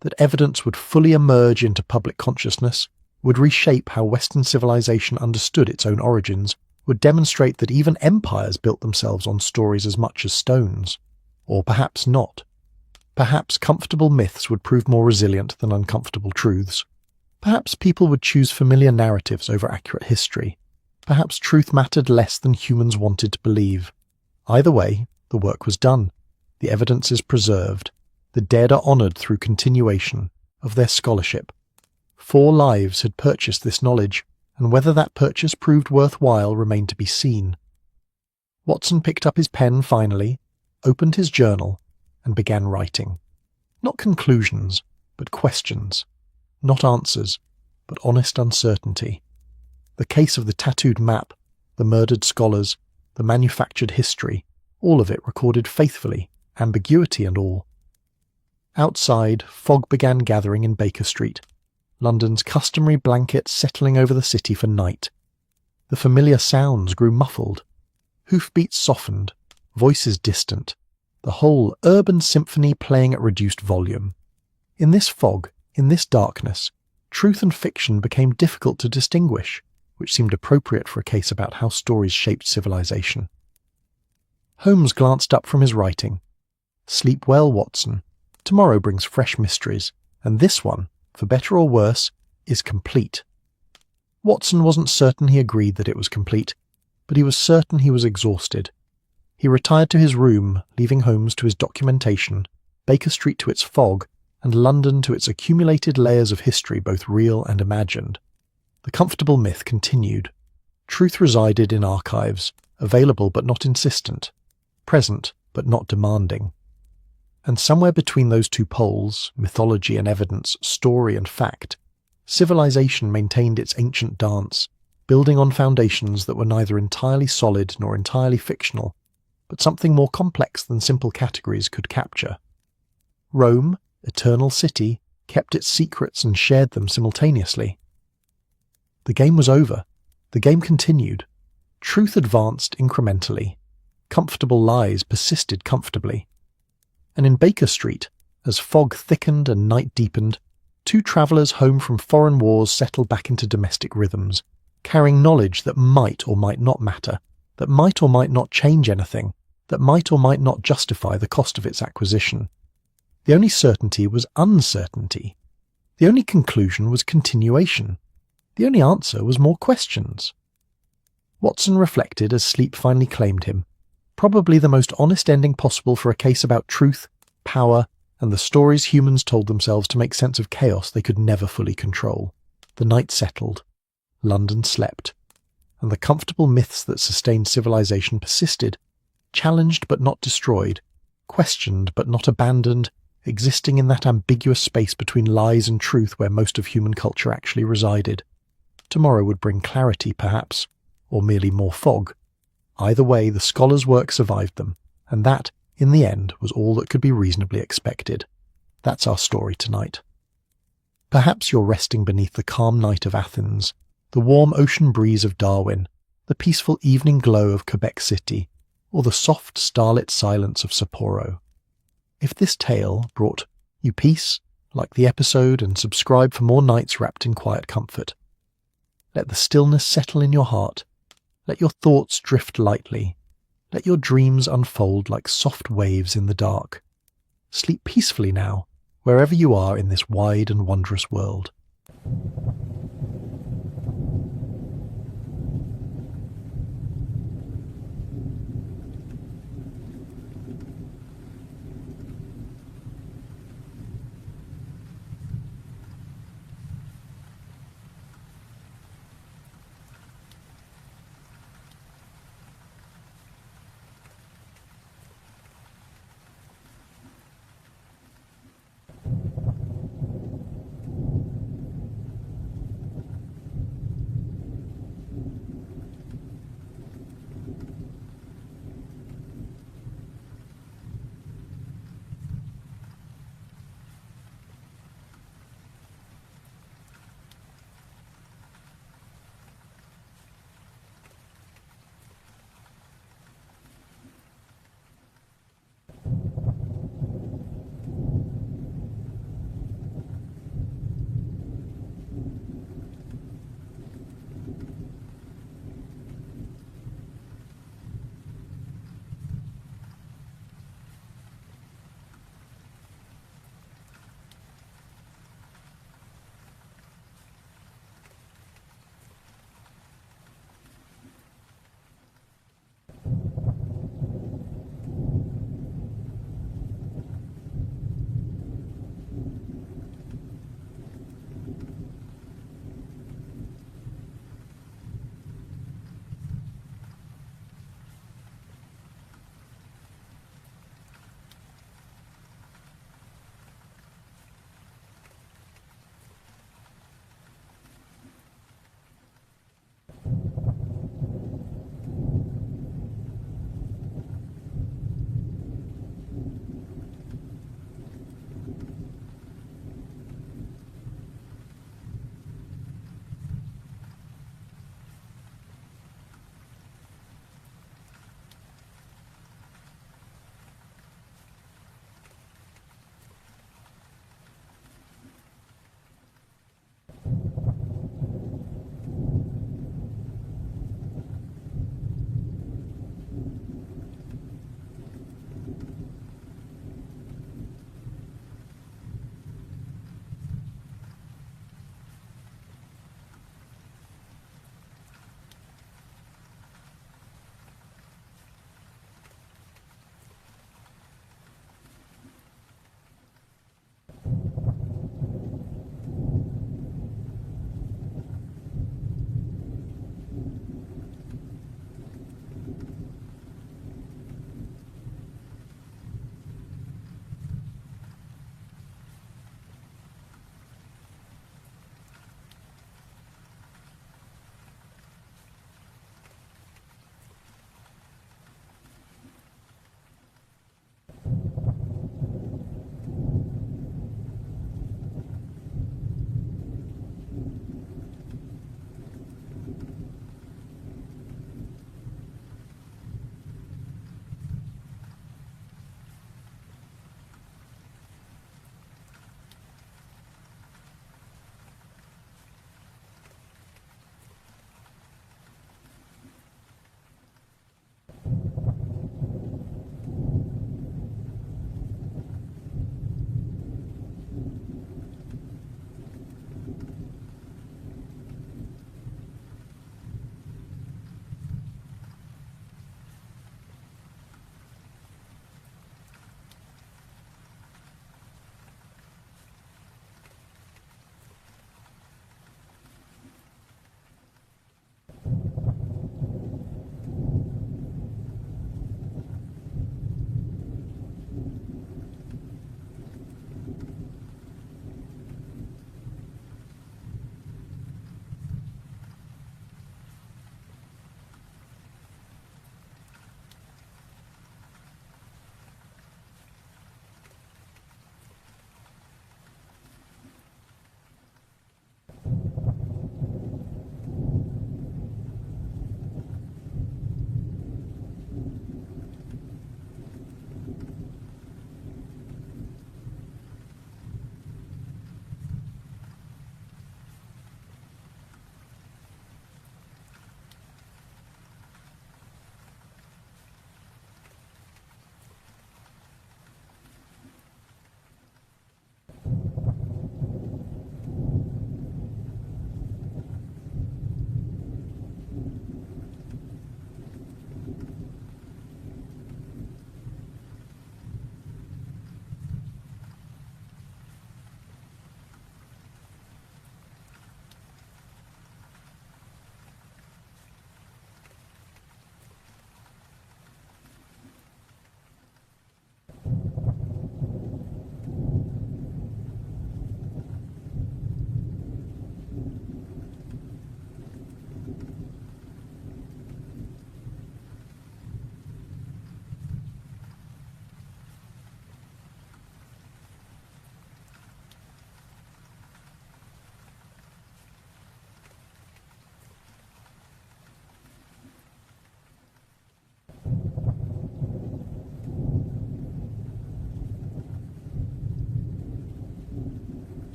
that evidence would fully emerge into public consciousness, would reshape how Western civilization understood its own origins, would demonstrate that even empires built themselves on stories as much as stones. Or perhaps not. Perhaps comfortable myths would prove more resilient than uncomfortable truths. Perhaps people would choose familiar narratives over accurate history. Perhaps truth mattered less than humans wanted to believe. Either way, the work was done. The evidence is preserved. The dead are honoured through continuation of their scholarship. 4 lives had purchased this knowledge, and whether that purchase proved worthwhile remained to be seen. Watson picked up his pen finally, opened his journal, and began writing. Not conclusions, but questions. Not answers, but honest uncertainty. The case of the tattooed map, the murdered scholars, the manufactured history, all of it recorded faithfully, ambiguity and all. Outside, fog began gathering in Baker Street, London's customary blanket settling over the city for night. The familiar sounds grew muffled. Hoofbeats softened, voices distant, the whole urban symphony playing at reduced volume. In this fog, in this darkness, truth and fiction became difficult to distinguish, which seemed appropriate for a case about how stories shaped civilization. Holmes glanced up from his writing. Sleep well, Watson. Tomorrow brings fresh mysteries, and this one, for better or worse, is complete. Watson wasn't certain he agreed that it was complete, but he was certain he was exhausted. He retired to his room, leaving Holmes to his documentation, Baker Street to its fog, and London to its accumulated layers of history, both real and imagined. The comfortable myth continued. Truth resided in archives, available but not insistent, present but not demanding. And somewhere between those two poles, mythology and evidence, story and fact, civilization maintained its ancient dance, building on foundations that were neither entirely solid nor entirely fictional, but something more complex than simple categories could capture. Rome, eternal city, kept its secrets and shared them simultaneously. The game was over. The game continued. Truth advanced incrementally. Comfortable lies persisted comfortably. And in Baker Street, as fog thickened and night deepened, two travellers home from foreign wars settled back into domestic rhythms, carrying knowledge that might or might not matter, that might or might not change anything, that might or might not justify the cost of its acquisition. The only certainty was uncertainty. The only conclusion was continuation. The only answer was more questions. Watson reflected as sleep finally claimed him. Probably the most honest ending possible for a case about truth, power, and the stories humans told themselves to make sense of chaos they could never fully control. The night settled. London slept. And the comfortable myths that sustained civilization persisted, challenged but not destroyed, questioned but not abandoned, existing in that ambiguous space between lies and truth where most of human culture actually resided. Tomorrow would bring clarity, perhaps, or merely more fog. Either way, the scholar's work survived them, and that, in the end, was all that could be reasonably expected. That's our story tonight. Perhaps you're resting beneath the calm night of Athens, the warm ocean breeze of Darwin, the peaceful evening glow of Quebec City, or the soft starlit silence of Sapporo. If this tale brought you peace, like the episode and subscribe for more nights wrapped in quiet comfort. Let the stillness settle in your heart. Let your thoughts drift lightly. Let your dreams unfold like soft waves in the dark. Sleep peacefully now, wherever you are in this wide and wondrous world.